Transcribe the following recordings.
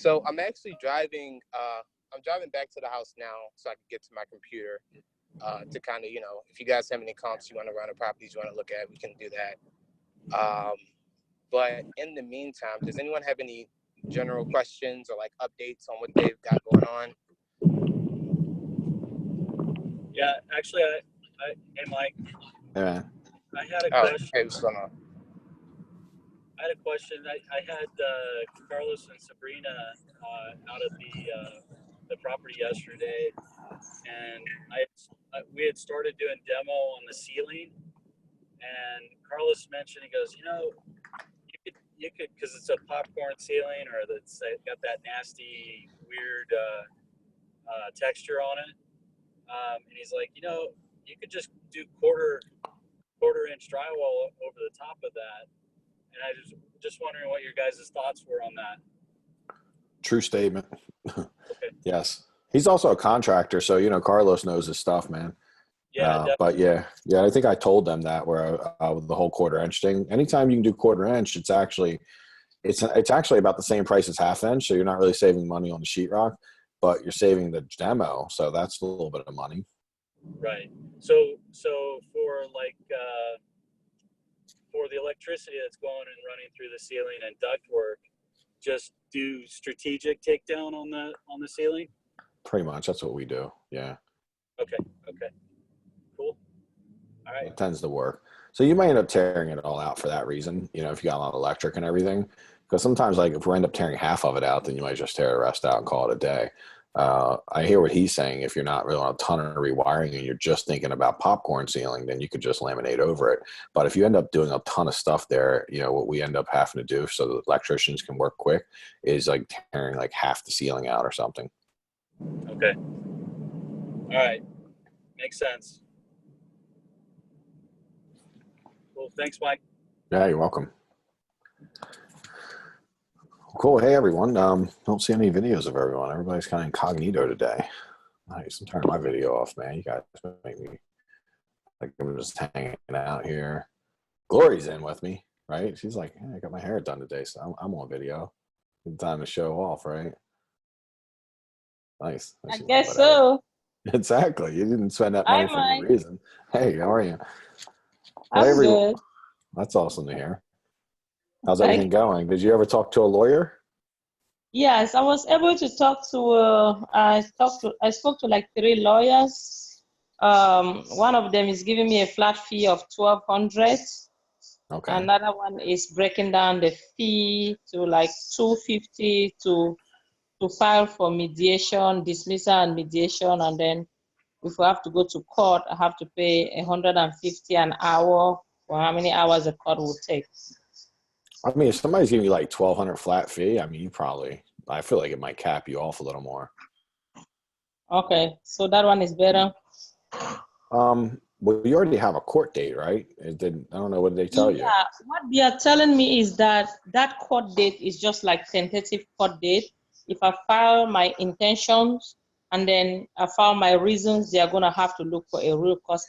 So I'm actually driving. I'm driving back to the house now, so I can get to my computer to kind of, if you guys have any comps you want to run or properties you want to look at, we can do that. But in the meantime, does anyone have any general questions or like updates on what they've got going on? Yeah, actually, hey Mike. Yeah. I had a question. Hey, what's going on? I had a question. I had Carlos and Sabrina out at the property yesterday, and we had started doing demo on the ceiling, and Carlos mentioned, he goes, you could, because it's a popcorn ceiling, or it's got that nasty, weird texture on it, and he's like, you could just do quarter-inch drywall over the top of that. And I just wondering what your guys' thoughts were on that. True statement. Okay. Yes. He's also a contractor, so, Carlos knows his stuff, man. Yeah, but yeah, I think I told them that where with the whole quarter-inch thing. Anytime you can do quarter-inch, it's actually about the same price as half-inch, so you're not really saving money on the sheetrock, but you're saving the demo, so that's a little bit of money. Right. So for like for the electricity that's going and running through the ceiling and ductwork, just do strategic takedown on the ceiling? Pretty much. That's what we do. Yeah. Okay. Cool. All right. It tends to work. So you might end up tearing it all out for that reason, if you got a lot of electric and everything. Because sometimes, like, if we end up tearing half of it out, then you might just tear the rest out and call it a day. I hear what he's saying. If you're not really on a ton of rewiring and you're just thinking about popcorn ceiling, then you could just laminate over it. But if you end up doing a ton of stuff there, what we end up having to do so the electricians can work quick is like tearing like half the ceiling out or something. Okay. All right. Makes sense. Cool. Thanks, Mike. Yeah, you're welcome. Cool. Hey, everyone. Don't see any videos of everyone. Everybody's kind of incognito today. Nice. I'm turning my video off, man. You guys make me like I'm just hanging out here. Glory's in with me, right? She's like, hey, I got my hair done today, so I'm on video. Good time to show off, right? Nice. I guess so. Exactly. You didn't spend that money for any reason. Hey, how are you? I'm good. That's awesome to hear. How's everything going? Did you ever talk to a lawyer? Yes, I was able to talk to. I spoke to like 3 lawyers. One of them is giving me a flat fee of $1,200. Okay. Another one is breaking down the fee to like $250 to file for mediation, dismissal, and mediation. And then if we have to go to court, I have to pay $150 an hour for how many hours the court will take. I mean, if somebody's giving you like $1,200 flat fee, I mean, I feel like it might cap you off a little more. Okay, so that one is better. Well, you already have a court date, right? I don't know, what did they tell you? Yeah, what they are telling me is that court date is just like tentative court date. If I file my intentions and then I file my reasons, they are going to have to look for a real court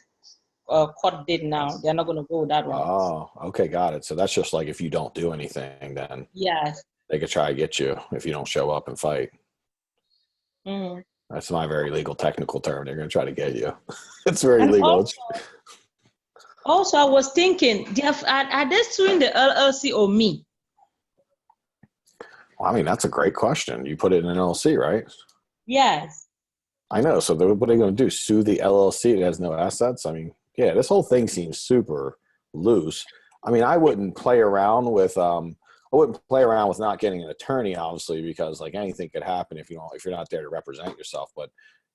date now. They're not going to go with that one. Oh, okay, got it. So that's just like if you don't do anything, then yes, they could try to get you if you don't show up and fight. Mm. That's my very legal technical term. They're going to try to get you. It's very legal. Also, I was thinking, are they suing the LLC or me? Well, I mean, that's a great question. You put it in an LLC, right? Yes. I know. So what are they going to do? Sue the LLC that has no assets? I mean, yeah, this whole thing seems super loose. I mean, I wouldn't play around with not getting an attorney, obviously, because like anything could happen if you're not there to represent yourself. But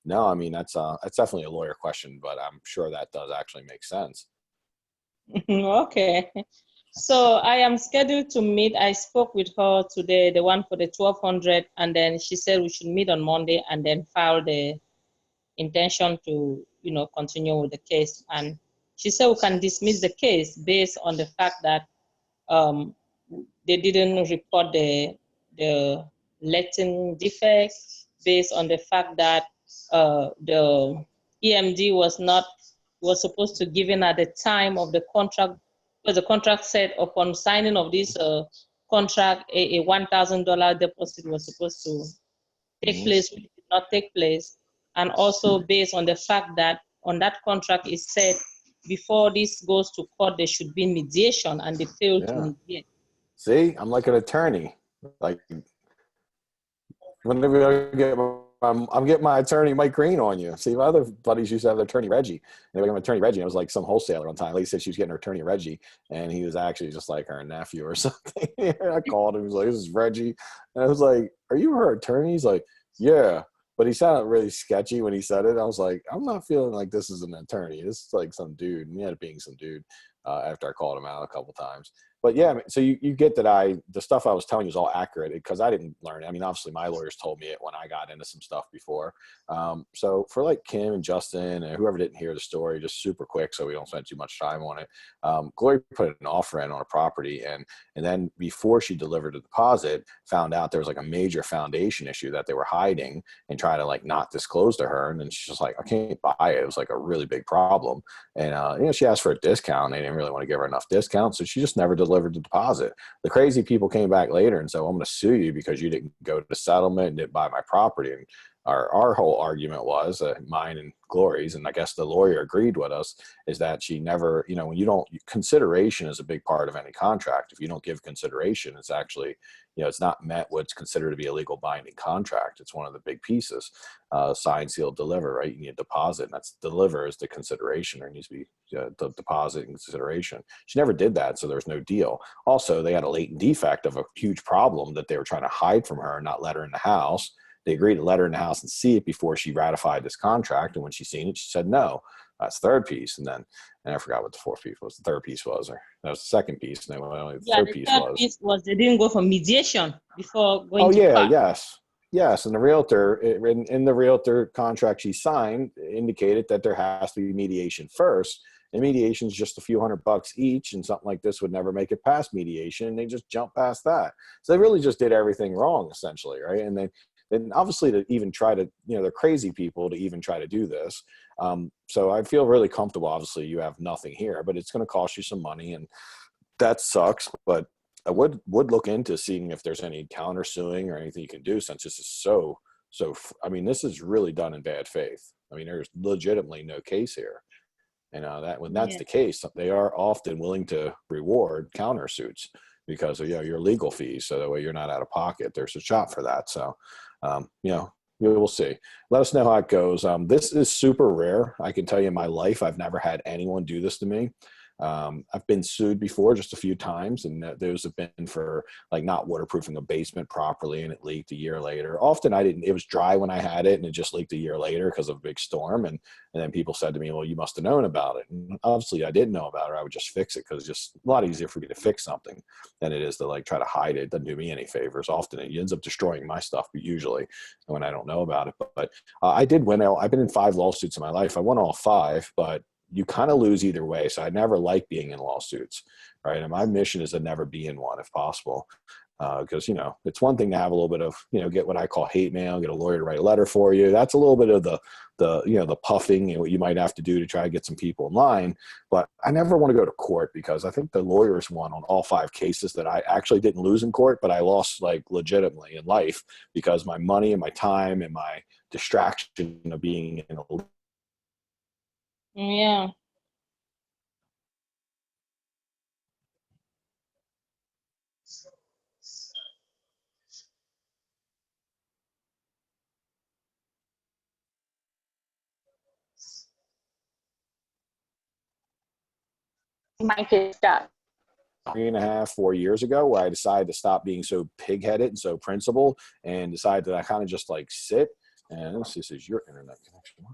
no, I mean, that's definitely a lawyer question, but I'm sure that does actually make sense. Okay. So I am scheduled to meet. I spoke with her today, the one for the $1,200, and then she said we should meet on Monday and then file the intention to, continue with the case. And she said we can dismiss the case based on the fact that they didn't report the letting defect, based on the fact that the EMD was supposed to give in at the time of the contract, because the contract said upon signing of this contract, a $1,000 deposit was supposed to take place, which did not take place. And also based on the fact that on that contract it said before this goes to court, there should be mediation, and they failed to mediate. See, I'm like an attorney. Like, whenever I get I'm getting my attorney Mike Green on you. See, my other buddies used to have their attorney Reggie. And they got my attorney Reggie. It was like some wholesaler one time. Lady said she was getting her attorney Reggie, and he was actually just like her nephew or something. I called him. He was like, "This is Reggie," and I was like, "Are you her attorney?" He's like, "Yeah." But he sounded really sketchy when he said it. I was like, I'm not feeling like this is an attorney. This is like some dude. And he ended up being some dude after I called him out a couple times. But yeah, so you get that the stuff I was telling you is all accurate because I didn't learn it. I mean, obviously my lawyers told me it when I got into some stuff before. So for like Kim and Justin and whoever didn't hear the story, just super quick so we don't spend too much time on it. Glory put an offer in on a property, and then before she delivered the deposit, found out there was like a major foundation issue that they were hiding and try to like not disclose to her. And then she's just like, I can't buy it. It was like a really big problem. And, she asked for a discount. They didn't really want to give her enough discount. So she just never delivered the deposit. The crazy people came back later and said, well, I'm going to sue you because you didn't go to settlement and didn't buy my property. And our whole argument was mine and Glory's, and I guess the lawyer agreed with us, is that she never, when you don't, consideration is a big part of any contract. If you don't give consideration, it's actually, it's not met what's considered to be a legal binding contract. It's one of the big pieces. Sign, seal, deliver, right? You need a deposit, and that's deliver is the consideration. There needs to be the deposit and consideration. She never did that, so there's no deal. Also, they had a latent defect of a huge problem that they were trying to hide from her and not let her in the house. They agreed to let her in the house and see it before she ratified this contract. And when she seen it, she said no. That's the third piece. And I forgot what the fourth piece was. The third piece was, or that was the second piece. And then the third piece was they didn't go for mediation before going to court. Yes. And the realtor, in the realtor contract she signed, indicated that there has to be mediation first. And mediation is just a few $100 each, and something like this would never make it past mediation. And they just jumped past that. So they really just did everything wrong, essentially, right? And then obviously to even try to, they're crazy people to even try to do this. So I feel really comfortable. Obviously you have nothing here, but it's going to cost you some money, and that sucks. But I would look into seeing if there's any countersuing or anything you can do, since this is so, I mean, this is really done in bad faith. I mean, there's legitimately no case here. And when that's the case, they are often willing to reward countersuits because of, your legal fees. So that way you're not out of pocket. There's a shot for that. So, we'll see. Let us know how it goes. This is super rare. I can tell you in my life, I've never had anyone do this to me. I've been sued before just a few times, and those have been for like not waterproofing a basement properly, and it leaked a year later. Often it was dry when I had it, and it just leaked a year later because of a big storm. And then people said to me, well, you must have known about it. And obviously I didn't know about it. I would just fix it because it's just a lot easier for me to fix something than it is to like try to hide it. It doesn't do me any favors. Often it ends up destroying my stuff, but usually when I don't know about it. But I did win. I've been in 5 lawsuits in my life. I won all 5, but you kind of lose either way. So I never like being in lawsuits, right? And my mission is to never be in one if possible. Because, it's one thing to have a little bit of, get what I call hate mail, get a lawyer to write a letter for you. That's a little bit of the puffing and what you might have to do to try to get some people in line. But I never want to go to court because I think the lawyers won on all 5 cases that I actually didn't lose in court, but I lost like legitimately in life because my money and my time and my distraction of being in a Yeah. Mike is stuck. 3.5, 4 years ago, where I decided to stop being so pig-headed and so principled, and decided that I kind of just like sit. And this is your internet connection.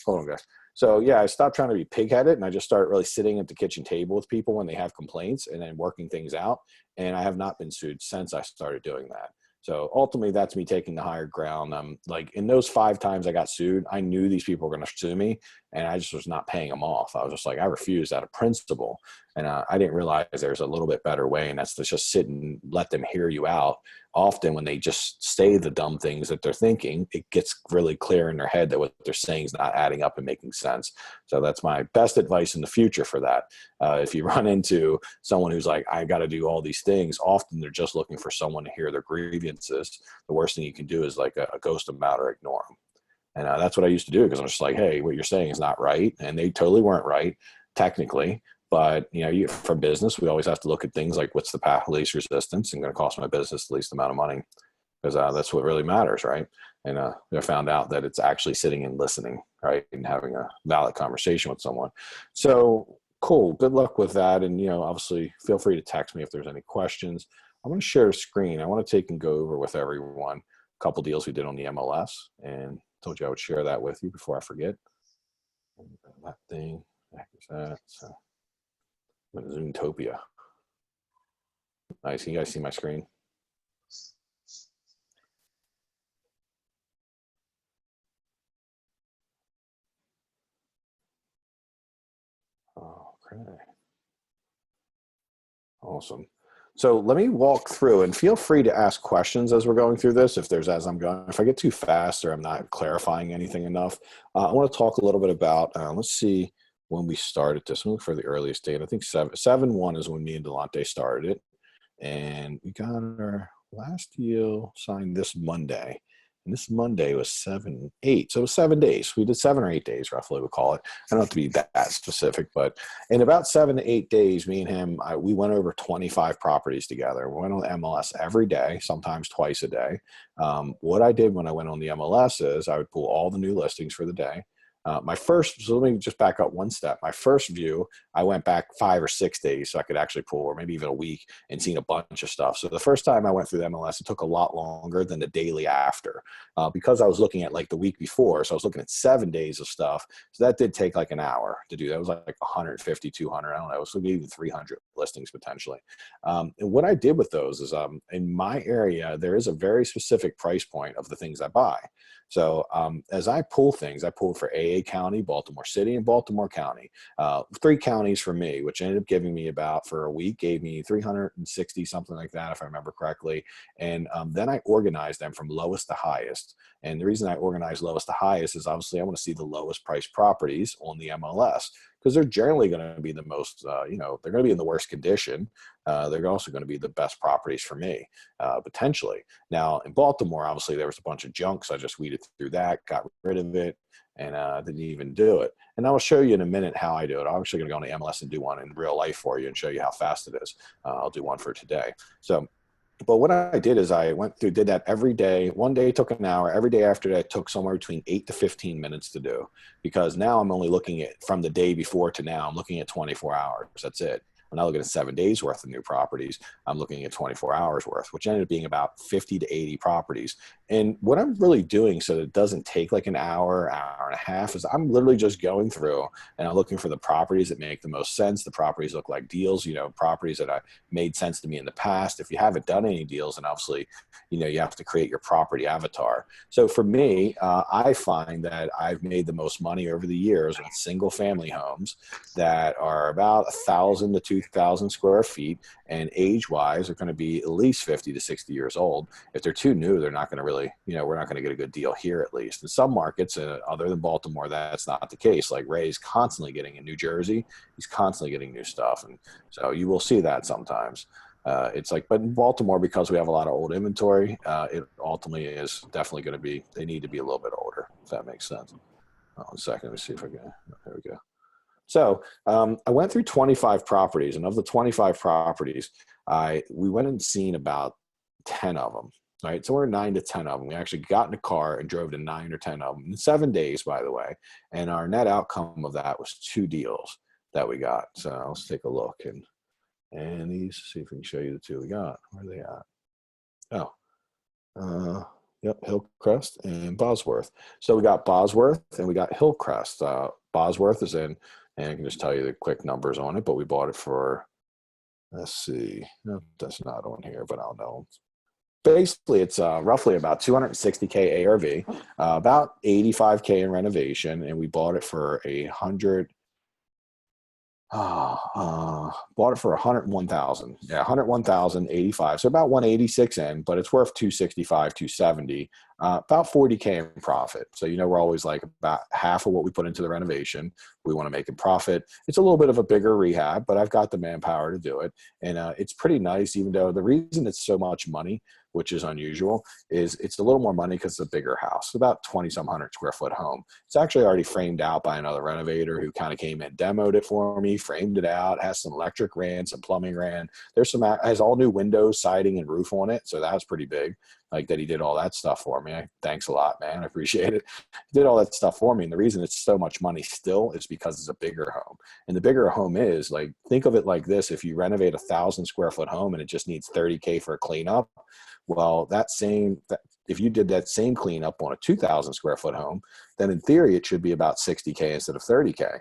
Hold on, guys. So yeah, I stopped trying to be pig-headed, and I just started really sitting at the kitchen table with people when they have complaints, and then working things out. And I have not been sued since I started doing that. So ultimately, that's me taking the higher ground. Like in those 5 times I got sued, I knew these people were going to sue me, and I just was not paying them off. I was just like, I refused out of principle. And I didn't realize there's a little bit better way, and that's to just sit and let them hear you out. Often when they just say the dumb things that they're thinking, it gets really clear in their head that what they're saying is not adding up and making sense. So that's my best advice in the future for that. If you run into someone who's like, I got to do all these things, often they're just looking for someone to hear their grievances. The worst thing you can do is like a ghost them out or ignore them. And that's what I used to do, because I'm just like, hey, what you're saying is not right. And they totally weren't right, technically. But, for business, we always have to look at things like, what's the path of least resistance and going to cost my business the least amount of money? Because that's what really matters, right? And I found out that it's actually sitting and listening, right, and having a valid conversation with someone. So cool. Good luck with that. And, obviously, feel free to text me if there's any questions. I'm going to share a screen. I want to take and go over with everyone a couple deals we did on the MLS, and told you I would share that with you before I forget. That thing, back is that. So, Zoomtopia. Nice. You guys see my screen? Okay. Awesome. So let me walk through, and feel free to ask questions as we're going through this. If I get too fast or I'm not clarifying anything enough, I want to talk a little bit about, let's see when we started this. I'm looking for the earliest date. I think 7/1 is when me and Delonte started it. And we got our last deal signed this Monday. And this Monday was 7/8. So it was 7 days. We did 7 or 8 days, roughly, we call it. I don't have to be that specific, but in about 7 to 8 days, me and him, we went over 25 properties together. We went on the MLS every day, sometimes twice a day. What I did when I went on the MLS is I would pull all the new listings for the day. So let me just back up one step. My first view, I went back 5 or 6 days so I could actually pull, or maybe even a week, and seen a bunch of stuff. So the first time I went through the MLS, it took a lot longer than the daily after, because I was looking at like the week before. So I was looking at 7 days of stuff. So that did take like an hour to do. That was like 150, 200. I don't know. It was like even 300 listings potentially. And what I did with those is, in my area, there is a very specific price point of the things I buy. So as I pull things, I pulled for AA County, Baltimore City, and Baltimore County. 3 counties for me, which ended up giving me about, for a week, gave me 360, something like that, if I remember correctly. And then I organized them from lowest to highest. And the reason I organized lowest to highest is obviously I want to see the lowest priced properties on the MLS, because they're generally going to be the most, they're going to be in the worst condition. They're also going to be the best properties for me, potentially. Now, in Baltimore, obviously, there was a bunch of junk, so I just weeded through that, got rid of it, and didn't even do it. And I'll show you in a minute how I do it. I'm actually going to go on the MLS and do one in real life for you and show you how fast it is. I'll do one for today. But what I did is I went through, did that every day. One day took an hour. Every day after that took somewhere between 8 to 15 minutes to do, because now I'm only looking at, from the day before to now, I'm looking at 24 hours. That's it. I'm not looking at 7 days worth of new properties. I'm looking at 24 hours worth, which ended up being about 50 to 80 properties. And what I'm really doing, so that it doesn't take like an hour, hour and a half, is I'm literally just going through and I'm looking for the properties that make the most sense. The properties look like deals, properties that made sense to me in the past. If you haven't done any deals, then obviously, you have to create your property avatar. So for me, I find that I've made the most money over the years on single family homes that are about 1,000 to 2,000 square feet, and age-wise are going to be at least 50 to 60 years old. If they're too new, they're not going to really, we're not going to get a good deal here, at least. In some markets, other than Baltimore, that's not the case. Like Ray's constantly getting in New Jersey, he's constantly getting new stuff. And so you will see that sometimes. It's like, but in Baltimore, because we have a lot of old inventory, it ultimately is definitely going to be, they need to be a little bit older, if that makes sense. 1 second, let me see if I can, there we go. So I went through 25 properties, and of the 25 properties, we went and seen about 10 of them, right? So we're 9 to 10 of them. We actually got in a car and drove to 9 or 10 of them in 7 days, by the way. And our net outcome of that was 2 deals that we got. So let's take a look and these, see if we can show you the 2 we got. Where are they at? Oh, yep, Hillcrest and Bosworth. So we got Bosworth and we got Hillcrest. Bosworth is in, and I can just tell you the quick numbers on it, but we bought it for, let's see, no, that's not on here, but I'll know. basically it's roughly about 260K ARV, about 85K in renovation, and we bought it for bought it for 101,000. Yeah, 101,085. So about 186 in, but it's worth 265, 270. About 40K in profit. So we're always like about half of what we put into the renovation we want to make in profit. It's a little bit of a bigger rehab, but I've got the manpower to do it, and it's pretty nice. Even though the reason it's so much money, which is unusual, is it's a little more money because it's a bigger house, about 20-some hundred square foot home. It's actually already framed out by another renovator who kind of came in, demoed it for me, framed it out, has some electric ran, some plumbing ran. Has all new windows, siding, and roof on it. So that's pretty big. Like that he did all that stuff for me. Thanks a lot, man. I appreciate it. He did all that stuff for me. And the reason it's so much money still is because it's a bigger home. And the bigger a home is, like, think of it like this. If you renovate 1,000 square foot home and it just needs 30K for a cleanup, well, if you did that same cleanup on a 2,000 square foot home, then in theory, it should be about 60K instead of 30K.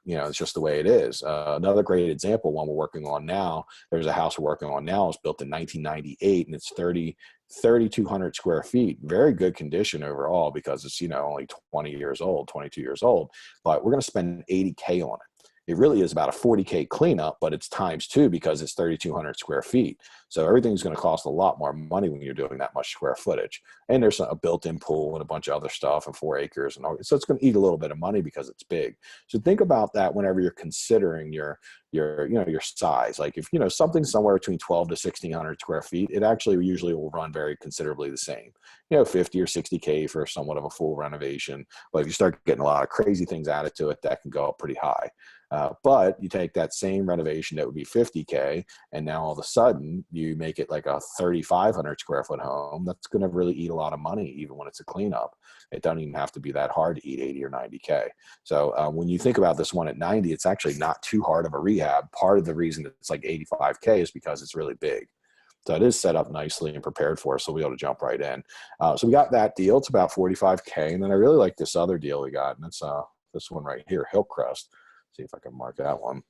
It's just the way it is. Another great example, one we're working on now, there's a house we're working on now. It's built in 1998 and it's 3,200 square feet. Very good condition overall because it's, only 20 years old, 22 years old, but we're going to spend 80K on it. It really is about a 40K cleanup, but it's times 2 because it's 3,200 square feet. So everything's going to cost a lot more money when you're doing that much square footage. And there's a built-in pool and a bunch of other stuff and 4 acres. And all. So it's going to eat a little bit of money because it's big. So think about that whenever you're considering your size. Like if, something somewhere between 12 to 1,600 square feet, it actually usually will run very considerably the same. 50 or 60K for somewhat of a full renovation. But if you start getting a lot of crazy things added to it, that can go up pretty high. But you take that same renovation that would be 50K, and now all of a sudden you make it like a 3,500 square foot home. That's going to really eat a lot of money, even when it's a cleanup. It doesn't even have to be that hard to eat 80 or 90K. So when you think about this one at 90, it's actually not too hard of a rehab. Part of the reason it's like 85K is because it's really big. So it is set up nicely and prepared for us, so we'll be able to jump right in. So we got that deal. It's about 45K. And then I really like this other deal we got, and it's this one right here, Hillcrest. See if I can mark that one.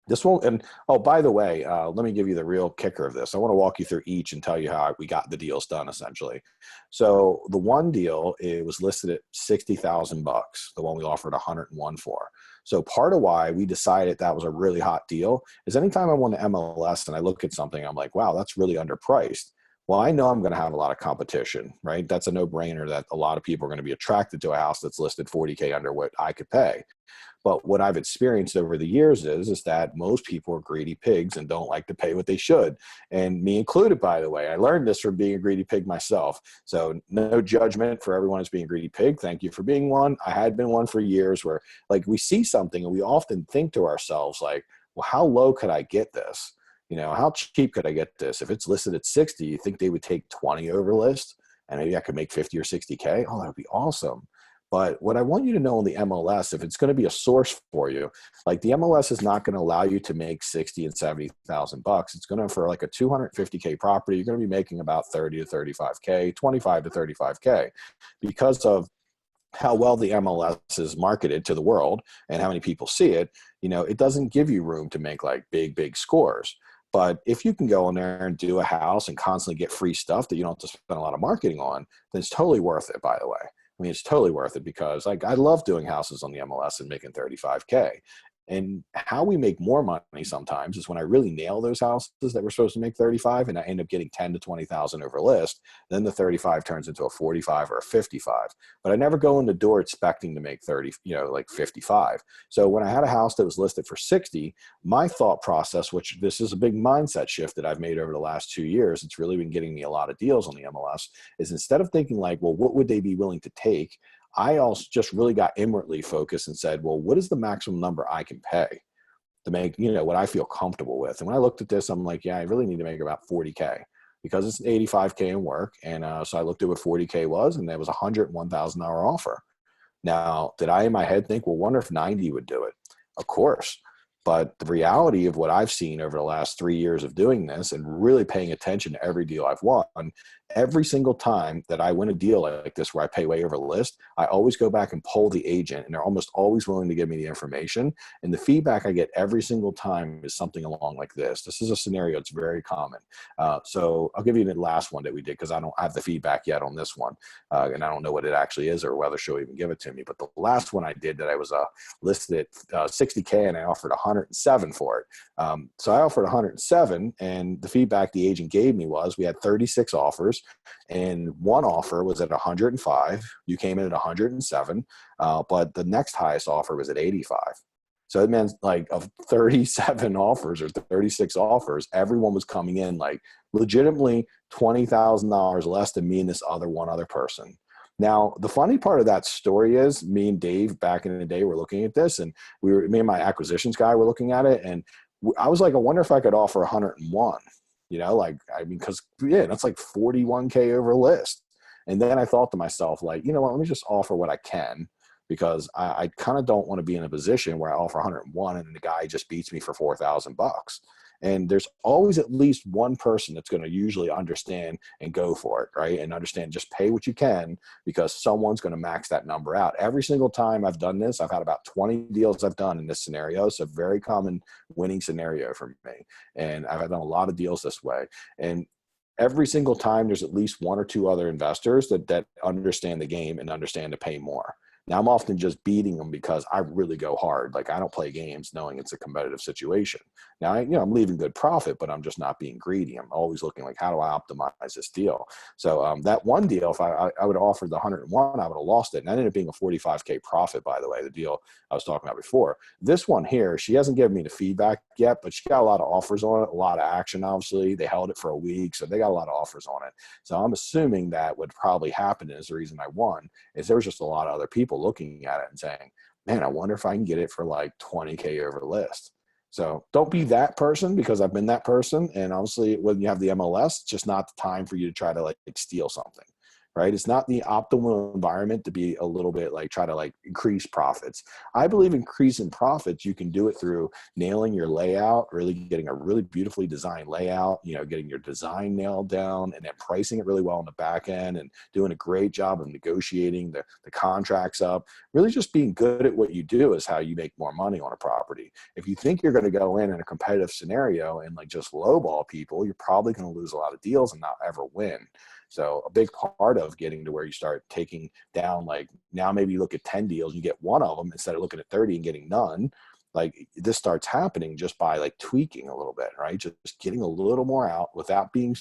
This one, and oh, by the way, let me give you the real kicker of this. I want to walk you through each and tell you how we got the deals done, essentially. So the one deal, it was listed at $60,000. The one we offered 101 for. So part of why we decided that was a really hot deal is anytime I'm on the MLS and I look at something, I'm like, wow, that's really underpriced. Well, I know I'm going to have a lot of competition, right? That's a no-brainer that a lot of people are going to be attracted to a house that's listed 40K under what I could pay. But what I've experienced over the years is that most people are greedy pigs and don't like to pay what they should. And me included, by the way. I learned this from being a greedy pig myself. So no judgment for everyone as being a greedy pig. Thank you for being one. I had been one for years where like we see something and we often think to ourselves like, well, how low could I get this? How cheap could I get this? If it's listed at 60, you think they would take 20 over list and maybe I could make 50 or 60K? Oh, that would be awesome. But what I want you to know on the MLS, if it's going to be a source for you, like the MLS is not going to allow you to make 60 and 70,000 bucks. It's going to, for like a 250K property, you're going to be making about 30 to 35K, 25 to 35K because of how well the MLS is marketed to the world and how many people see it. It doesn't give you room to make like big scores. But if you can go in there and do a house and constantly get free stuff that you don't have to spend a lot of marketing on, then it's totally worth it, by the way. I mean, it's totally worth it because like I love doing houses on the MLS and making 35K. And how we make more money sometimes is when I really nail those houses that we're supposed to make 35 and I end up getting 10 to 20,000 over list, then the 35 turns into a 45 or a 55. But I never go in the door expecting to make 30, like 55. So when I had a house that was listed for 60, my thought process, which this is a big mindset shift that I've made over the last 2 years, it's really been getting me a lot of deals on the MLS, is instead of thinking like, well, what would they be willing to take? I also just really got inwardly focused and said, well, what is the maximum number I can pay to make, what I feel comfortable with? And when I looked at this, I'm like, yeah, I really need to make about 40K because it's 85K in work. And so I looked at what 40K was, and that was a $101,000 offer. Now, did I in my head think, well, wonder if 90 would do it? Of course. But the reality of what I've seen over the last 3 years of doing this and really paying attention to every deal I've won, every single time that I win a deal like this where I pay way over list, I always go back and poll the agent, and they're almost always willing to give me the information. And the feedback I get every single time is something along like this. This is a scenario that's very common. So I'll give you the last one that we did because I don't have the feedback yet on this one. And I don't know what it actually is or whether she'll even give it to me. But the last one I did that I was listed at $60K and I offered 107 for it. So I offered 107, and the feedback the agent gave me was we had 36 offers, and one offer was at 105. You came in at 107, but the next highest offer was at 85. So it meant like of 37 offers or 36 offers, everyone was coming in like legitimately $20,000 less than me and this one other person. Now, the funny part of that story is me and Dave back in the day were looking at this, and me and my acquisitions guy were looking at it, and I was like, I wonder if I could offer 101, because that's like 41K over list. And then I thought to myself, like, you know what, let me just offer what I can, because I kind of don't want to be in a position where I offer 101 and the guy just beats me for $4,000. And there's always at least one person that's going to usually understand and go for it, right? And understand, just pay what you can, because someone's going to max that number out. Every single time I've done this, I've had about 20 deals I've done in this scenario. It's a very common winning scenario for me. And I've done a lot of deals this way. And every single time there's at least one or two other investors that understand the game and understand to pay more. Now, I'm often just beating them because I really go hard. Like, I don't play games knowing it's a competitive situation. Now, I'm leaving good profit, but I'm just not being greedy. I'm always looking like, how do I optimize this deal? So that one deal, if I would have offered the 101, I would have lost it. And that ended up being a 45K profit, by the way, the deal I was talking about before. This one here, she hasn't given me the feedback yet, but she got a lot of offers on it, a lot of action, obviously. They held it for a week, so they got a lot of offers on it. So I'm assuming that would probably happen is the reason I won, is there was just a lot of other people looking at it and saying, man, I wonder if I can get it for like 20K over list. So don't be that person, because I've been that person. And obviously when you have the MLS, it's just not the time for you to try to like steal something, right? It's not the optimal environment to be a little bit like try to like increase profits. I believe increasing profits, you can do it through nailing your layout, really getting a really beautifully designed layout, getting your design nailed down, and then pricing it really well on the back end and doing a great job of negotiating the contracts up. Really just being good at what you do is how you make more money on a property. If you think you're going to go in a competitive scenario and like just lowball people, you're probably going to lose a lot of deals and not ever win. So a big part of getting to where you start taking down, like now maybe you look at 10 deals, you get one of them instead of looking at 30 and getting none. Like this starts happening just by like tweaking a little bit, right? Just getting a little more out without being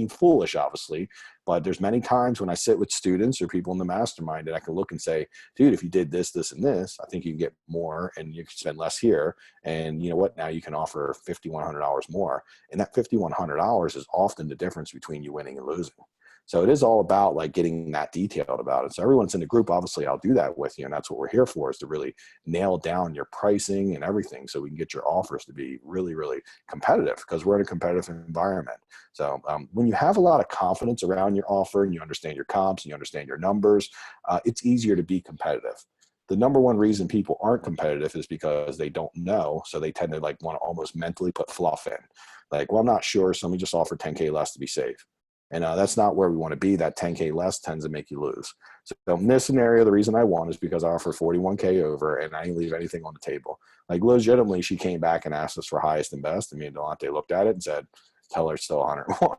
foolish, obviously. But there's many times when I sit with students or people in the mastermind that I can look and say, dude, if you did this, this, and this, I think you can get more and you can spend less here. And you know what? Now you can offer $5,100 more. And that $5,100 is often the difference between you winning and losing. So it is all about like getting that detailed about it. So everyone's in the group, obviously I'll do that with you. And that's what we're here for, is to really nail down your pricing and everything so we can get your offers to be really, really competitive, because we're in a competitive environment. So when you have a lot of confidence around your offer and you understand your comps and you understand your numbers, it's easier to be competitive. The number one reason people aren't competitive is because they don't know. So they tend to like want to almost mentally put fluff in. Like, well, I'm not sure, so let me just offer 10K less to be safe. And that's not where we want to be. That 10K less tends to make you lose. So in this scenario, the reason I won is because I offered 41K over and I didn't leave anything on the table. Like legitimately, she came back and asked us for highest and best. And me and Delonte looked at it and said, tell her it's still 101.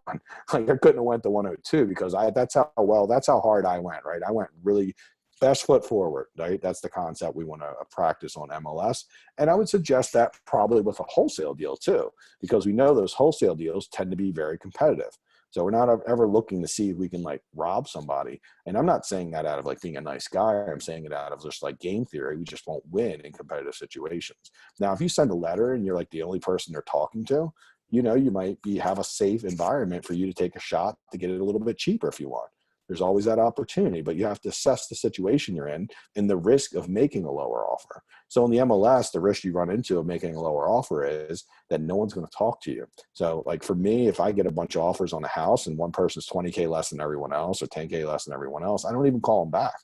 Like I couldn't have went to 102 because that's how hard I went, right? I went really best foot forward, right? That's the concept we want to practice on MLS. And I would suggest that probably with a wholesale deal too, because we know those wholesale deals tend to be very competitive. So we're not ever looking to see if we can like rob somebody. And I'm not saying that out of like being a nice guy. I'm saying it out of just like game theory. We just won't win in competitive situations. Now, if you send a letter and you're like the only person they're talking to, you might have a safe environment for you to take a shot to get it a little bit cheaper if you want. There's always that opportunity, but you have to assess the situation you're in and the risk of making a lower offer. So in the MLS, the risk you run into of making a lower offer is that no one's going to talk to you. So like for me, if I get a bunch of offers on a house and one person's 20K less than everyone else or 10K less than everyone else, I don't even call them back.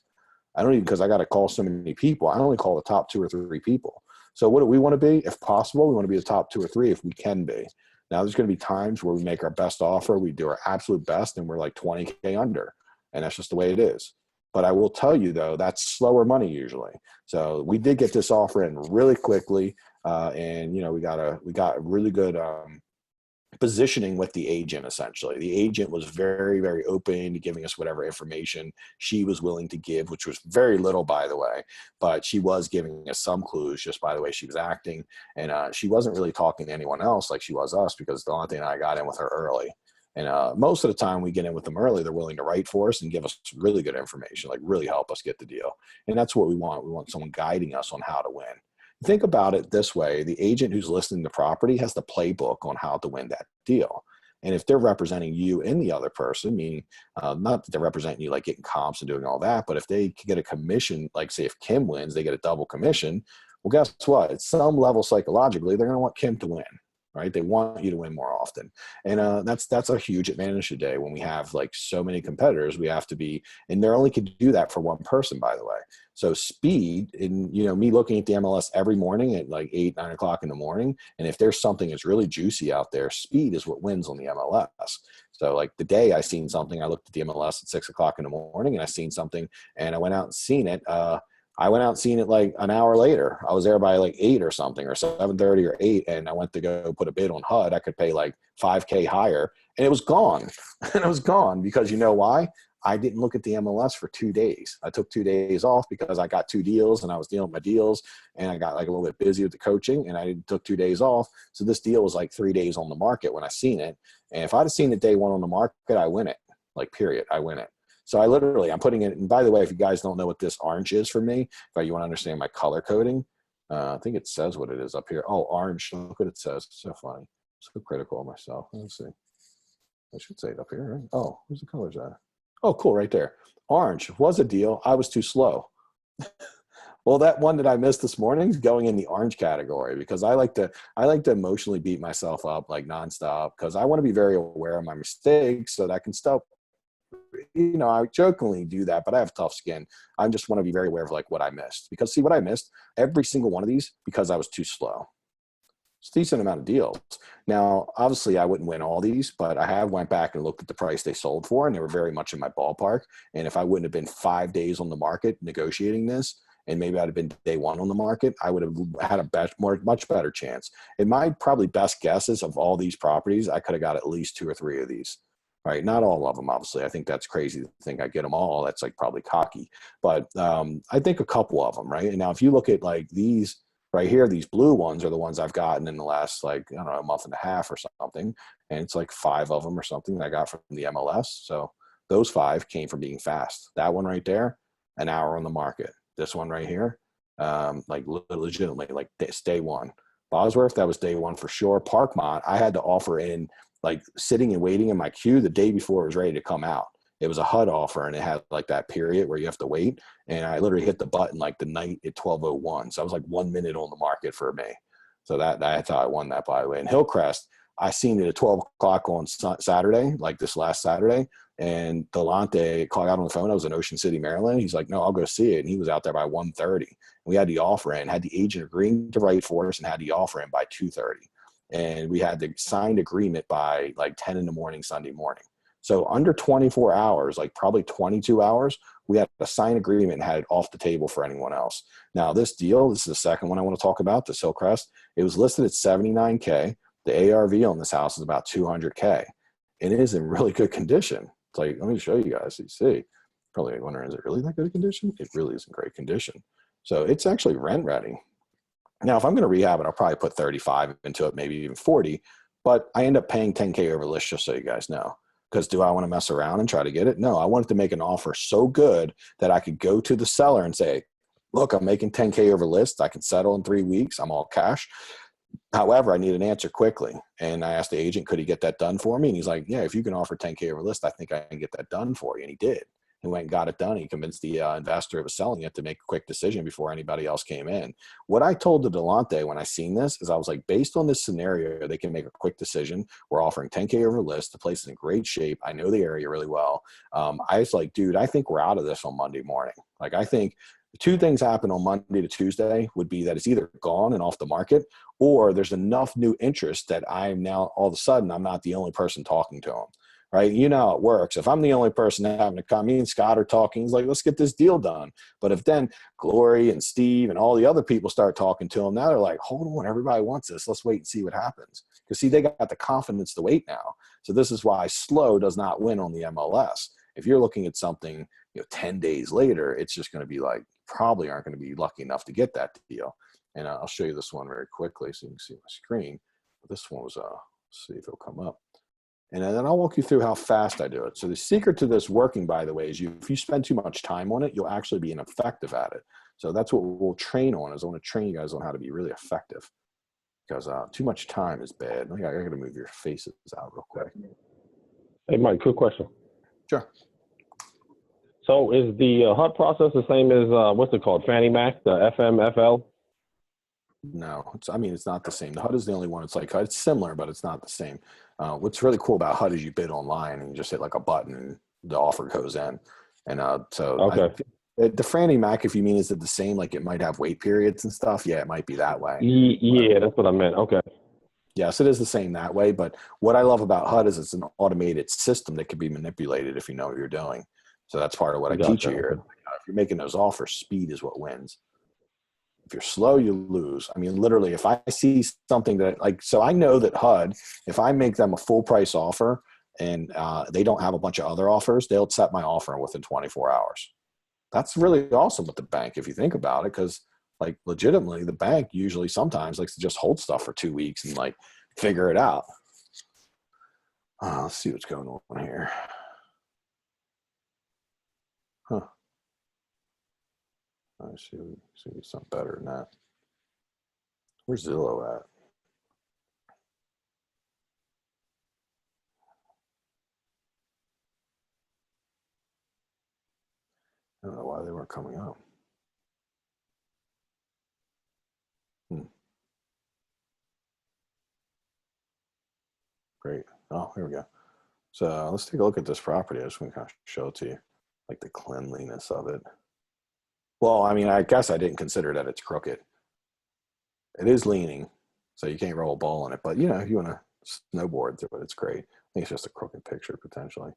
Because I got to call so many people. I only call the top 2 or 3 people. So what do we want to be? If possible, we want to be the top 2 or 3 if we can be. Now there's going to be times where we make our best offer, we do our absolute best, and we're like 20K under, and that's just the way it is. But I will tell you though, that's slower money usually. So we did get this offer in really quickly, and you know, we got really good positioning with the agent. Essentially, the agent was very, very open to giving us whatever information she was willing to give, which was very little, by the way, but she was giving us some clues just by the way she was acting. And she wasn't really talking to anyone else like she was us, because Delonte and I got in with her early. And most of the time we get in with them early, they're willing to write for us and give us really good information, like really help us get the deal. And that's what we want. We want someone guiding us on how to win. Think about it this way. The agent who's listing the property has the playbook on how to win that deal. And if they're representing you and the other person, meaning not that they're representing you like getting comps and doing all that, but if they can get a commission, like say if Kim wins, they get a double commission. Well, guess what? At some level psychologically, they're going to want Kim to win, right? They want you to win more often. And that's a huge advantage today when we have like so many competitors. We have to be, and they're only can do that for one person, by the way. So speed, and you know, me looking at the MLS every morning at like 8, 9 o'clock in the morning, and if there's something that's really juicy out there, speed is what wins on the MLS. So like the day I seen something, I looked at the MLS at 6 o'clock in the morning, and I seen something, and I went out and seen it. I went out and seen it like an hour later. I was there by like 8 or something, or 7:30 or 8, and I went to go put a bid on HUD. I could pay like 5K higher, and it was gone. And it was gone because you know why? I didn't look at the MLS for 2 days. I took 2 days off because I got 2 deals and I was dealing with my deals, and I got like a little bit busy with the coaching, and I took 2 days off. So this deal was like 3 days on the market when I seen it. And if I'd have seen it day 1 on the market, I win it, like period, I win it. So I'm putting it, and by the way, if you guys don't know what this orange is for me, if you want to understand my color coding, I think it says what it is up here. Oh, orange, look what it says. It's so funny. So critical of myself. Let's see. I should say it up here, right? Oh, where's the colors at? Oh, cool, right there. Orange was a deal. I was too slow. Well, that one that I missed this morning is going in the orange category, because I like to emotionally beat myself up like nonstop, because I want to be very aware of my mistakes so that I can stop. You know, I jokingly do that, but I have tough skin. I just want to be very aware of like what I missed, because see what I missed, every single one of these, because I was too slow. It's a decent amount of deals. Now, obviously I wouldn't win all these, but I have went back and looked at the price they sold for, and they were very much in my ballpark. And if I wouldn't have been 5 days on the market negotiating this, and maybe I'd have been day 1 on the market, I would have had a much better chance. And my probably best guesses of all these properties, I could have got at least 2 or 3 of these. Right, not all of them, obviously. I think that's crazy to think I get them all. That's like probably cocky. But I think a couple of them, right? And now if you look at like these right here, these blue ones are the ones I've gotten in the last like, I don't know, a month and a half or something. And it's like 5 of them or something that I got from the MLS. So those 5 came from being fast. That one right there, an hour on the market. This one right here, like legitimately, like it's day 1. Bosworth, that was day 1 for sure. Parkmont, I had to offer in like sitting and waiting in my queue the day before it was ready to come out. It was a HUD offer, and it had like that period where you have to wait. And I literally hit the button like the night at 12:01. So I was like 1 minute on the market for me. So that's how I won that, by the way. And Hillcrest, I seen it at 12 o'clock on Saturday, like this last Saturday. And Delonte called out on the phone. I was in Ocean City, Maryland. He's like, no, I'll go see it. And he was out there by 1:30. We had the offer in, had the agent agreeing to write for us, and had the offer in by 2:30. And we had the signed agreement by like 10 in the morning, Sunday morning. So under 24 hours, like probably 22 hours, we had a signed agreement and had it off the table for anyone else. Now this deal, this is the second one I want to talk about, this Hillcrest. It was listed at 79K. The ARV on this house is about 200K. And it is in really good condition. It's like, let me show you guys. You see, probably wondering, is it really that good a condition? It really is in great condition. So it's actually rent ready. Now, if I'm going to rehab it, I'll probably put 35 into it, maybe even 40, but I end up paying 10K over list, just so you guys know. Because do I want to mess around and try to get it? No, I wanted to make an offer so good that I could go to the seller and say, look, I'm making 10K over list. I can settle in 3 weeks. I'm all cash. However, I need an answer quickly. And I asked the agent, could he get that done for me? And he's like, yeah, if you can offer 10K over list, I think I can get that done for you. And he did. He went and got it done. He convinced the investor who was selling it to make a quick decision before anybody else came in. What I told the Delonte when I seen this is I was like, based on this scenario, they can make a quick decision. We're offering 10K over list. The place is in great shape. I know the area really well. I was like, dude, I think we're out of this on Monday morning. Like, I think two things happen on Monday to Tuesday would be that it's either gone and off the market, or there's enough new interest that I'm now all of a sudden I'm not the only person talking to them, right? You know how it works. If I'm the only person having a comment, me and Scott are talking, he's like, let's get this deal done. But if then Glory and Steve and all the other people start talking to him, now they're like, hold on, everybody wants this. Let's wait and see what happens. Because see, they got the confidence to wait now. So this is why slow does not win on the MLS. If you're looking at something, 10 days later, it's just going to be like, probably aren't going to be lucky enough to get that deal. And I'll show you this one very quickly so you can see my screen. But this one was, see if it'll come up. And then I'll walk you through how fast I do it. So the secret to this working, by the way, is if you spend too much time on it, you'll actually be ineffective at it. So that's what we'll train on, is I want to train you guys on how to be really effective. Because too much time is bad. I got to move your faces out real quick. Hey, Mike, quick question. Sure. So is the HUD process the same as, what's it called, Fannie Mac, the FMFL? No, it's not the same. The HUD is the only one. It's like, it's similar, but it's not the same. What's really cool about HUD is you bid online and you just hit like a button and the offer goes in. And okay. The Fannie Mac, if you mean, is it the same? Like it might have wait periods and stuff. Yeah, it might be that way. Yeah, that's what I meant. Okay. Yes, it is the same that way. But what I love about HUD is it's an automated system that can be manipulated if you know what you're doing. So that's part of what I teach you here. If you're making those offers, speed is what wins. If you're slow, you lose. I mean, literally, if I see something that so I know that HUD, if I make them a full price offer and they don't have a bunch of other offers, they'll accept my offer within 24 hours. That's really awesome with the bank if you think about it, because like legitimately the bank usually sometimes likes to just hold stuff for 2 weeks and like figure it out. Let's see what's going on here. Huh. I see something better than that. Where's Zillow at? I don't know why they weren't coming up. Great. Oh, here we go. So let's take a look at this property. I just want to kind of show it to you, like the cleanliness of it. Well, I mean, I guess I didn't consider that it's crooked. It is leaning, so you can't roll a ball in it. But, if you want to snowboard through it, it's great. I think it's just a crooked picture, potentially.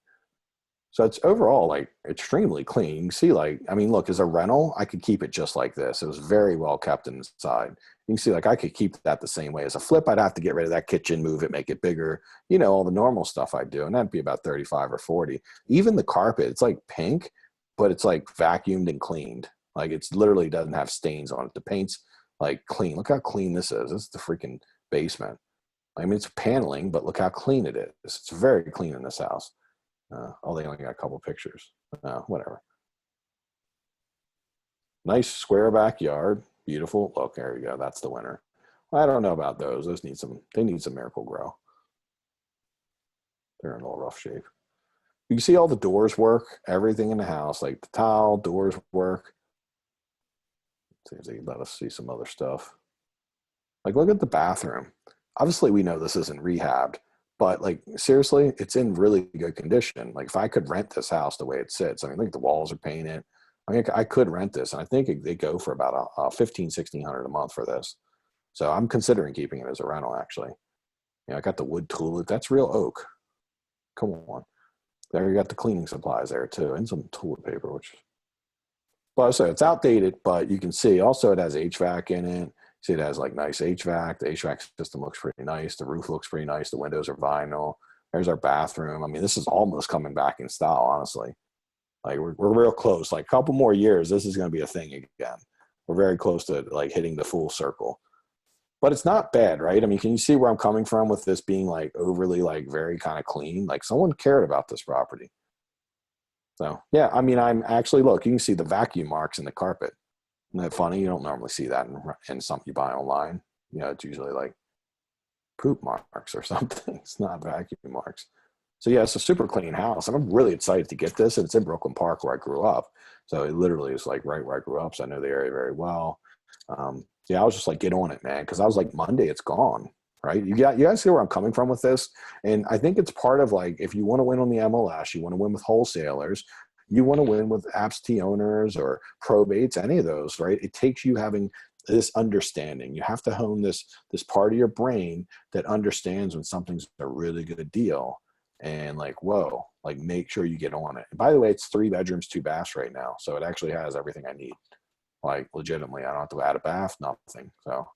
So it's overall, like, extremely clean. You can see, like, I mean, look, as a rental, I could keep it just like this. It was very well kept inside. You can see, like, I could keep that the same way. As a flip, I'd have to get rid of that kitchen, move it, make it bigger, all the normal stuff I do. And that'd be about 35 or 40. Even the carpet, it's like pink, but it's like vacuumed and cleaned. Like it's literally doesn't have stains on it. The paint's like clean. Look how clean this is. This is the freaking basement. I mean, it's paneling, but look how clean it is. It's very clean in this house. They only got a couple pictures. Whatever. Nice square backyard. Beautiful. Look, there you go. That's the winner. I don't know about those. They need some Miracle Grow. They're in a little rough shape. You can see all the doors work. Everything in the house, like the tile, doors work. See if they can let us see some other stuff. Like, look at the bathroom. Obviously, we know this isn't rehabbed, but like, seriously, it's in really good condition. Like, if I could rent this house the way it sits, I mean, look, the walls are painted. I mean, I could rent this, and I think they go for about $1,500-$1,600 a month for this. So I'm considering keeping it as a rental, actually. I got the wood toilet. That's real oak. Come on. There you got the cleaning supplies there, too, and some toilet paper, But so it's outdated, but you can see also it has HVAC in it. See, it has like nice HVAC. The HVAC system looks pretty nice. The roof looks pretty nice. The windows are vinyl. There's our bathroom. I mean, this is almost coming back in style, honestly. Like we're real close. Like a couple more years, this is going to be a thing again. We're very close to like hitting the full circle. But it's not bad, right? I mean, can you see where I'm coming from with this being like overly like very kind of clean? Like someone cared about this property. So, yeah, I mean, I'm actually, look, you can see the vacuum marks in the carpet. Isn't that funny? You don't normally see that in something you buy online. It's usually like poop marks or something. It's not vacuum marks. So, yeah, it's a super clean house. And I'm really excited to get this. And it's in Brooklyn Park where I grew up. So it literally is like right where I grew up. So I know the area very well. I was just like, get on it, man. Because I was like, Monday, it's gone. Right? You guys see where I'm coming from with this? And I think it's part of like, if you want to win on the MLS, you want to win with wholesalers, You want to win with absentee owners or probates, any of those, right? It takes you having this understanding. You have to hone this part of your brain that understands when something's a really good deal, and like, whoa, like make sure you get on it. And by the way, it's 3 bedrooms, 2 baths right now. So it actually has everything I need. Like legitimately, I don't have to add a bath, nothing. So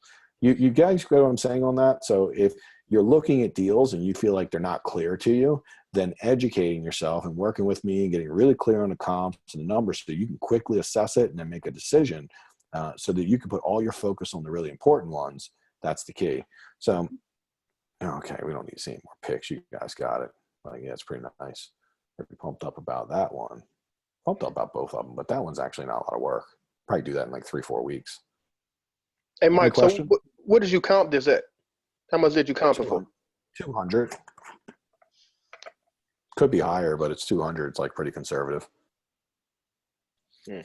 you guys get what I'm saying on that? So if you're looking at deals and you feel like they're not clear to you, then educating yourself and working with me and getting really clear on the comps and the numbers so you can quickly assess it and then make a decision, so that you can put all your focus on the really important ones. That's the key. So, okay, we don't need to see any more pics. You guys got it. Like, yeah, it's pretty nice. Pretty pumped up about that one. Pumped up about both of them, but that one's actually not a lot of work. Probably do that in like 3-4 weeks. Hey, Mike, so question? what did you comp this at? How much did you comp it for? 200. Could be higher, but it's 200. It's like pretty conservative. I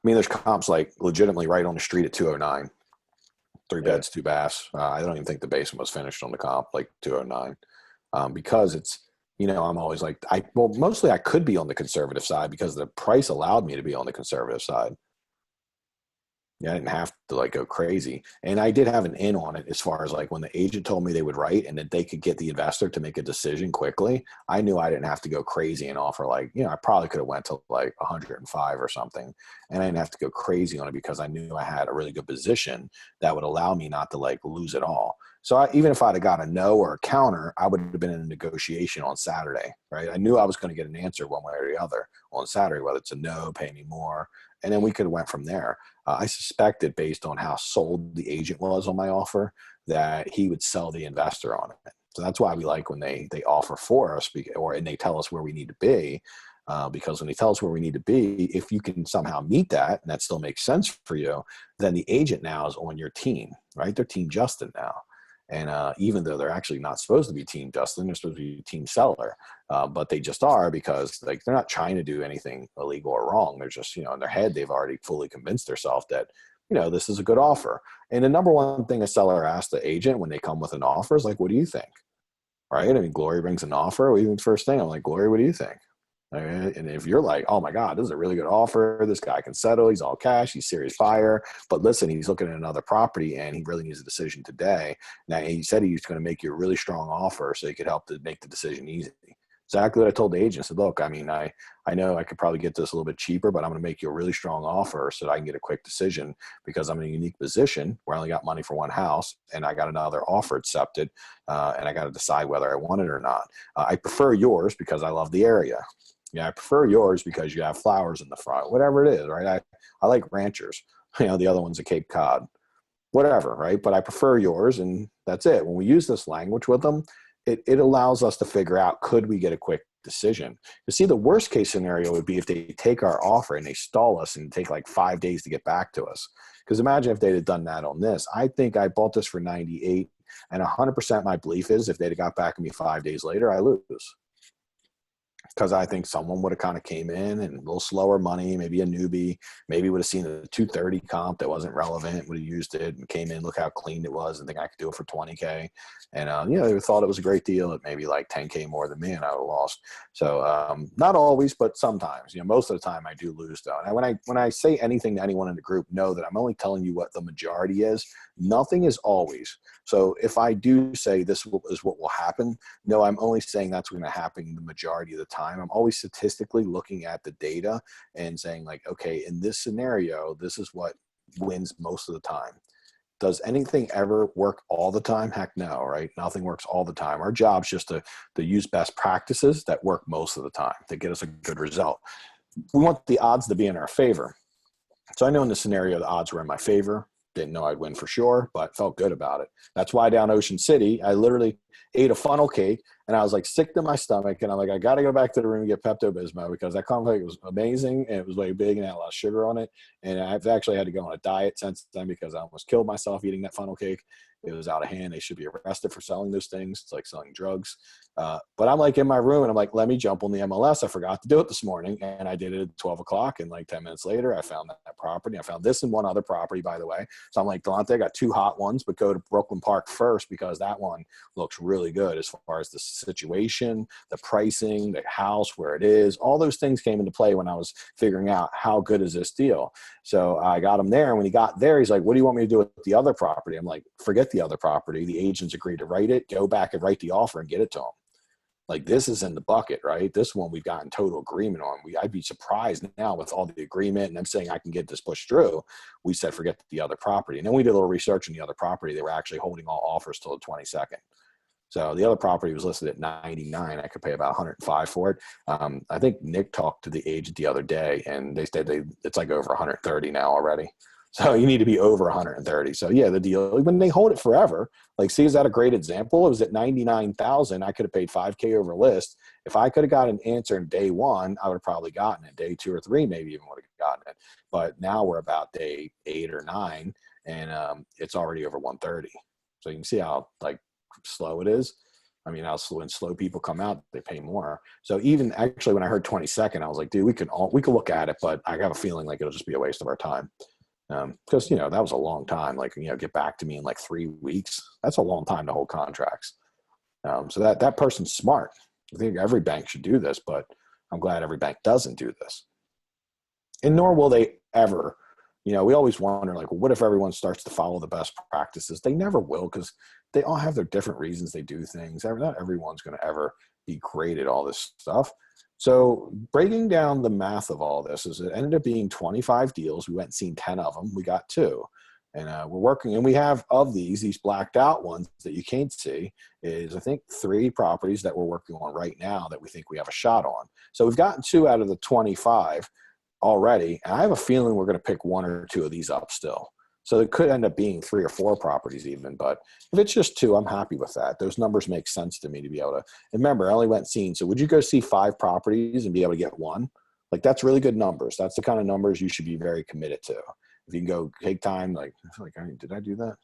mean, there's comps like legitimately right on the street at 209. 3 beds, 2 baths. I don't even think the basement was finished on the comp, like 209. Because it's, you know, I'm always like, mostly I could be on the conservative side because the price allowed me to be on the conservative side. Yeah, I didn't have to like go crazy. And I did have an in on it as far as like when the agent told me they would write and that they could get the investor to make a decision quickly. I knew I didn't have to go crazy and offer like, you know, I probably could have went to like 105 or something. And I didn't have to go crazy on it because I knew I had a really good position that would allow me not to like lose it all. So even if I'd have got a no or a counter, I would have been in a negotiation on Saturday, right? I knew I was going to get an answer one way or the other on Saturday, whether it's a no, pay me more. And then we could have went from there. I suspected based on how sold the agent was on my offer that he would sell the investor on it. So that's why we like when they offer for us and they tell us where we need to be. Because when they tell us where we need to be, if you can somehow meet that and that still makes sense for you, then the agent now is on your team, right? They're Team Justin now. And even though they're actually not supposed to be Team Justin, they're supposed to be Team Seller, but they just are because like they're not trying to do anything illegal or wrong. They're just, you know, in their head, they've already fully convinced themselves that, you know, this is a good offer. And the number one thing a seller asks the agent when they come with an offer is like, what do you think? Right? I mean, Glory brings an offer. Even the first thing, I'm like, Glory, what do you think? And if you're like, oh my God, this is a really good offer. This guy can settle. He's all cash. He's serious buyer. But listen, he's looking at another property and he really needs a decision today. Now, he said he was going to make you a really strong offer so he could help to make the decision easy. Exactly what I told the agent. I said, look, I mean, I know I could probably get this a little bit cheaper, but I'm going to make you a really strong offer so that I can get a quick decision because I'm in a unique position where I only got money for one house and I got another offer accepted and I got to decide whether I want it or not. I prefer yours because I love the area. Yeah, I prefer yours because you have flowers in the front, whatever it is, right? I like ranchers, you know, the other one's a Cape Cod, whatever, right? But I prefer yours and that's it. When we use this language with them, it allows us to figure out, could we get a quick decision? You see, the worst case scenario would be if they take our offer and they stall us and take like 5 days to get back to us. Because imagine if they'd have done that on this. I think I bought this for 98 and 100% my belief is if they'd have got back to me 5 days later, I lose. Because I think someone would have kind of came in and a little slower money, maybe a newbie, maybe would have seen a 230 comp that wasn't relevant, would have used it and came in, look how clean it was and think I could do it for 20K. And, you know, they thought it was a great deal at maybe like 10K more than me and I would have lost. So not always, but sometimes, you know, most of the time I do lose though. And when I say anything to anyone in the group, know that I'm only telling you what the majority is. Nothing is always. So if I do say this is what will happen, no, I'm only saying that's going to happen the majority of the time. I'm always statistically looking at the data and saying like, okay, in this scenario, this is what wins most of the time. Does anything ever work all the time? Heck no, right? Nothing works all the time. Our job's just to use best practices that work most of the time to get us a good result. We want the odds to be in our favor. So I know in this scenario, the odds were in my favor. Didn't know I'd win for sure, but felt good about it. That's why down Ocean City, I literally ate a funnel cake and I was like sick to my stomach. And I'm like, I got to go back to the room and get Pepto-Bismol because that funnel cake was amazing. And it was way big and had a lot of sugar on it. And I've actually had to go on a diet since then because I almost killed myself eating that funnel cake. It was out of hand. They should be arrested for selling those things. It's like selling drugs. But I'm like in my room and I'm like, let me jump on the MLS. I forgot to do it this morning. And I did it at 12 o'clock. And like 10 minutes later, I found that property. I found this and one other property, by the way. So I'm like, Delonte, I got 2 hot ones, but go to Brooklyn Park first because that one looks really good as far as the situation, the pricing, the house, where it is. All those things came into play when I was figuring out how good is this deal. So I got him there. And when he got there, he's like, what do you want me to do with the other property? I'm like, forget the other property. The agents agreed to write it. Go back and write the offer and get it to him. Like, this is in the bucket, right? This one we've gotten total agreement on. I'd be surprised now with all the agreement and I'm saying I can get this pushed through. We said forget the other property. And then we did a little research on the other property. They were actually holding all offers till the 22nd. So the other property was listed at 99. I could pay about 105 for it. I think Nick talked to the agent the other day and they said it's like over 130 now already. So you need to be over 130. So yeah, the deal, when they hold it forever, like, see, is that a great example? It was at 99,000. I could have paid $5K over list. If I could have got an answer in day 1, I would have probably gotten it. Day 2 or 3, maybe even would have gotten it. But now we're about day 8 or 9 and it's already over 130. So you can see how like slow it is. I mean, how slow, when slow people come out, they pay more. So even actually when I heard 22nd, I was like, dude, we could look at it, but I have a feeling like it'll just be a waste of our time. Because, you know, that was a long time, like, you know, get back to me in like 3 weeks. That's a long time to hold contracts. So that person's smart. I think every bank should do this, but I'm glad every bank doesn't do this. And nor will they ever. You know, we always wonder, like, well, what if everyone starts to follow the best practices? They never will, because they all have their different reasons they do things. Not everyone's going to ever be great at all this stuff. So breaking down the math of all this is it ended up being 25 deals. We went and seen 10 of them. We got 2. And we're working, and we have of these blacked out ones that you can't see is I think 3 properties that we're working on right now that we think we have a shot on. So we've gotten 2 out of the 25 already. And I have a feeling we're going to pick 1 or 2 of these up still. So it could end up being 3 or 4 properties even, but if it's just 2, I'm happy with that. Those numbers make sense to me to be able to, and remember, I only went and seen. So would you go see 5 properties and be able to get 1? Like, that's really good numbers. That's the kind of numbers you should be very committed to. If you can go take time, like, I feel like, did I do that?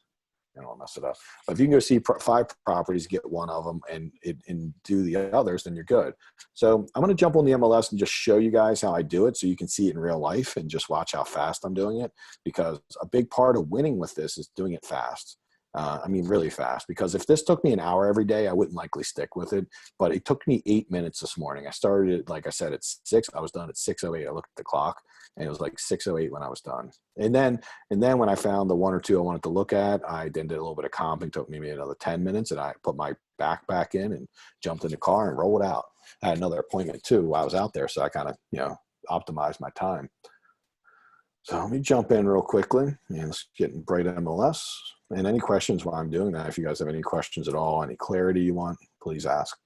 I don't want to mess it up. But if you can go see 5 properties, get 1 of them and do the others, then you're good. So I'm going to jump on the MLS and just show you guys how I do it so you can see it in real life and just watch how fast I'm doing it, because a big part of winning with this is doing it fast. I mean, really fast, because if this took me an hour every day, I wouldn't likely stick with it. But it took me 8 minutes this morning. I started, like I said, at 6. I was done at 6:08. I looked at the clock, and it was like 6:08 when I was done. And then when I found the 1 or 2 I wanted to look at, I then did a little bit of comping. Took maybe another 10 minutes, and I put my backpack in and jumped in the car and rolled out. I had another appointment too while I was out there, so I kind of, you know, optimized my time. So let me jump in real quickly and let's get in Bright MLS. And any questions while I'm doing that, if you guys have any questions at all, any clarity you want, please ask.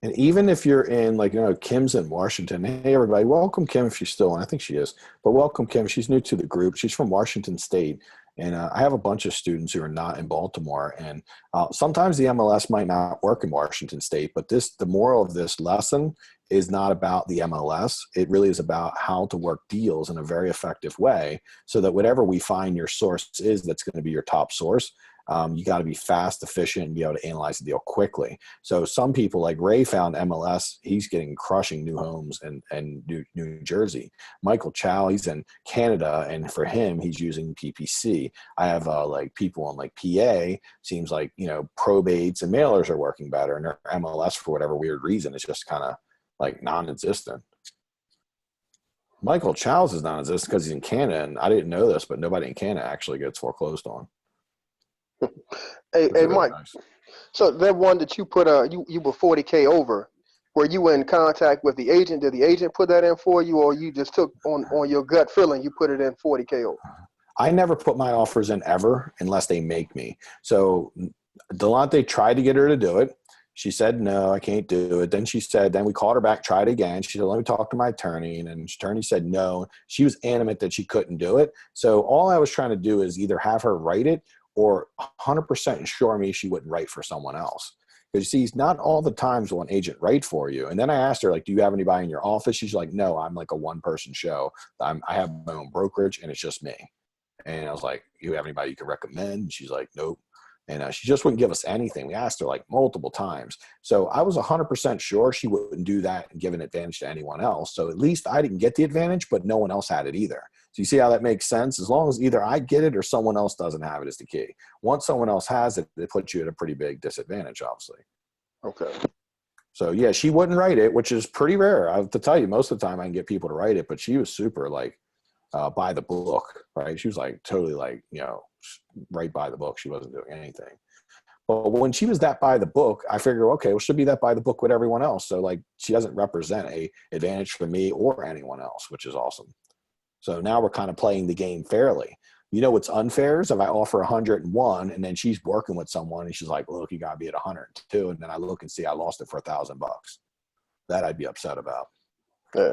And even if you're in, like, you know, Kim's in Washington. Hey, everybody, welcome Kim if she's still on. I think she is. But welcome Kim. She's new to the group. She's from Washington State. And I have a bunch of students who are not in Baltimore. And sometimes the MLS might not work in Washington State. But the moral of this lesson is not about the MLS. It really is about how to work deals in a very effective way so that whatever we find your source is, that's going to be your top source. You got to be fast, efficient, and be able to analyze the deal quickly. So some people, like Ray, found MLS. He's getting crushing new homes in New Jersey. Michael Chow, he's in Canada, and for him, he's using PPC. I have like people in like PA. Seems like, you know, probates and mailers are working better, and their MLS for whatever weird reason is just kind of like non-existent. Michael Chow's is non-existent because he's in Canada, and I didn't know this, but nobody in Canada actually gets foreclosed on. Hey, really Mike. Nice. So that one that you put you were 40K over, were you in contact with the agent? Did the agent put that in for you, or you just took on your gut feeling, you put it in 40K over? I never put my offers in ever unless they make me. So Delonte tried to get her to do it. She said, no, I can't do it. Then we called her back, tried again. She said, let me talk to my attorney. And then the attorney said no. She was adamant that she couldn't do it. So all I was trying to do is either have her write it or 100% assure me she wouldn't write for someone else. Because you see, not all the times will an agent write for you. And then I asked her, like, do you have anybody in your office? She's like, no, I'm like a one-person show. I have my own brokerage, and it's just me. And I was like, you have anybody you can recommend? And she's like, nope. And she just wouldn't give us anything. We asked her like multiple times. So I was 100% sure she wouldn't do that and give an advantage to anyone else. So at least I didn't get the advantage, but no one else had it either. So you see how that makes sense? As long as either I get it or someone else doesn't have it is the key. Once someone else has it, it puts you at a pretty big disadvantage, obviously. Okay. So yeah, she wouldn't write it, which is pretty rare. I have to tell you, most of the time I can get people to write it, but she was super like by the book, right? She was like totally like, you know, right by the book. She wasn't doing anything. But when she was that by the book, I figure, okay, well, she'll be that by the book with everyone else. So like she doesn't represent a advantage for me or anyone else, which is awesome. So now we're kind of playing the game fairly. You know what's unfair is if I offer 101 and then she's working with someone and she's like, look, you gotta be at 102. And then I look and see I lost it for $1,000. That I'd be upset about. Yeah.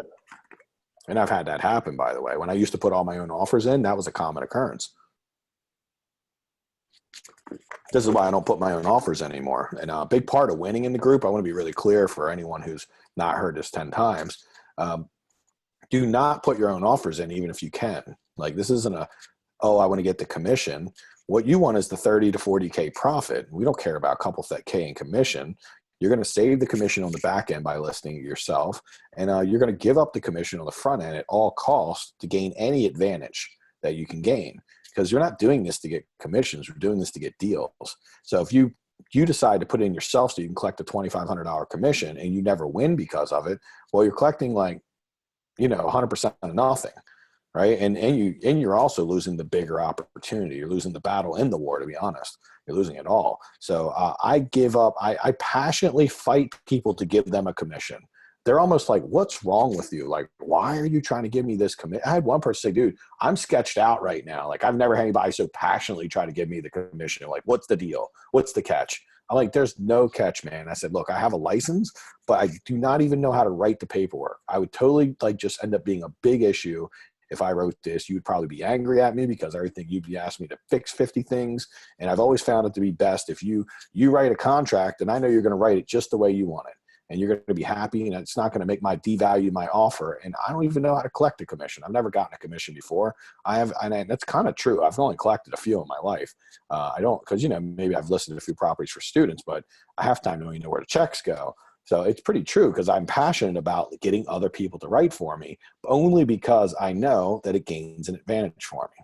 And I've had that happen, by the way. When I used to put all my own offers in, that was a common occurrence. This is why I don't put my own offers in anymore. And a big part of winning in the group, I want to be really clear for anyone who's not heard this 10 times. Do not put your own offers in, even if you can. Like this isn't a, oh, I want to get the commission. What you want is the 30 to 40K profit. We don't care about a couple of K in commission. You're going to save the commission on the back end by listing it yourself. And you're going to give up the commission on the front end at all costs to gain any advantage that you can gain. Because you're not doing this to get commissions. We're doing this to get deals. So if you decide to put it in yourself so you can collect a $2,500 commission and you never win because of it, well, you're collecting like, you know, 100% of nothing, right? And you're also losing the bigger opportunity. You're losing the battle in the war, to be honest. You're losing it all. So I give up. I passionately fight people to give them a commission. They're almost like, what's wrong with you? Like, why are you trying to give me this commission? I had one person say, dude, I'm sketched out right now. Like, I've never had anybody so passionately try to give me the commission. Like, what's the deal? What's the catch? I'm like, there's no catch, man. I said, look, I have a license, but I do not even know how to write the paperwork. I would totally like just end up being a big issue. If I wrote this, you'd probably be angry at me because everything you'd be asking me to fix 50 things. And I've always found it to be best if you write a contract and I know you're going to write it just the way you want it. And you're going to be happy, and it's not going to make my devalue my offer. And I don't even know how to collect a commission. I've never gotten a commission before. And that's kind of true. I've only collected a few in my life. I don't, because, you know, maybe I've listed a few properties for students, but I have time knowing where the checks go. So it's pretty true because I'm passionate about getting other people to write for me, only because I know that it gains an advantage for me.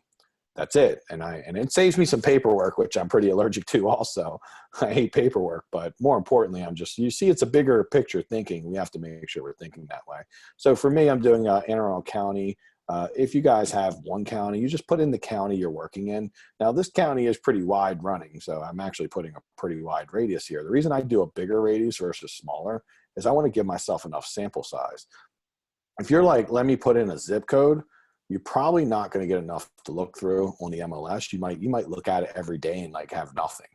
That's it. And it saves me some paperwork, which I'm pretty allergic to also. I hate paperwork, but more importantly, you see, it's a bigger picture thinking. We have to make sure we're thinking that way. So for me, I'm doing Anne Arundel County. If you guys have one county, you just put in the county you're working in. Now this county is pretty wide running. So I'm actually putting a pretty wide radius here. The reason I do a bigger radius versus smaller is I want to give myself enough sample size. If you're like, let me put in a zip code, you're probably not going to get enough to look through on the MLS. You might look at it every day and like have nothing.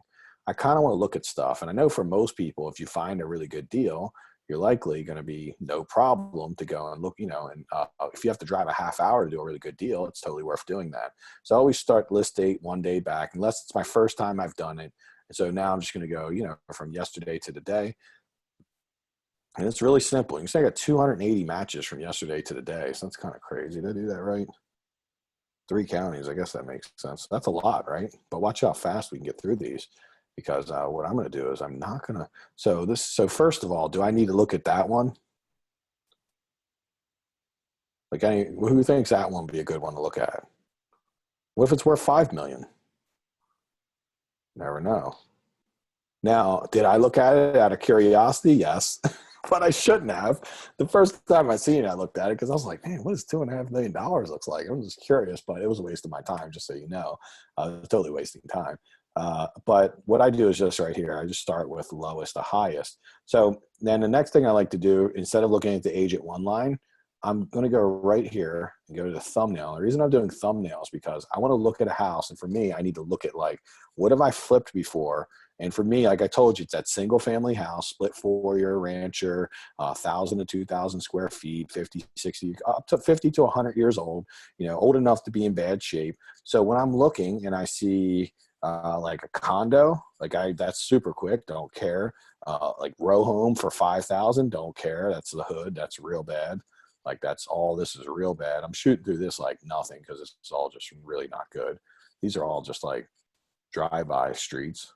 I kind of want to look at stuff. And I know for most people, if you find a really good deal, you're likely going to be no problem to go and look, you know, and if you have to drive a half hour to do a really good deal, it's totally worth doing that. So I always start list date one day back, unless it's my first time I've done it. And so now I'm just going to go, you know, from yesterday to today. And it's really simple. You can say I got 280 matches from yesterday to today. So that's kind of crazy. Did I do that right? 3 counties. I guess that makes sense. That's a lot, right? But watch how fast we can get through these, because what I'm going to do is I'm not going to. So first of all, do I need to look at that one? Like, who thinks that one would be a good one to look at? What if it's worth $5 million? Never know. Now, did I look at it out of curiosity? Yes. But I shouldn't have. The first time I seen it, I looked at it because I was like, man, what does $2.5 million looks like? I was just curious, but it was a waste of my time, just so you know. I was totally wasting time. But what I do is just right here. I just start with lowest to highest. So then the next thing I like to do, instead of looking at the agent one line, I'm going to go right here and go to the thumbnail. The reason I'm doing thumbnails because I want to look at a house. And for me, I need to look at like, what have I flipped before? And for me, like I told you, it's that single family house, split 4-year rancher, 1,000 to 2,000 square feet, 50, 60, up to 50 to 100 years old, you know, old enough to be in bad shape. So when I'm looking and I see like a condo, like that's super quick, don't care. Like row home for 5,000, don't care. That's the hood. That's real bad. Like that's all. This is real bad. I'm shooting through this like nothing because it's all just really not good. These are all just like drive-by streets.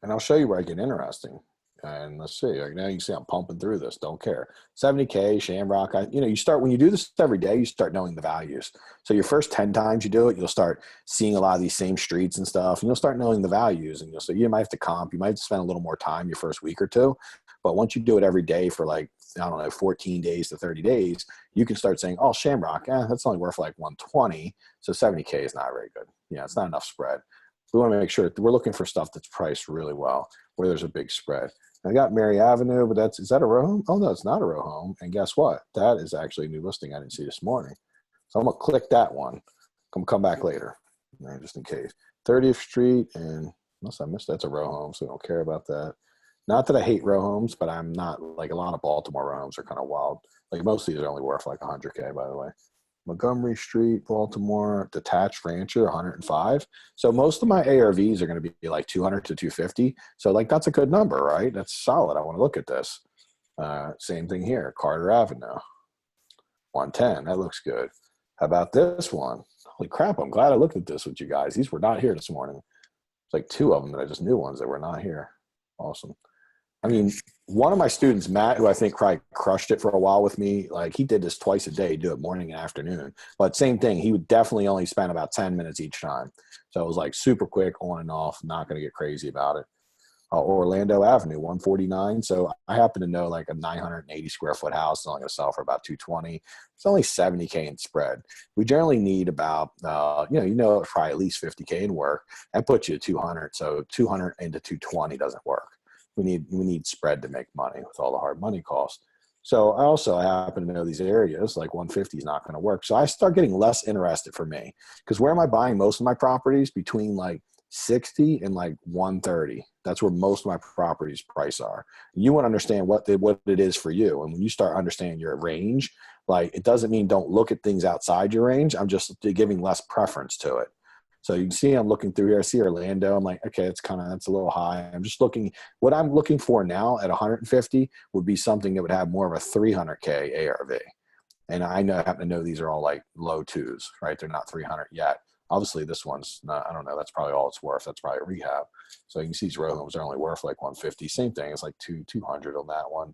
And I'll show you where I get interesting. And let's see, like now you can see I'm pumping through this, don't care. 70K, Shamrock, you start, when you do this every day, you start knowing the values. So your first 10 times you do it, you'll start seeing a lot of these same streets and stuff, and you'll start knowing the values. And so you might have to comp, you might have to spend a little more time your first week or two. But once you do it every day for like, I don't know, 14 days to 30 days, you can start saying, oh, Shamrock, that's only worth like 120. So 70K is not very good. Yeah, it's not enough spread. We want to make sure that we're looking for stuff that's priced really well, where there's a big spread. I got Mary Avenue, but is that a row home? Oh, no, it's not a row home. And guess what? That is actually a new listing I didn't see this morning. So I'm going to click that one. Come back later, just in case. 30th Street, and unless I missed, that's a row home, so I don't care about that. Not that I hate row homes, but I'm not, like a lot of Baltimore row homes are kind of wild. Like most of these are only worth like 100K, by the way. Montgomery Street, Baltimore, detached rancher, 105. So most of my ARVs are going to be like 200 to 250. So like that's a good number, right? That's solid. I want to look at this. Same thing here, Carter Avenue, 110. That looks good. How about this one? Holy crap! I'm glad I looked at this with you guys. These were not here this morning. It's like two of them that I just knew ones that were not here. Awesome. I mean, one of my students, Matt, who I think probably crushed it for a while with me, like he did this twice a day, do it morning and afternoon. But same thing, he would definitely only spend about 10 minutes each time. So it was like super quick, on and off, not going to get crazy about it. Orlando Avenue, 149. So I happen to know like a 980 square foot house is only going to sell for about 220. It's only 70K in spread. We generally need about, probably at least 50K in work. That puts you at 200. So 200 into 220 doesn't work. We need spread to make money with all the hard money costs. So I also happen to know these areas, like 150 is not going to work. So I start getting less interested for me, because where am I buying most of my properties? Between like 60 and like 130. That's where most of my properties price are. You want to understand what it is for you. And when you start understanding your range, like it doesn't mean don't look at things outside your range. I'm just giving less preference to it. So you can see I'm looking through here. I see Orlando. I'm like, okay, that's a little high. I'm just looking. What I'm looking for now at 150 would be something that would have more of a 300K ARV. And I happen to know these are all like low twos, right? They're not 300 yet. Obviously, this one's not, I don't know. That's probably all it's worth. That's probably a rehab. So you can see these row homes are only worth like 150. Same thing. It's like 200 on that one.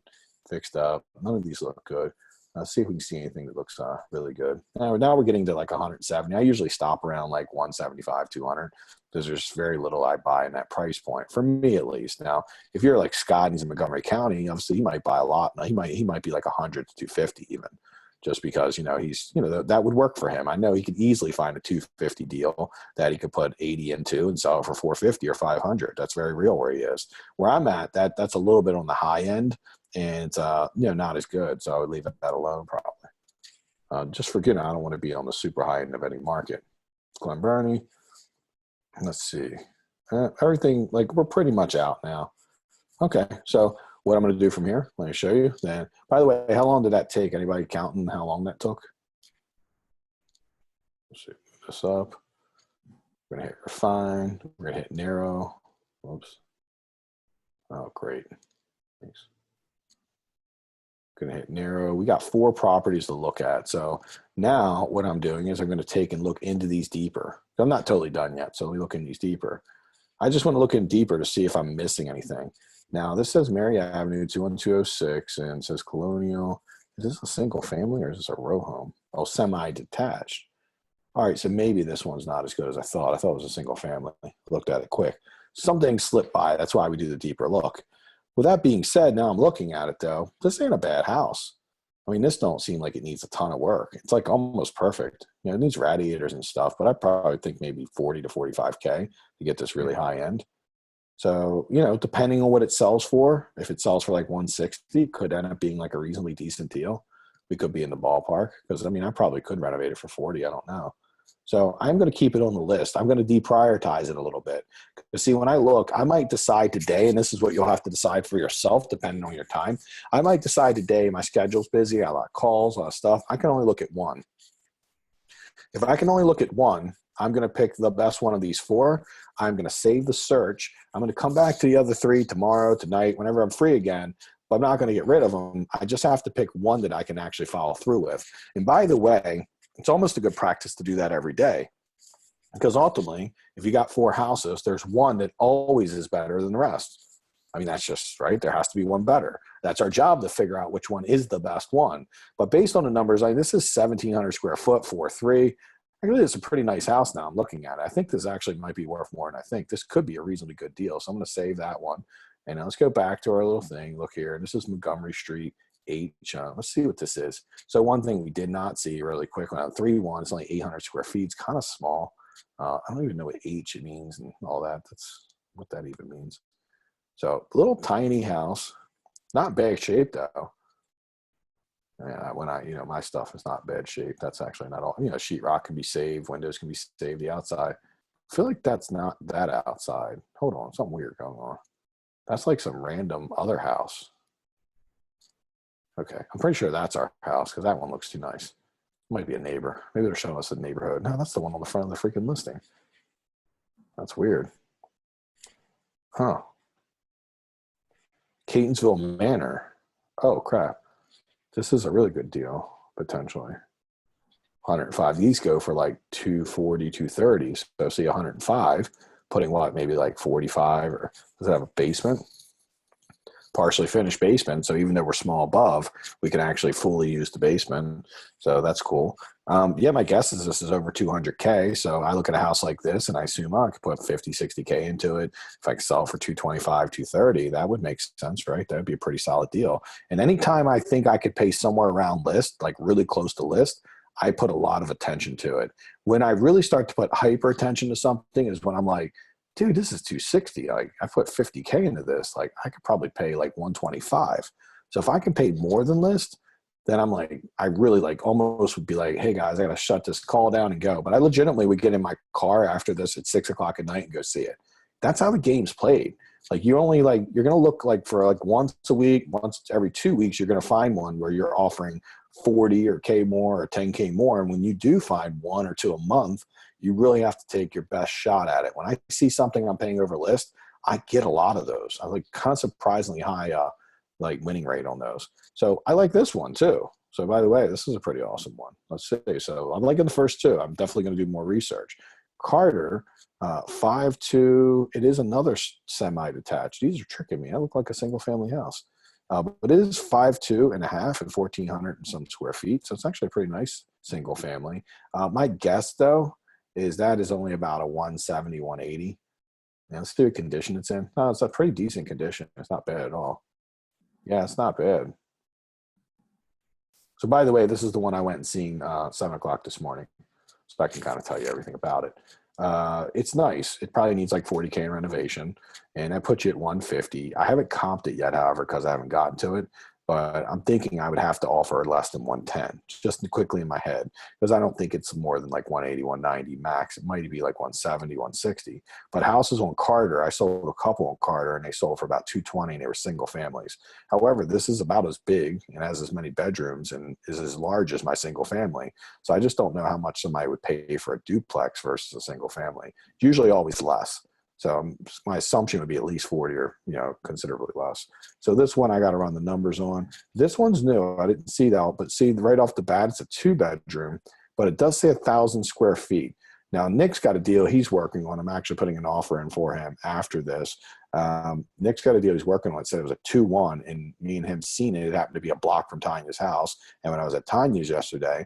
Fixed up. None of these look good. Let's see if we can see anything that looks really good. Now we're getting to like 170. I usually stop around like 175, 200, because there's very little I buy in that price point, for me at least. Now, if you're like Scott and he's in Montgomery County, obviously he might buy a lot. Now, he might be like 100 to 250 even, just because, he's, that would work for him. I know he could easily find a 250 deal that he could put 80 into and sell it for 450 or 500. That's very real where he is. Where I'm at, that's a little bit on the high end. And it's not as good, so I would leave that alone probably. Just for I don't want to be on the super high end of any market. Glen Burnie. Let's see. Everything, like we're pretty much out now. Okay, so what I'm going to do from here, let me show you. Then, by the way, how long did that take? Anybody counting how long that took? Let's see. Move this up. We're going to hit refine. We're going to hit narrow. Whoops. Oh, great. Thanks. Going to hit narrow. We got 4 properties to look at. So now what I'm doing is I'm going to take and look into these deeper. I'm not totally done yet, so let me look in these deeper. I just want to look in deeper to see if I'm missing anything. Now this says Mary Avenue 21206 and it says Colonial. Is this a single family or is this a row home? Oh, semi-detached. All right, so maybe this one's not as good as I thought. I thought it was a single family. Looked at it quick. Something slipped by. That's why we do the deeper look. With that being said, now I'm looking at it though, this ain't a bad house. I mean, this don't seem like it needs a ton of work. It's like almost perfect. It needs radiators and stuff, but I probably think maybe 40 to 45K to get this really high end. So, depending on what it sells for, if it sells for like 160, it could end up being like a reasonably decent deal. We could be in the ballpark because I probably could renovate it for 40. I don't know. So I'm going to keep it on the list. I'm going to deprioritize it a little bit. Because see, when I look, I might decide today, and this is what you'll have to decide for yourself depending on your time. I might decide today my schedule's busy, I got a lot of calls, a lot of stuff. I can only look at one. If I can only look at one, I'm going to pick the best one of these 4. I'm going to save the search. I'm going to come back to the other 3 tomorrow, tonight, whenever I'm free again, but I'm not going to get rid of them. I just have to pick one that I can actually follow through with. And by the way, it's almost a good practice to do that every day, because ultimately, if you got 4 houses, there's one that always is better than the rest. I mean, that's just right. There has to be one better. That's our job, to figure out which one is the best one. But based on the numbers, this is 1,700 square foot, 4.3. Actually, it's a pretty nice house now I'm looking at it. I think this actually might be worth more, and I think this could be a reasonably good deal. So I'm going to save that one. And now let's go back to our little thing. Look here. This is Montgomery Street, H. Let's see what this is. So one thing we did not see really quick, when 3.1, it's only 800 square feet. It's kind of small. I don't even know what H it means and all that. That's what that even means. So little tiny house, not bad shape though. And when my stuff is not bad shape, that's actually not all. Sheetrock can be saved, windows can be saved, the outside. I feel like that's not that outside. Hold on, something weird going on. That's like some random other house. Okay, I'm pretty sure that's our house because that one looks too nice. Might be a neighbor. Maybe they're showing us a neighborhood. No, that's the one on the front of the freaking listing. That's weird. Huh. Catonsville Manor. Oh, crap. This is a really good deal, potentially. 105. These go for like 240, 230. So see 105, putting what, maybe like 45, or does it have a basement? Partially finished basement. So even though we're small above, we can actually fully use the basement. So that's cool. Yeah, my guess is this is over 200K. So I look at a house like this and I assume I could put 50, 60K into it. If I could sell it for 225, 230, that would make sense, right? That would be a pretty solid deal. And anytime I think I could pay somewhere around list, like really close to list, I put a lot of attention to it. When I really start to put hyper attention to something is when I'm like, dude, this is 260. I put 50K into this. Like I could probably pay like 125. So if I can pay more than list, then I'm like, I really like almost would be like, hey guys, I got to shut this call down and go. But I legitimately would get in my car after this at 6 o'clock at night and go see it. That's how the game's played. Like you're going to look like for like once a week, once every 2 weeks, you're going to find one where you're offering 40 or K more or 10K more. And when you do find 1 or 2 a month, you really have to take your best shot at it. When I see something I'm paying over list, I get a lot of those. I like kind of surprisingly high like winning rate on those. So I like this one too. So by the way, this is a pretty awesome one. Let's see. So I'm liking the first 2. I'm definitely going to do more research. Carter, 5.2. It is another semi-detached. These are tricking me. I look like a single family house. But it is 5.2 and a half and 1,400 and some square feet. So it's actually a pretty nice single family. My guess though, is that is only about a 170, 180. Now let's see what condition it's in. No, it's a pretty decent condition. It's not bad at all. Yeah, it's not bad. So by the way, this is the one I went and seen 7 o'clock this morning. So I can kind of tell you everything about it. It's nice. It probably needs like 40K in renovation, and that puts you at 150. I haven't comped it yet, however, because I haven't gotten to it. But I'm thinking I would have to offer less than 110, just quickly in my head, because I don't think it's more than like 180, 190 max. It might be like 170, 160. But houses on Carter, I sold a couple on Carter, and they sold for about 220, and they were single families. However, this is about as big and has as many bedrooms and is as large as my single family. So I just don't know how much somebody would pay for a duplex versus a single family. It's usually always less. So my assumption would be at least 40 or, considerably less. So this one I got to run the numbers on. This one's new. I didn't see that, but see right off the bat, it's a 2-bedroom, but it does say 1,000 square feet. Now, Nick's got a deal he's working on. I'm actually putting an offer in for him after this. Nick's got a deal he's working on. It said it was a 2-1, and me and him seen it. It happened to be a block from Tanya's house. And when I was at Tanya's yesterday,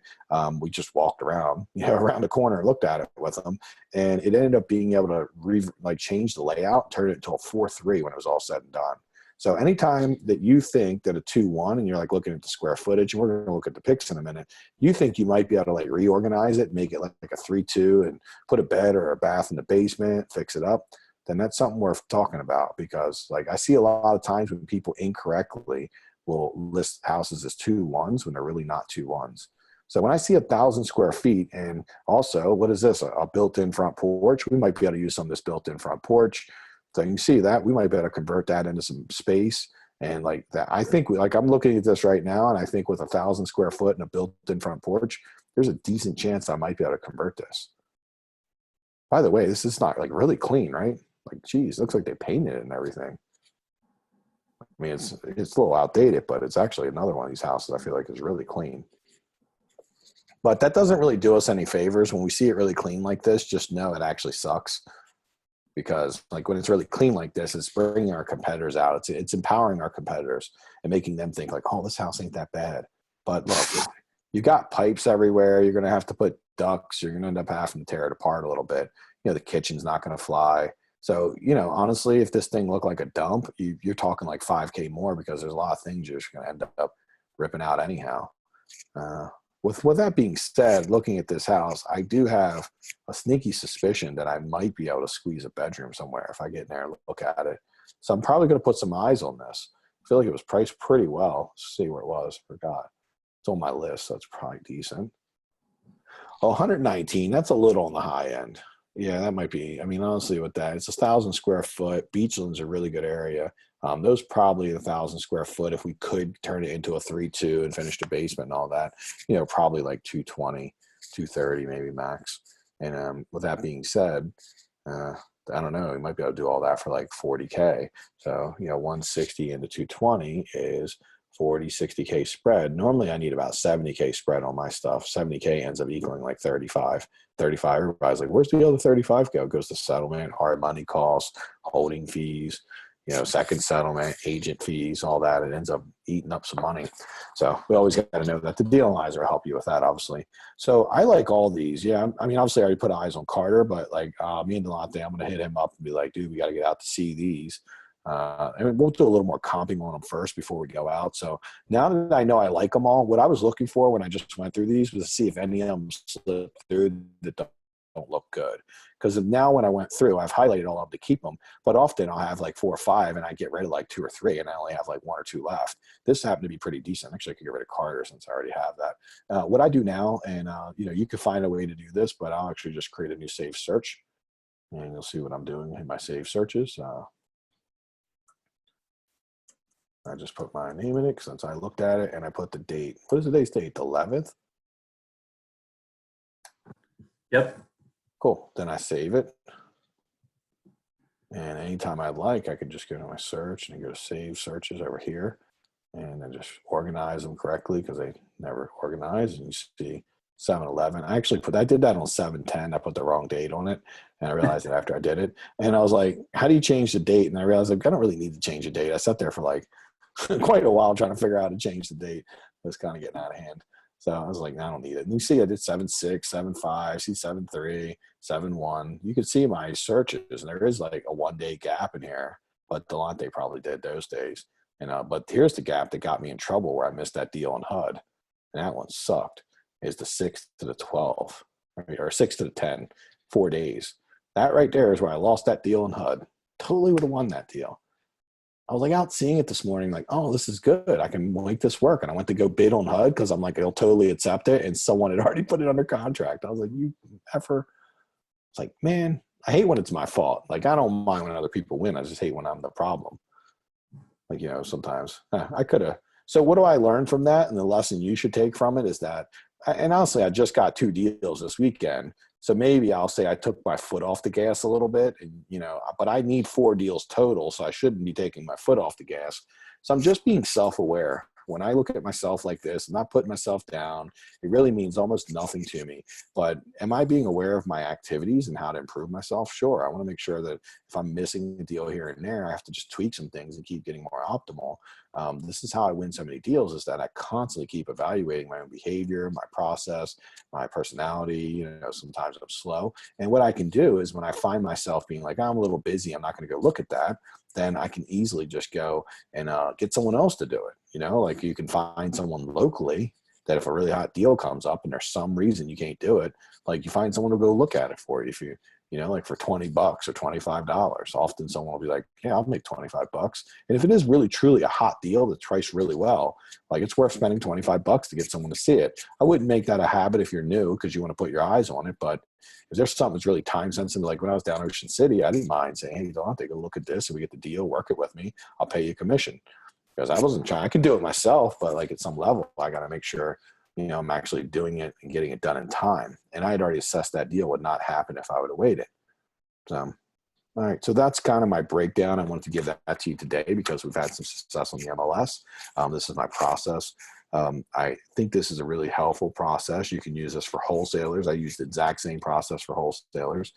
we just walked around, around the corner and looked at it with him. And it ended up being able to change the layout, turn it into a 4-3 when it was all said and done. So anytime that you think that a 2-1 and you're like looking at the square footage, and we're going to look at the pics in a minute, you think you might be able to like reorganize it, make it like a 3-2 and put a bed or a bath in the basement, fix it up, then that's something worth talking about, because like I see a lot of times when people incorrectly will list houses as 2-1s when they're really not 2-1s. So when I see 1,000 square feet, and also what is this, a built-in front porch, we might be able to use some of this built-in front porch. So you can see that we might be able to convert that into some space. And like that, I think I'm looking at this right now, and I think with 1,000 square foot and a built-in front porch, there's a decent chance I might be able to convert this. By the way, this is not like really clean, right? Like, geez, looks like they painted it and everything. I mean, it's a little outdated, but it's actually another one of these houses I feel like is really clean. But that doesn't really do us any favors. When we see it really clean like this, just know it actually sucks. Because like when it's really clean like this, it's bringing our competitors out. It's empowering our competitors and making them think like, oh, this house ain't that bad. But look, you got pipes everywhere. You're going to have to put ducts. You're going to end up having to tear it apart a little bit. You know, the kitchen's not going to fly. So, you know, honestly, if this thing looked like a dump, you're talking like $5K more, because there's a lot of things you're just going to end up ripping out anyhow. With that being said, looking at this house, I do have a sneaky suspicion that I might be able to squeeze a bedroom somewhere if I get in there and look at it. So I'm probably going to put some eyes on this. I feel like it was priced pretty well. Let's see where it was. Forgot. It's on my list, so it's probably decent. Oh, 119. That's a little on the high end. Yeah, that might be. I mean, honestly, with that, it's 1,000 square foot. Beachland's a really good area. Those probably 1,000 square foot. If we could turn it into a 3-2 and finish the basement and all that, you know, probably like 220, 230 maybe max. And with that being said, I don't know, we might be able to do all that for like 40K. So, you know, 160 into 220 is 40, 60K spread. Normally I need about 70K spread on my stuff. 70K ends up equaling like 35. Everybody's like, where's the other 35 go? It goes to settlement, hard money costs, holding fees, you know, second settlement, agent fees, all that. It ends up eating up some money. So we always got to know that. The deal analyzer will help you with that, obviously. So I like all these. Yeah, I mean, obviously I already put eyes on Carter, but like me and Delonte, I'm going to hit him up and be like, dude, we got to get out to see these. And we'll do a little more comping on them first before we go out. So now that I know I like them all, what I was looking for when I just went through these was to see if any of them slipped through that don't look good. Because now when I went through, I've highlighted all of them to keep them, but often I'll have like 4 or 5 and I get rid of like 2 or 3 and I only have like 1 or 2 left. This happened to be pretty decent. Actually, I could get rid of Carter since I already have that. What I do now, and you know, you could find a way to do this, but I'll actually just create a new save search and you'll see what I'm doing in my save searches. I just put my name in it since I looked at it, and I put the date. What is today's date? The 11th? Yep. Cool. Then I save it. And anytime I like, I can just go to my search and go to save searches over here and then just organize them correctly because they never organize. And you see 7-11. I did that on 7-10. I put the wrong date on it, and I realized it after I did it. And I was like, how do you change the date? And I realized like, I don't really need to change the date. I sat there for like quite a while trying to figure out how to change the date. It was kind of getting out of hand. So I was like, no, I don't need it. And you see I did 7-6, 7-5, see 7-3, 7-1. You can see my searches, and there is like a 1-day gap in here, but Delonte probably did those days. And but here's the gap that got me in trouble where I missed that deal on HUD. And that one sucked. Is the 6 to the 12, or 6 to the 10, 4 days. That right there is where I lost that deal in HUD. Totally would have won that deal. I was like out seeing it this morning, like, oh, this is good. I can make this work. And I went to go bid on HUD because I'm like, I'll totally accept it. And someone had already put it under contract. I was like, you effer. It's like, man, I hate when it's my fault. Like, I don't mind when other people win. I just hate when I'm the problem. Like, you know, sometimes I could have. So what do I learn from that? And the lesson you should take from it is that, and honestly, I just got 2 deals this weekend. So maybe I'll say I took my foot off the gas a little bit, and, you know, but I need 4 deals total. So I shouldn't be taking my foot off the gas. So I'm just being self-aware. When I look at myself like this, I'm not putting myself down. It really means almost nothing to me. But am I being aware of my activities and how to improve myself? Sure. I want to make sure that if I'm missing a deal here and there, I have to just tweak some things and keep getting more optimal. This is how I win so many deals, is that I constantly keep evaluating my own behavior, my process, my personality. You know, sometimes I'm slow. And what I can do is when I find myself being like, I'm a little busy, I'm not going to go look at that, then I can easily just go and get someone else to do it. You know, like you can find someone locally that if a really hot deal comes up and there's some reason you can't do it, like you find someone to go look at it for you. If you know, like for $20 or $25, often someone will be like, yeah, I'll make $25. And if it is really truly a hot deal that's priced really well, like it's worth spending $25 to get someone to see it. I wouldn't make that a habit if you're new because you want to put your eyes on it. But if there's something that's really time sensitive, like when I was down Ocean City, I didn't mind saying, hey, don't take a look at this and we get the deal, work it with me. I'll pay you a commission. Because I wasn't trying, I could do it myself, but like at some level, I got to make sure, you know, I'm actually doing it and getting it done in time. And I had already assessed that deal would not happen if I would have waited. So. All right, so that's kind of my breakdown. I wanted to give that to you today because we've had some success on the MLS. This is my process. I think this is a really helpful process. You can use this for wholesalers. I use the exact same process for wholesalers.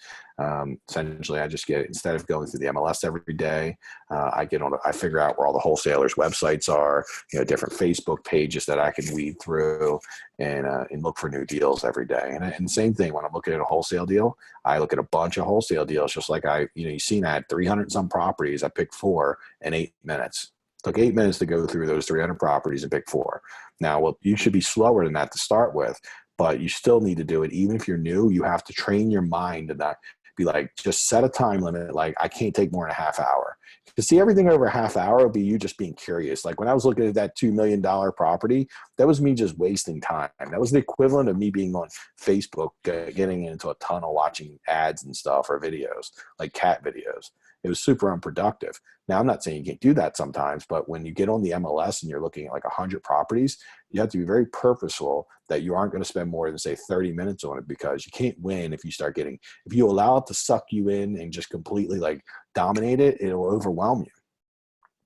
Essentially, I just get, instead of going through the MLS every day, I figure out where all the wholesalers' websites are, different Facebook pages that I can weed through and look for new deals every day. And same thing when I'm looking at a wholesale deal, I look at a bunch of wholesale deals, just like you've seen I had 300 some properties. I picked 4 in 8 minutes. Took 8 minutes to go through those 300 properties and pick 4. Now, well, you should be slower than that to start with, but you still need to do it. Even if you're new, you have to train your mind to not be like, just set a time limit. Like, I can't take more than a half hour. To see everything over a half hour would be you just being curious. Like when I was looking at that $2 million property, that was me just wasting time. That was the equivalent of me being on Facebook, getting into a tunnel, watching ads and stuff or videos, like cat videos. It was super unproductive. Now, I'm not saying you can't do that sometimes, but when you get on the MLS and you're looking at like 100 properties, you have to be very purposeful that you aren't going to spend more than, say, 30 minutes on it, because you can't win if you allow it to suck you in and just completely like dominate it, it'll overwhelm you.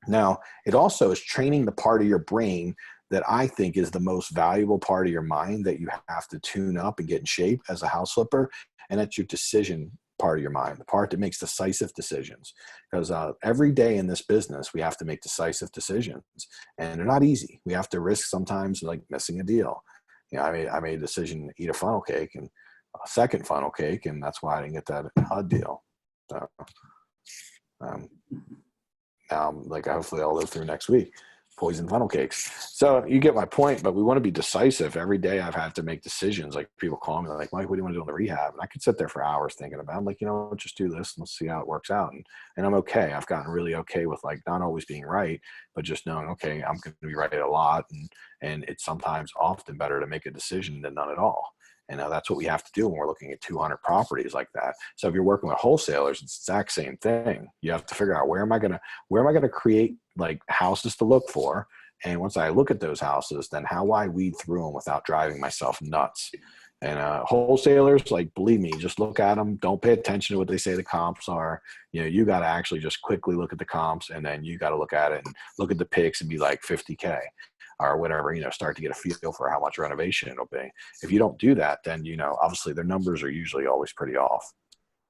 Now, it also is training the part of your brain that I think is the most valuable part of your mind that you have to tune up and get in shape as a house flipper, and that's your decision part of your mind, the part that makes decisive decisions. Because every day in this business, we have to make decisive decisions, and they're not easy. We have to risk sometimes like missing a deal. I made a decision to eat a funnel cake and a second funnel cake, and that's why I didn't get that HUD deal. So now hopefully I'll live through next week. Poison funnel cakes. So you get my point, but we want to be decisive. Every day I've had to make decisions. Like people call me like, Mike, what do you want to do on the rehab? And I could sit there for hours thinking about it. I'm like, just do this and let's see how it works out. And I'm okay. I've gotten really okay with like not always being right, but just knowing, okay, I'm going to be right a lot. And it's sometimes often better to make a decision than none at all. And that's what we have to do when we're looking at 200 properties like that. So if you're working with wholesalers, it's the exact same thing. You have to figure out where am I going to create like houses to look for. And once I look at those houses, then how do I weed through them without driving myself nuts? And wholesalers, like, believe me, just look at them. Don't pay attention to what they say the comps are. You got to actually just quickly look at the comps, and then you got to look at it and look at the picks and be like 50K. Or whatever, start to get a feel for how much renovation it'll be. If you don't do that, then, obviously their numbers are usually always pretty off.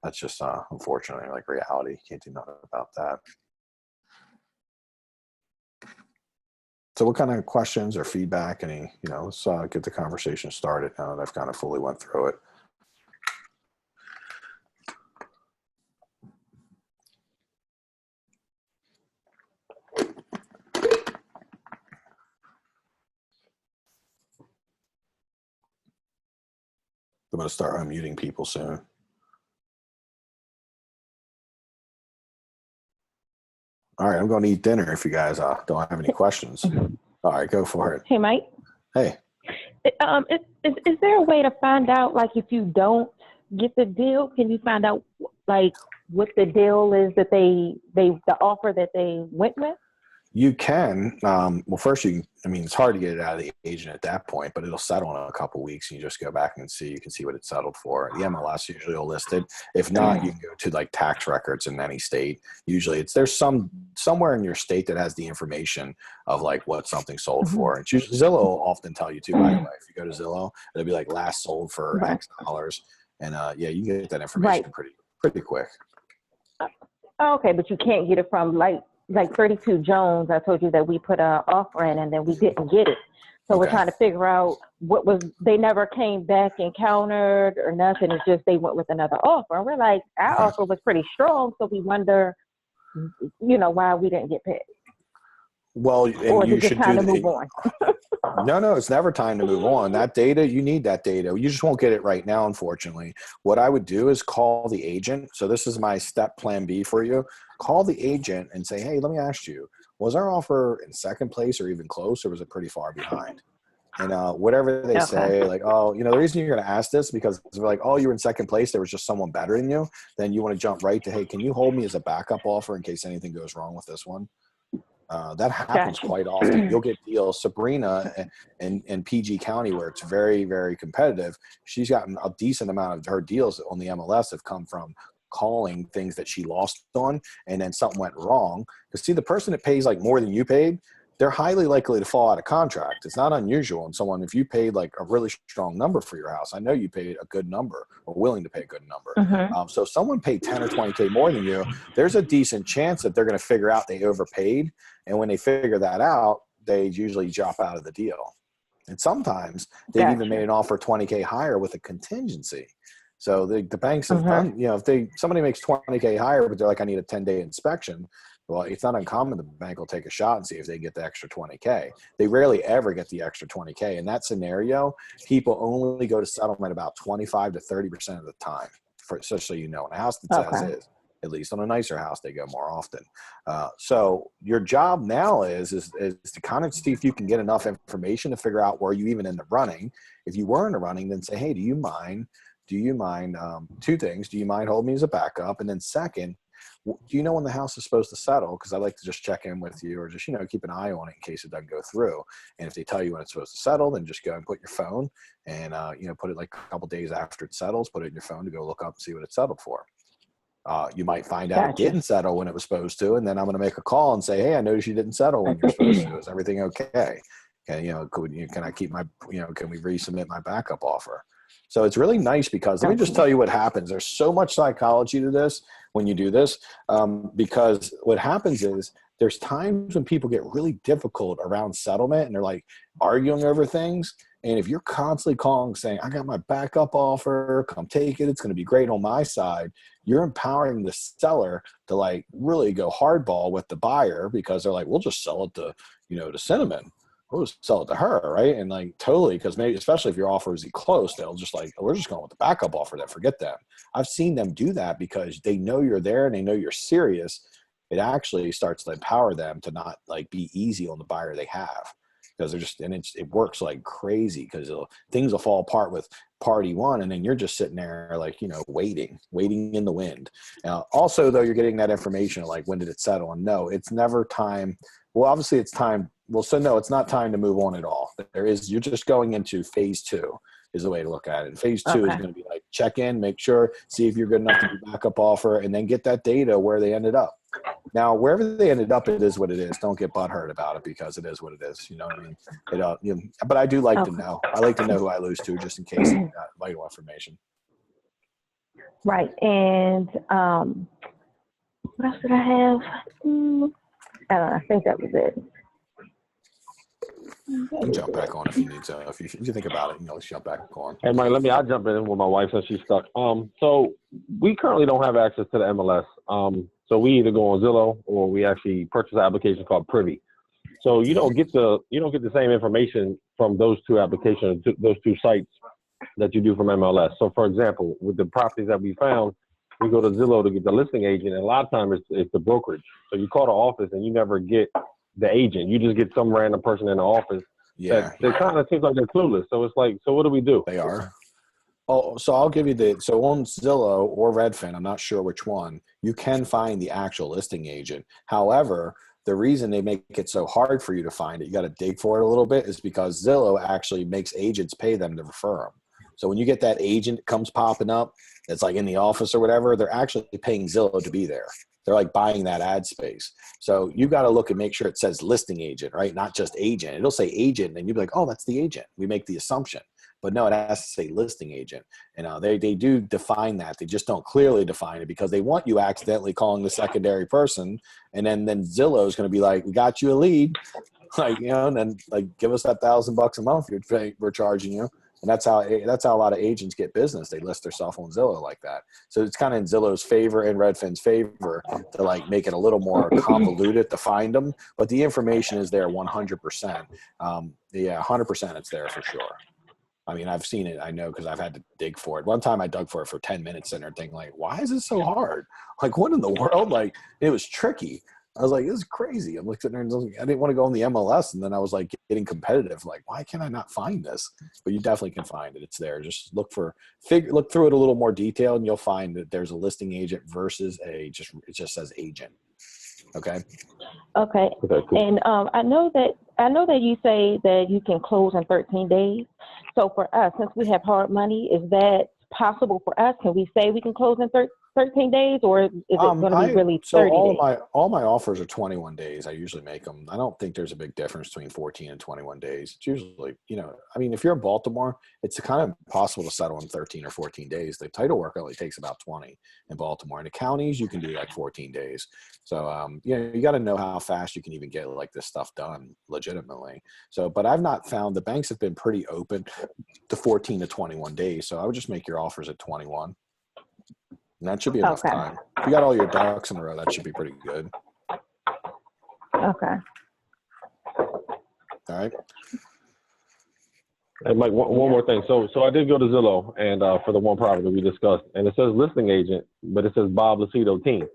That's just, unfortunately, like reality. You can't do nothing about that. So what kind of questions or feedback, let's get the conversation started now that I've kind of fully went through it. I'm going to start unmuting people soon. All right, I'm going to eat dinner if you guys don't have any questions. All right, go for it. Hey, Mike. Hey. Is there a way to find out, like, if you don't get the deal, can you find out, like, what the deal is that the offer that they went with? You can. Well, first, it's hard to get it out of the agent at that point, but it'll settle in a couple of weeks, and you just go back and you can see what it settled for. The MLS usually will list it. If not, you can go to like tax records in any state. Usually there's somewhere in your state that has the information of like what something sold for. And Zillow will often tell you too, by the way. If you go to Zillow, it'll be like last sold for X dollars. And yeah, you can get that information pretty quick. Okay, but you can't get it from like 32 Jones. I told you that we put an offer in and then we didn't get it. So we're trying to figure out they never came back and countered or nothing. It's just they went with another offer. And we're like, our offer was pretty strong. So we wonder, why we didn't get paid. Well, and or is you it just should time do to move on? No, it's never time to move on. That data, you need that data. You just won't get it right now, unfortunately. What I would do is call the agent. So this is my step plan B for you. Call the agent and say, hey, let me ask you, was our offer in second place or even close, or was it pretty far behind? And whatever they say, like, oh, the reason you're going to ask this because they're like, oh, you were in second place, there was just someone better than you. Then you want to jump right to, hey, can you hold me as a backup offer in case anything goes wrong with this one? That happens quite often. You'll get deals. Sabrina in PG County, where it's very, very competitive, she's gotten a decent amount of her deals on the MLS have come from calling things that she lost on, and then something went wrong. Because see, the person that pays like more than you paid, they're highly likely to fall out of contract. It's not unusual in someone, if you paid like a really strong number for your house, I know you paid a good number or willing to pay a good number. So if someone paid 10 or 20K more than you, there's a decent chance that they're going to figure out they overpaid. And when they figure that out, they usually drop out of the deal. And sometimes they've even made an offer 20K higher with a contingency. So the banks have done, you know, if somebody makes 20K higher, but they're like, I need a 10-day inspection. Well, it's not uncommon the bank will take a shot and see if they get the extra 20K. They rarely ever get the extra 20K. In that scenario, people only go to settlement about 25 to 30% of the time, just so you know. In a house that's as is, at least on a nicer house, they go more often. So your job now is to kind of see if you can get enough information to figure out where you even in the running. If you were in the running, then say, hey, do you mind two things? Do you mind holding me as a backup? And then second, do you know when the house is supposed to settle? Because I like to just check in with you, or just, you know, keep an eye on it in case it doesn't go through. And if they tell you when it's supposed to settle, then just go and put your phone and, you know, put it like a couple days after it settles, put it in your phone to go look up and see what it settled for. You might find out it didn't settle when it was supposed to. And then I'm going to make a call and say, hey, I noticed you didn't settle when you're supposed to. Is everything okay? Can I keep my, you know, can we resubmit my backup offer? So it's really nice because let me just tell you what happens. There's so much psychology to this when you do this, because what happens is there's times when people get really difficult around settlement and they're like arguing over things. And if you're constantly calling saying, I got my backup offer, come take it, it's going to be great on my side, you're empowering the seller to like really go hardball with the buyer, because they're like, we'll just sell it to, you know, to Cinnamon. We'll just sell it to her, right? And like totally, because maybe especially if your offer is close, they'll just like, we're just going with the backup offer. Then forget them. I've seen them do that because they know you're there and they know you're serious. It actually starts to empower them to not like be easy on the buyer they have, because they're just, and it works like crazy, because things will fall apart with party one, and then you're just sitting there like, you know, waiting in the wind. Also, though, you're getting that information like, when did it settle? And no, it's never time. Well, obviously it's time. Well, so no, it's not time to move on at all. You're just going into phase 2 is the way to look at it. And phase 2 is going to be like check in, make sure, see if you're good enough to do backup offer, and then get that data where they ended up. Now, wherever they ended up, it is what it is. Don't get butthurt about it, because it is what it is. You know what I mean? You know, but I do like to know. I like to know who I lose to, just in case I got vital information. Right. And what else did I have? I think that was it. You can jump back on if you need to. If you think about it, you know, let's jump back on. Hey, Mike, I'll jump in with my wife since she's stuck. So we currently don't have access to the MLS. So we either go on Zillow or we actually purchase an application called Privy. So you don't get the same information from those two applications, those two sites, that you do from MLS. So for example, with the properties that we found, we go to Zillow to get the listing agent, and a lot of times it's the brokerage. So you call the office and you never get the agent. You just get some random person in the office. Yeah. They kind of seems like they're clueless. So it's like, so what do we do? They are. Oh, so I'll give you so on Zillow or Redfin, I'm not sure which one, you can find the actual listing agent. However, the reason they make it so hard for you to find it, you got to dig for it a little bit, is because Zillow actually makes agents pay them to refer them. So when you get that agent comes popping up, it's like in the office or whatever, they're actually paying Zillow to be there. They're like buying that ad space. So you got to look and make sure it says listing agent, right? Not just agent. It'll say agent, and you'll be like, oh, that's the agent. We make the assumption. But no, it has to say listing agent. And they do define that. They just don't clearly define it, because they want you accidentally calling the secondary person. And then Zillow is going to be like, we got you a lead. Like, you know, and then like, give us that $1,000 a month we're charging you. And that's how a lot of agents get business. They list their stuff on Zillow like that. So it's kind of in Zillow's favor and Redfin's favor to like make it a little more convoluted to find them. But the information is there 100%. Yeah, 100% it's there for sure. I mean, I've seen it. I know, because I've had to dig for it. One time I dug for it for 10 minutes and everything, like, why is it so hard? Like, what in the world? Like, it was tricky. I was like, this is crazy. I'm looking there and I didn't want to go on the MLS. And then I was like getting competitive. Like, why can I not find this? But you definitely can find it. It's there. Just look through it a little more detail, and you'll find that there's a listing agent versus it just says agent. Okay. Okay. Cool. And I know that you say that you can close in 13 days. So for us, since we have hard money, is that possible for us? Can we say we can close in 13 days, or is it going to be really 30 days? All my offers are 21 days. I usually make them. I don't think there's a big difference between 14 and 21 days. It's usually, I mean, if you're in Baltimore, it's kind of impossible to settle in 13 or 14 days. The title work only takes about 20 in Baltimore. In the counties, you can do like 14 days. So, you got to know how fast you can even get like this stuff done legitimately. So, but I've not found, the banks have been pretty open to 14 to 21 days. So I would just make your offers at 21. And that should be enough time. If you got all your ducks in a row, that should be pretty good. Okay. All right. Hey, Mike, one more thing. So I did go to Zillow and for the one property we discussed, and it says listing agent, but it says Bob Lucido team.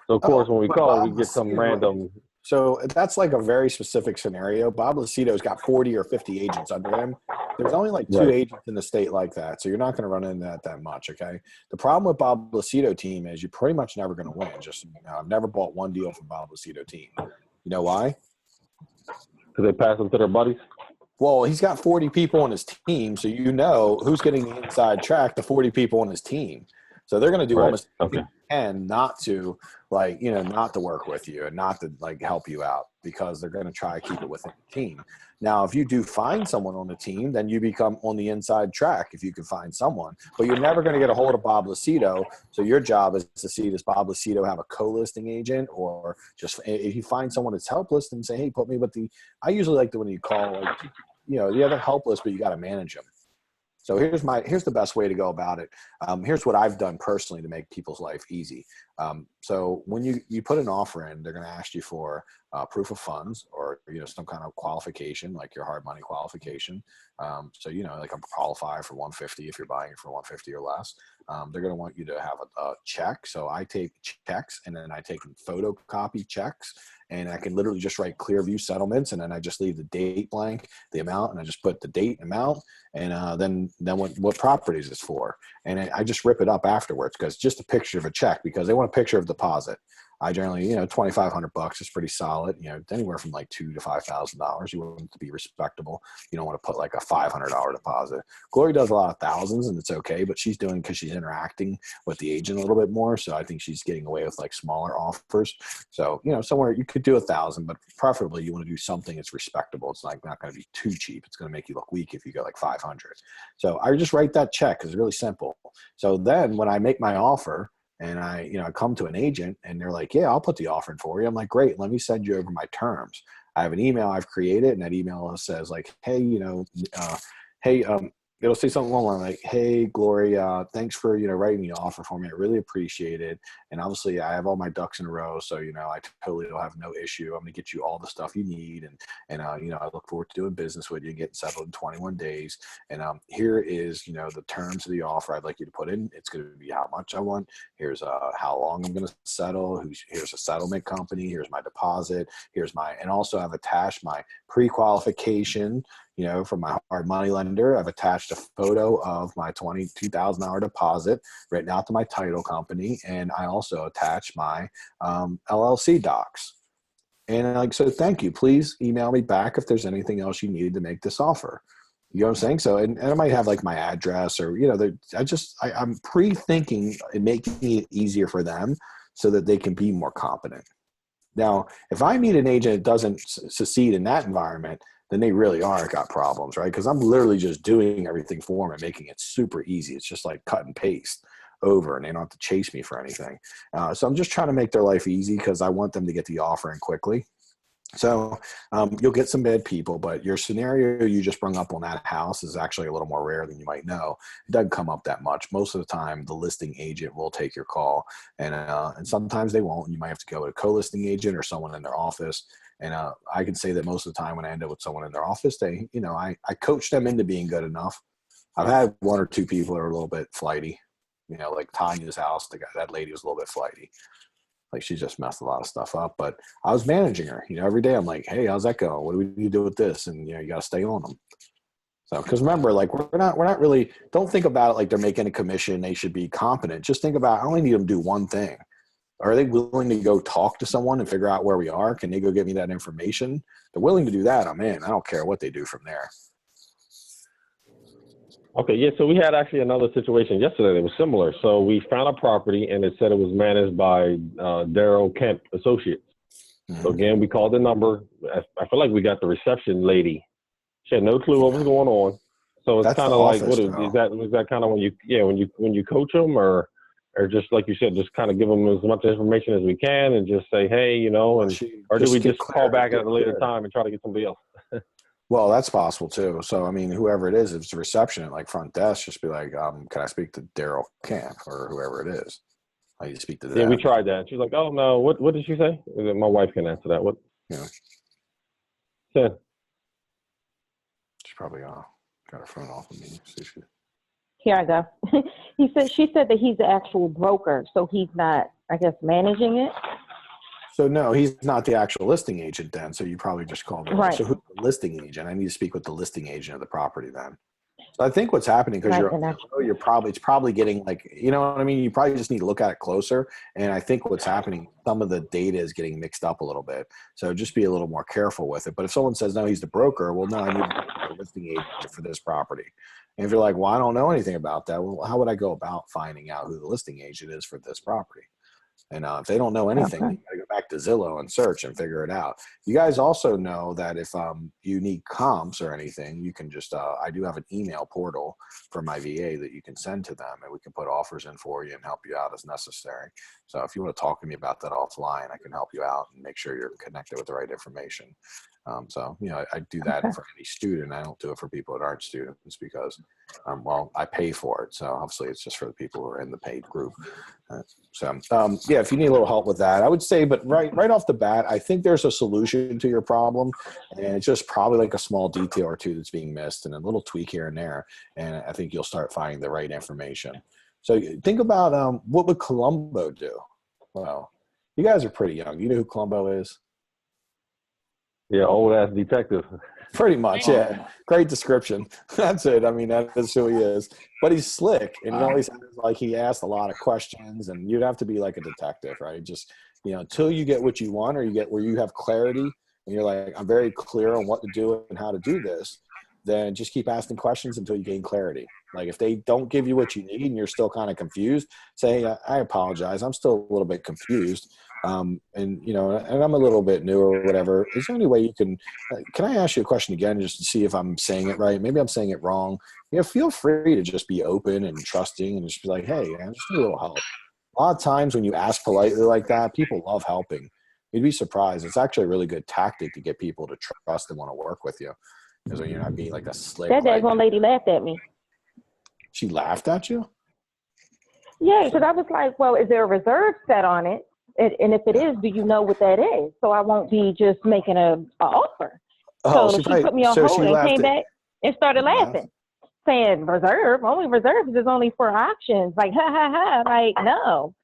So of course, when we call, we get some random. So that's like a very specific scenario. Bob Lucido's got 40 or 50 agents under him. There's only like two agents in the state like that. So you're not going to run into that much. Okay. The problem with Bob Lucido team is you're pretty much never going to win. Just, I've never bought one deal from Bob Lucido team. You know why? Because they pass them to their buddies. Well, he's got 40 people on his team. So who's getting the inside track, the 40 people on his team. So they're going to do almost anything they can not to not to work with you and not to like help you out, because they're going to try to keep it within the team. Now, if you do find someone on the team, then you become on the inside track if you can find someone. But you're never going to get a hold of Bob Lucido. So your job is to see, does Bob Lucido have a co-listing agent, or just if you find someone that's helpless, then say, hey, put me with I usually like when you call, like, they're helpless, but you got to manage them. So here's the best way to go about it. Here's what I've done personally to make people's life easy. So when you put an offer in, they're going to ask you for proof of funds, or some kind of qualification, like your hard money qualification. So like I'm qualified for 150 if you're buying it for 150 or less. They're going to want you to have a check. So I take checks, and then I take photocopy checks, and I can literally just write Clearview settlements, and then I just leave the date blank, the amount, and I just put the date and amount, and then what properties it's for. And I just rip it up afterwards, because just a picture of a check, because they want a picture of deposit. I generally, $2,500 is pretty solid. Anywhere from like $2,000 to $5,000. You want it to be respectable. You don't want to put like a $500 deposit. Glory does a lot of thousands, and it's okay, but she's doing, because she's interacting with the agent a little bit more. So I think she's getting away with like smaller offers. So somewhere you could do 1,000, but preferably you want to do something that's respectable. It's like not going to be too cheap. It's going to make you look weak if you go like 500. So I just write that check, because it's really simple. So then when I make my offer, and I come to an agent, and they're like, yeah, I'll put the offer in for you. I'm like, great, let me send you over my terms. I have an email I've created, and that email says like, hey, it'll say something along like, hey, Glory, thanks for, writing the offer for me. I really appreciate it. And obviously I have all my ducks in a row. So, I totally don't have no issue. I'm going to get you all the stuff you need. And I look forward to doing business with you and getting settled in 21 days. And here is, the terms of the offer I'd like you to put in. It's going to be how much I want. Here's how long I'm going to settle. Here's a settlement company. Here's my deposit. And also I've attached my pre-qualification, from my hard money lender. I've attached a photo of my $22,000 deposit written out to my title company. And I also attach my LLC docs. And so thank you. Please email me back if there's anything else you needed to make this offer. You know what I'm saying? So, and I might have like my address, or, I'm pre-thinking and making it easier for them so that they can be more competent. Now, if I meet an agent that doesn't succeed in that environment, then they really got problems, right? Because I'm literally just doing everything for them and making it super easy. It's just like cut and paste over, and they don't have to chase me for anything. So I'm just trying to make their life easy, because I want them to get the offer in quickly. So you'll get some bad people, but your scenario you just brought up on that house is actually a little more rare than you might know. It doesn't come up that much. Most of the time, the listing agent will take your call, and sometimes they won't. You might have to go with a co-listing agent or someone in their office. And I can say that most of the time when I end up with someone in their office, I coach them into being good enough. I've had one or two people that are a little bit flighty, like Tanya's house. That lady was a little bit flighty. Like she just messed a lot of stuff up, but I was managing her, every day I'm like, hey, how's that going? What do we need to do with this? And, you got to stay on them. So, because remember, like we're not really, don't think about it like they're making a commission. They should be competent. Just think about, I only need them to do one thing. Are they willing to go talk to someone and figure out where we are? Can they go get me that information? They're willing to do that. I'm in. I don't care what they do from there. Okay, yeah, so we had actually another situation yesterday that was similar. So we found a property and it said it was managed by Daryl Kemp Associates. Mm-hmm. So again, we called the number. I feel like we got the reception lady. She had no clue what was going on. So it's kind of like, office, is that kind of when you coach them or just like you said, just kind of give them as much information as we can and just say, hey, you know, and or do we just call back at a later time and try to get somebody else? Well, that's possible too. So, I mean, whoever it is, if it's a reception at like front desk, just be like, can I speak to Daryl Camp or whoever it is? I need to speak to them. Yeah, we tried that. She's like, oh no, what did she say? My wife can answer that. What? Yeah. Yeah. She's probably got her phone off of me. Here I go. She said that he's the actual broker, so he's not, I guess, managing it. So no, he's not the actual listing agent then. So you probably just called him. Right. So who's the listing agent? I need to speak with the listing agent of the property then. So I think what's happening, because it's probably getting like, you know what I mean? You probably just need to look at it closer. And I think what's happening, some of the data is getting mixed up a little bit. So just be a little more careful with it. But if someone says, no, he's the broker, well, no, I need a listing agent for this property. And if you're like, well, I don't know anything about that, well, how would I go about finding out who the listing agent is for this property? And if they don't know anything, you got to go back to Zillow and search and figure it out. You guys also know that if you need comps or anything, you can just, I do have an email portal for my VA that you can send to them, and we can put offers in for you and help you out as necessary. So if you want to talk to me about that offline, I can help you out and make sure you're connected with the right information. So, you know, I do that for any student. I don't do it for people that aren't students because, well, I pay for it. So obviously it's just for the people who are in the paid group. Yeah, if you need a little help with that, I would say, but right off the bat, I think there's a solution to your problem, and it's just probably like a small detail or two that's being missed and a little tweak here and there. And I think you'll start finding the right information. So think about what would Columbo do? Well, you guys are pretty young. You know who Columbo is? Yeah, old ass detective. Pretty much, yeah. Great description. That's it. I mean, that's who he is. But he's slick, and he always like he asks a lot of questions, and you'd have to be like a detective, right? Just, you know, until you get what you want, or you get where you have clarity, and you're like, I'm very clear on what to do and how to do this. Then just keep asking questions until you gain clarity. Like if they don't give you what you need and you're still kind of confused, say, I apologize. I'm still a little bit confused. And you know, and I'm a little bit new or whatever. Is there any way you can I ask you a question again just to see if I'm saying it right? Maybe I'm saying it wrong. You know, feel free to just be open and trusting and just be like, hey, man, just need a little help. A lot of times when you ask politely like that, people love helping. You'd be surprised. It's actually a really good tactic to get people to trust and want to work with you. Because when you're not being like a slick. That daggone lady laughed at me. She laughed at you? Yeah, because I was like, well, is there a reserve set on it? And if it is, do you know what that is? So I won't be just making a offer. So she put me on hold and came back and started laughing, saying reserve, only reserves is only for auctions. Like, ha, ha, ha. Like, no.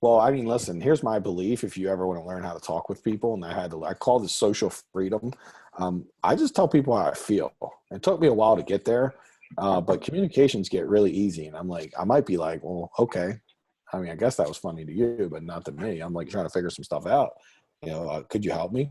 Well, I mean, listen, here's my belief. If you ever want to learn how to talk with people, and I call this social freedom. I just tell people how I feel. It took me a while to get there, but communications get really easy. And I'm like, I might be like, well, okay. I mean, I guess that was funny to you, but not to me. I'm like trying to figure some stuff out. You know, could you help me?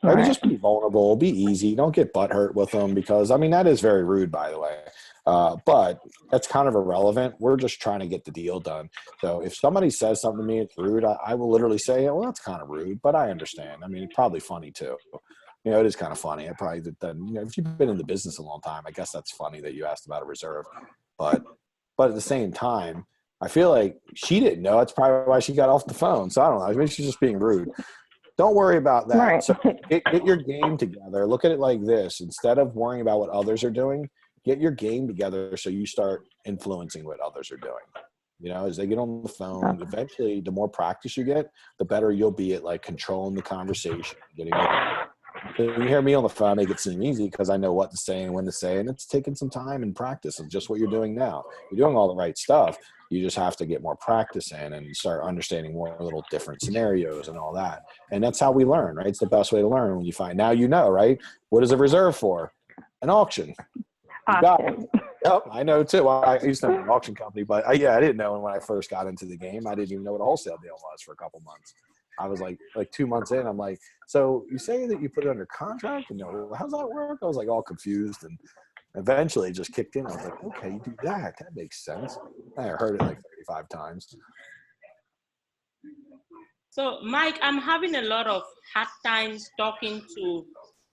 Right. Maybe just be vulnerable, be easy. Don't get butthurt with them because, I mean, that is very rude, by the way. But that's kind of irrelevant. We're just trying to get the deal done. So if somebody says something to me, it's rude, I will literally say, well, that's kind of rude, but I understand. I mean, it's probably funny too. You know, it is kind of funny. I probably did that. You know, if you've been in the business a long time, I guess that's funny that you asked about a reserve. But at the same time, I feel like she didn't know. That's probably why she got off the phone. So I don't know. Maybe she's just being rude. Don't worry about that. Right. So get your game together. Look at it like this. Instead of worrying about what others are doing, get your game together so you start influencing what others are doing. You know, as they get on the phone, eventually the more practice you get, the better you'll be at like controlling the conversation. So you hear me on the phone, make it seem easy because I know what to say and when to say, and it's taking some time and practice of just what you're doing now. You're doing all the right stuff. You just have to get more practice in and start understanding more little different scenarios and all that. And that's how we learn, right? It's the best way to learn when you find, now you know, right? What is a reserve for? An auction. You got it. Yep, I know too. Well, I used to have an auction company, but I didn't know when I first got into the game. I didn't even know what a wholesale deal was for a couple months. I was like 2 months in, I'm like, so you say that you put it under contract? And how's that work? I was like all confused, and eventually it just kicked in. I was like, okay, you do that. That makes sense. I heard it like 35 times. So, Mike, I'm having a lot of hard times talking to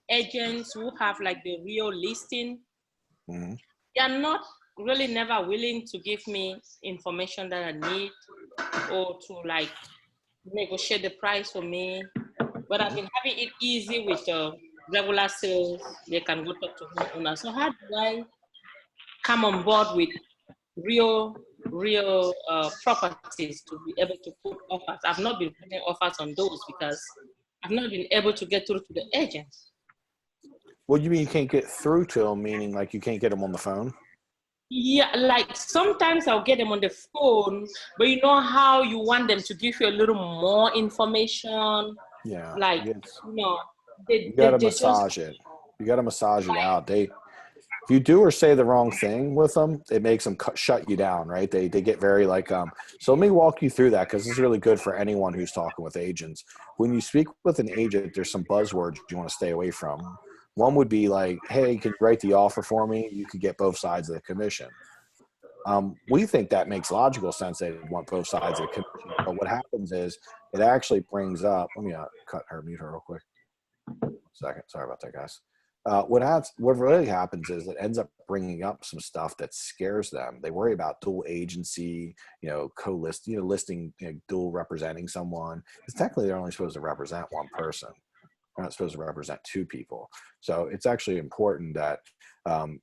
agents who have like the real listing. Mm-hmm. They're not really never willing to give me information that I need or to like negotiate the price for me. But I've been having it easy with regular sales. They can go talk to homeowners. So how do I come on board with real properties to be able to put offers? I've not been putting offers on those because I've not been able to get through to the agents. What do you mean you can't get through to them? Meaning like you can't get them on the phone? Yeah, like sometimes I'll get them on the phone, but you know how you want them to give you a little more information. Yeah. Like, you gotta massage it. You gotta massage it out. If you do or say the wrong thing with them, it makes them shut you down, right? They get very like, so let me walk you through that because this is really good for anyone who's talking with agents. When you speak with an agent, there's some buzzwords you want to stay away from. One would be like, hey, can you write the offer for me? You could get both sides of the commission. We think that makes logical sense. They want both sides of the commission. But what happens is it actually brings up, let me mute her real quick. 1 second. Sorry about that, guys. What really happens is it ends up bringing up some stuff that scares them. They worry about dual agency, co-list, listing, dual representing someone. Because technically they're only supposed to represent one person. They're not supposed to represent 2 people. So it's actually important that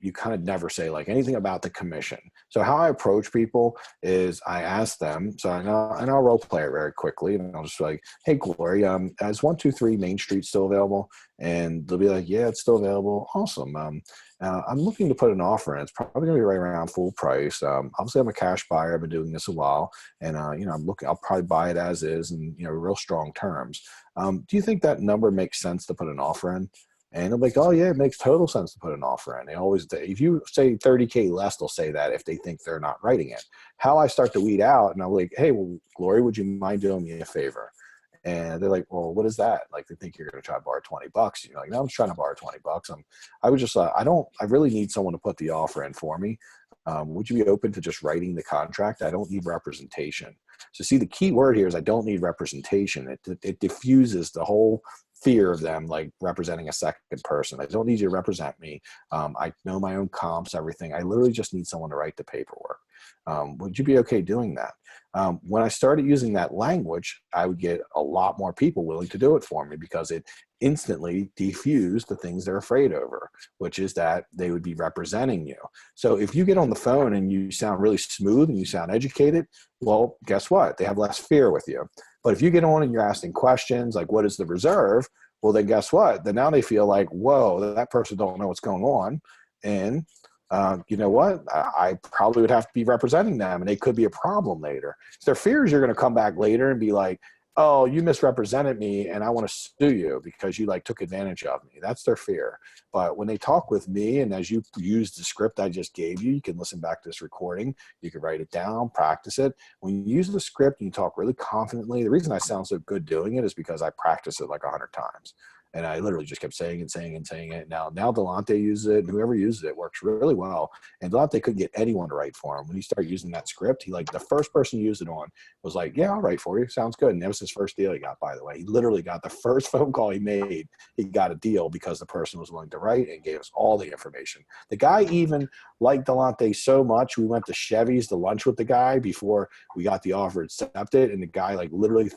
you kind of never say like anything about the commission. So how I approach people is I ask them, and I'll role play it very quickly, and I'll just be like, hey, Glory, is 123 Main Street still available? And they'll be like, yeah, it's still available. Awesome. I'm looking to put an offer in. It's probably going to be right around full price. Obviously, I'm a cash buyer. I've been doing this a while, and I'll probably buy it as is, and real strong terms. Do you think that number makes sense to put an offer in? And they'll be like, oh yeah, it makes total sense to put an offer in. They always, if you say 30K less, they'll say that if they think they're not writing it. How I start to weed out, and I'm like, hey, well, Glory, would you mind doing me a favor? And they're like, well, what is that? Like, they think you're going to try to borrow $20. You're like, no, I'm just trying to borrow $20. I really need someone to put the offer in for me. Would you be open to just writing the contract? I don't need representation. So see, the key word here is I don't need representation. It diffuses the whole fear of them like representing a second person. I don't need you to represent me. I know my own comps, everything. I literally just need someone to write the paperwork. Would you be okay doing that? When I started using that language, I would get a lot more people willing to do it for me because it instantly diffused the things they're afraid over, which is that they would be representing you. So if you get on the phone and you sound really smooth and you sound educated, well, guess what? They have less fear with you. But if you get on and you're asking questions like, what is the reserve? Well, then guess what? Then now they feel like, whoa, that person don't know what's going on. And you know what? I probably would have to be representing them, and they could be a problem later. So their fear is you're going to come back later and be like, oh, you misrepresented me and I want to sue you because you like took advantage of me. That's their fear. But when they talk with me, and as you use the script I just gave you, you can listen back to this recording. You can write it down, practice it. When you use the script and you talk really confidently, the reason I sound so good doing it is because I practiced it like 100 times. And I literally just kept saying and saying and saying it. Now Delonte uses it, and whoever uses it works really well. And Delonte couldn't get anyone to write for him. When he started using that script, he the first person he used it on was like, yeah, I'll write for you. Sounds good. And that was his first deal he got, by the way. He literally got the first phone call he made. He got a deal because the person was willing to write and gave us all the information. The guy even liked Delonte so much, we went to Chevy's to lunch with the guy before we got the offer accepted. And the guy literally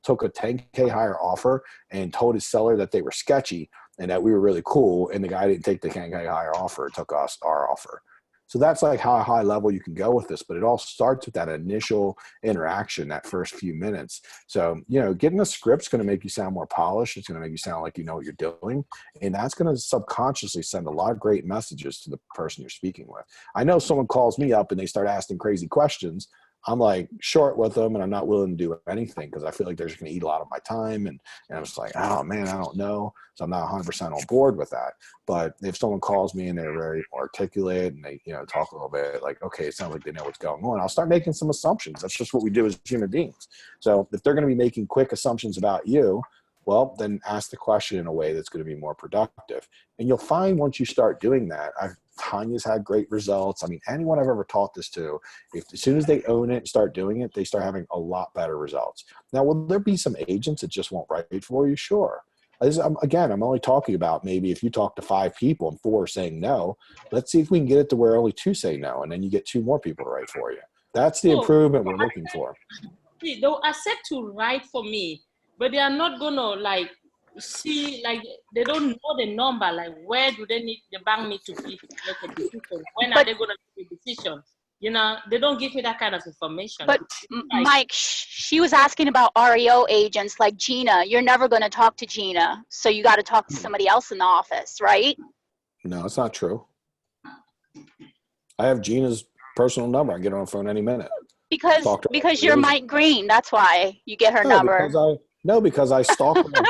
took a 10K higher offer and told his seller that they were sketchy and that we were really cool. And the guy didn't take the 10K higher offer. It took us our offer. So that's how high level you can go with this, but it all starts with that initial interaction, that first few minutes. So, getting a script's going to make you sound more polished. It's going to make you sound like you know what you're doing. And that's going to subconsciously send a lot of great messages to the person you're speaking with. I know someone calls me up and they start asking crazy questions. I'm like short with them and I'm not willing to do anything because I feel like they're just going to eat a lot of my time. And I'm just like, oh man, I don't know. So I'm not 100% on board with that. But if someone calls me and they're very articulate and they, talk a little bit like, okay, it sounds like they know what's going on, I'll start making some assumptions. That's just what we do as human beings. So if they're going to be making quick assumptions about you, well, then ask the question in a way that's going to be more productive. And you'll find once you start doing that, Tanya's had great results. I mean, anyone I've ever taught this to, as soon as they own it and start doing it, they start having a lot better results. Now, will there be some agents that just won't write for you? Sure. I'm only talking about maybe if you talk to 5 people and 4 are saying no, let's see if we can get it to where only 2 say no, and then you get 2 more people to write for you. That's the improvement we're looking for. They'll accept to write for me, but they are not gonna see, they don't know the number, where do they need the bank need to be to make a decision? When are they gonna make a decision? They don't give me that kind of information. But Mike, she was asking about REO agents like Gina. You're never going to talk to Gina, so you got to talk to somebody else in the office, right? No, it's not true. I have Gina's personal number. I get her on the phone any minute. Because you're Mike Green. That's why you get her number. Because I stalked her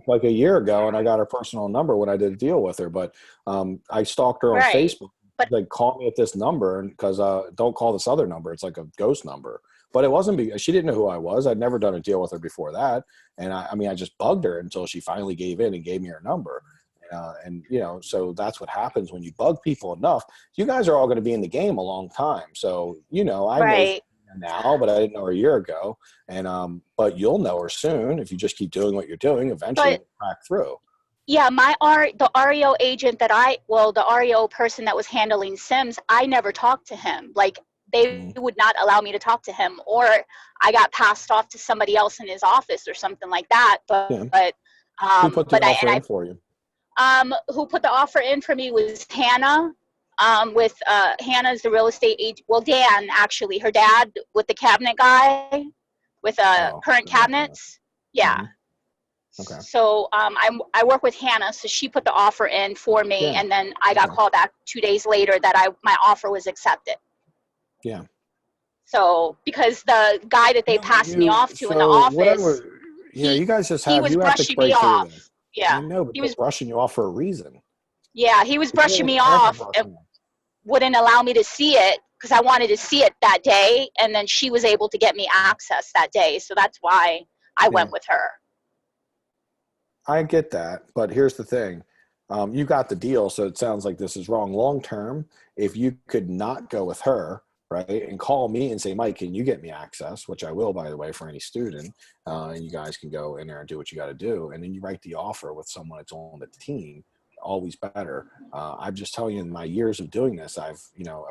like a year ago, and I got her personal number when I did a deal with her. But I stalked her on Facebook. Like, call me at this number, because don't call this other number. It's like a ghost number. But it wasn't because she didn't know who I was. I'd never done a deal with her before that. And I just bugged her until she finally gave in and gave me her number. So that's what happens when you bug people enough. You guys are all going to be in the game a long time. So, I know now, but I didn't know her a year ago. And but you'll know her soon if you just keep doing what you're doing. Eventually, you'll crack through. Yeah, the REO agent the REO person that was handling Sims, I never talked to him. They would not allow me to talk to him, or I got passed off to somebody else in his office or something like that. Who put the offer in for you? Who put the offer in for me was Hannah. Hannah's the real estate agent. Well, Dan, actually, her dad with the cabinet guy with current cabinets. Yeah. Mm-hmm. Okay. So I work with Hannah, so she put the offer in for me, and then I got called back 2 days later that my offer was accepted. Yeah. So because the guy that they passed me off to in the office, you guys just he was brushing me off. Yeah, I know, but he was brushing you off for a reason. Yeah, he was brushing me off and wouldn't allow me to see it because I wanted to see it that day, and then she was able to get me access that day, so that's why I went with her. I get that, but here's the thing. You got the deal, so it sounds like this is wrong. Long term, if you could not go with her, right, and call me and say, Mike, can you get me access, which I will, by the way, for any student, and you guys can go in there and do what you got to do, and then you write the offer with someone that's on the team, always better. I'm just telling you, in my years of doing this, I've,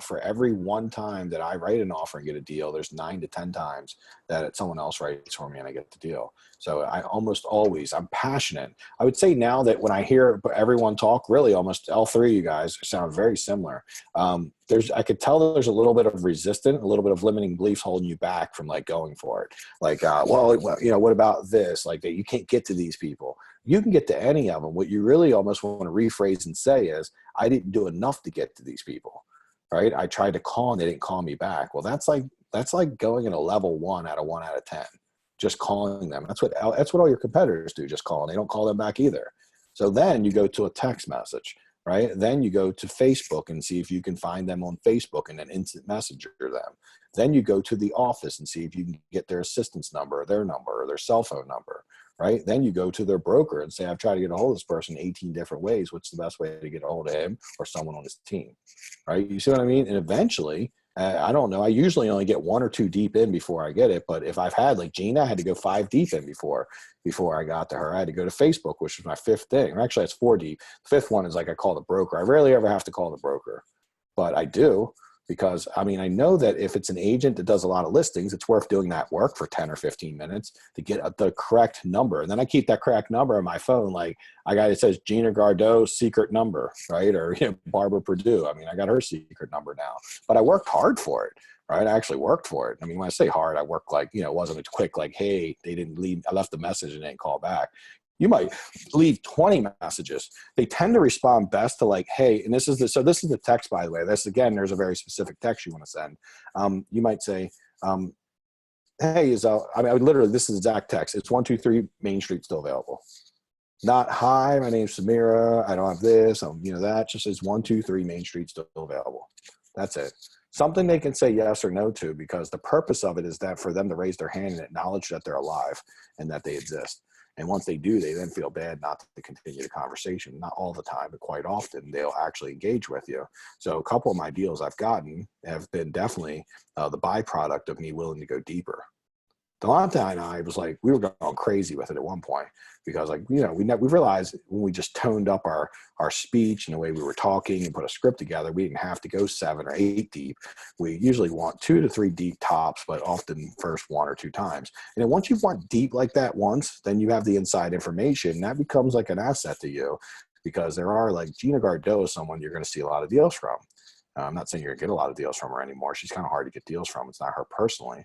for every one time that I write an offer and get a deal, there's 9 to 10 times that someone else writes for me and I get the deal. So I almost always, I'm passionate. I would say now that when I hear everyone talk, really almost all 3 of you guys sound very similar. I could tell there's a little bit of resistance, a little bit of limiting beliefs holding you back from going for it. What about this? That you can't get to these people. You can get to any of them. What you really almost want to rephrase and say is, I didn't do enough to get to these people, right? I tried to call and they didn't call me back. Well, that's like going in a level 1 out of 10, just calling them. That's what all your competitors do, just call, and they don't call them back either. So then you go to a text message, right? Then you go to Facebook and see if you can find them on Facebook and then instant messenger them. Then you go to the office and see if you can get their assistance number, or their number, or their cell phone number. Right? Then you go to their broker and say, I've tried to get a hold of this person 18 different ways. What's the best way to get a hold of him or someone on his team? Right? You see what I mean? And eventually, I don't know, I usually only get 1 or 2 deep in before I get it. But if I've had, like Gina, I had to go 5 deep in before I got to her. I had to go to Facebook, which was my 5th thing. Or actually, it's 4 deep. The 5th one is I call the broker. I rarely ever have to call the broker, but I do. Because, I know that if it's an agent that does a lot of listings, it's worth doing that work for 10 or 15 minutes to get the correct number. And then I keep that correct number on my phone. Like, I got, it says Gina Gardeau's secret number, right? Or Barbara Purdue. I got her secret number now. But I worked hard for it, right? I actually worked for it. When I say hard, I worked it wasn't a quick, hey, they didn't leave, I left the message and they didn't call back. You might leave 20 messages. They tend to respond best to hey, and this is the text, by the way. This, again, there's a very specific text you want to send. You might say, Hey, I mean, literally, this is exact text. It's 123 Main Street still available. Not, hi, my name's Samira. I don't have this. That just says 123 Main Street still available. That's it. Something they can say yes or no to, because the purpose of it is that for them to raise their hand and acknowledge that they're alive and that they exist. And once they do, they then feel bad not to continue the conversation. Not all the time, but quite often they'll actually engage with you. So a couple of my deals I've gotten have been definitely the byproduct of me willing to go deeper. Delonte and I was like, we were going crazy with it at one point, because we realized when we just toned up our speech and the way we were talking and put a script together, we didn't have to go 7 or 8 deep. We usually want 2 to 3 deep tops, but often first 1 or 2 times. And then once you want deep like that once, then you have the inside information. That becomes like an asset to you, because there are, like, Gina Gardeau is someone you're going to see a lot of deals from. I'm not saying you're going to get a lot of deals from her anymore. She's kind of hard to get deals from. It's not her personally.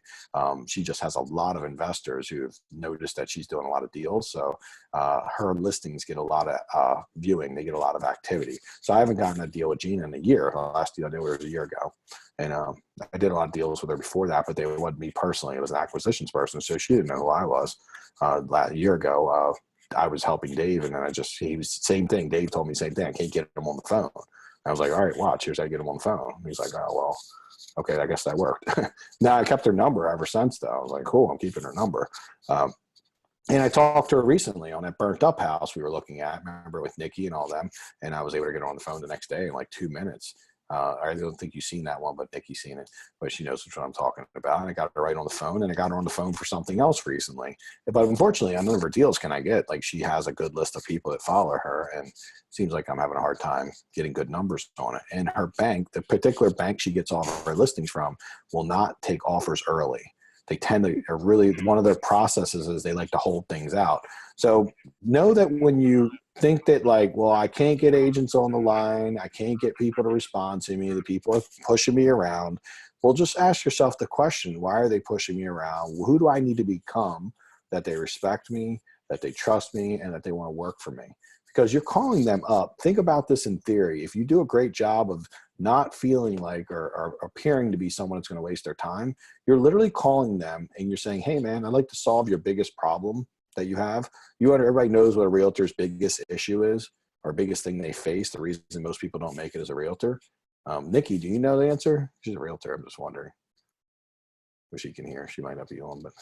She just has a lot of investors who have noticed that she's doing a lot of deals. So her listings get a lot of viewing. They get a lot of activity. So I haven't gotten a deal with Gina in a year. The last deal I did was a year ago. And I did a lot of deals with her before that, but they wasn't me personally. It was an acquisitions person. So she didn't know who I was. A year ago, I was helping Dave, and then he was same thing. Dave told me the same thing. I can't get him on the phone. I was like, all right, watch. Here's how I get him on the phone. He's like, oh, well, okay, I guess that worked. Now, I kept her number ever since, though. I was like, cool, I'm keeping her number. And I talked to her recently on that burnt up house we were looking at, remember, with Nikki and all them. And I was able to get her on the phone the next day in like 2 minutes. I don't think you've seen that one, but Nikki's seen it. But she knows what I'm talking about. And I got her right on the phone, and I got her on the phone for something else recently. But unfortunately, on none of her deals can I get. Like, she has a good list of people that follow her, and it seems like I'm having a hard time getting good numbers on it. And her bank, the particular bank she gets all of her listings from, will not take offers early. They tend to really, one of their processes is they like to hold things out. So know that when you think that, like, well, I can't get agents on the line, I can't get people to respond to me, the people are pushing me around, well, just ask yourself the question, why are they pushing me around? Who do I need to become that they respect me, that they trust me, and that they want to work for me? Because you're calling them up. Think about this in theory. If you do a great job of not feeling like or appearing to be someone that's going to waste their time, you're literally calling them and you're saying, hey, man, I'd like to solve your biggest problem that you have. Everybody knows what a realtor's biggest issue is, or biggest thing they face, the reason most people don't make it as a realtor. Nikki, do you know the answer? She's a realtor. I'm just wondering. Wish she can hear. She might not be on, but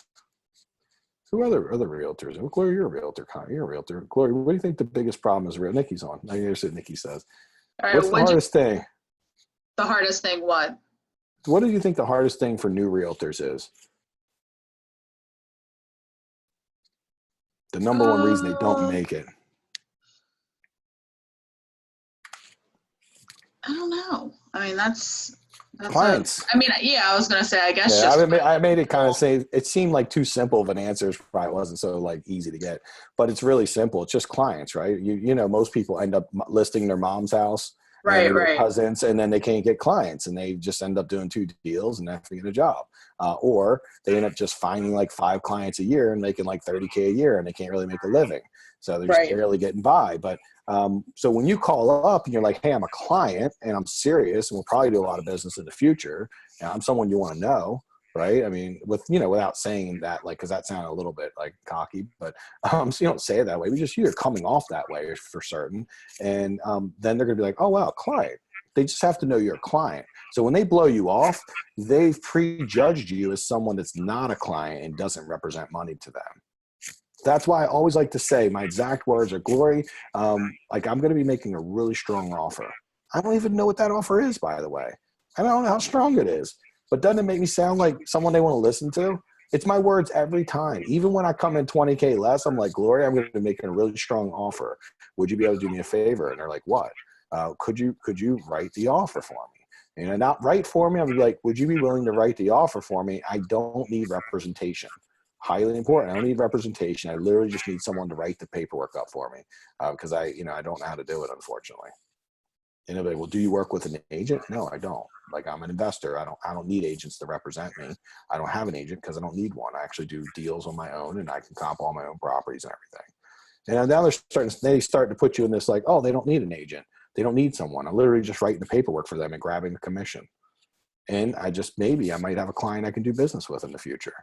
who are other realtors? Well, Gloria, you're a realtor. You're a realtor. Gloria, what do you think the biggest problem is? Nikki's on. I hear what Nikki says. All right, what's the hardest thing? The hardest thing what? What do you think the hardest thing for new realtors is? The number one reason they don't make it. I don't know. I mean, that's clients. I was gonna say, I guess. Yeah, just I made it kind of say, it seemed like too simple of an answer. It probably wasn't so like easy to get, but it's really simple. It's just clients, right? You know, most people end up listing their mom's house, right, cousins, and then they can't get clients, and they just end up doing 2 deals and not getting a job, or they end up just finding like 5 clients a year and making like $30K a year, and they can't really make a living, so they're just barely getting by. But so when you call up and you're like, hey, I'm a client and I'm serious and we'll probably do a lot of business in the future, and I'm someone you want to know, right? I mean, without saying that, like, because that sounded a little bit like cocky, but so you don't say it that way. You're coming off that way for certain. And then they're going to be like, oh, wow, client. They just have to know you're a client. So when they blow you off, they've prejudged you as someone that's not a client and doesn't represent money to them. That's why I always like to say my exact words are, Glory, like, I'm going to be making a really strong offer. I don't even know what that offer is, by the way. I don't know how strong it is. But doesn't it make me sound like someone they want to listen to? It's my words every time. Even when I come in 20K less, I'm like, Gloria, I'm going to be making a really strong offer. Would you be able to do me a favor? And they're like, what? Could you write the offer for me? And not write for me. I'm like, would you be willing to write the offer for me? I don't need representation. Highly important. I don't need representation. I literally just need someone to write the paperwork up for me, because I don't know how to do it, unfortunately. And they'll be like, well, do you work with an agent? No, I don't. Like, I'm an investor. I don't need agents to represent me. I don't have an agent because I don't need one. I actually do deals on my own, and I can comp all my own properties and everything. And now they start to put you in this, like, oh, they don't need an agent. They don't need someone. I'm literally just writing the paperwork for them and grabbing the commission. And maybe I might have a client I can do business with in the future.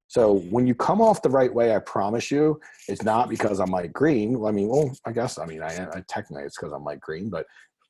So when you come off the right way, I promise you, it's not because I'm Mike Green. I technically it's because I'm Mike Green, but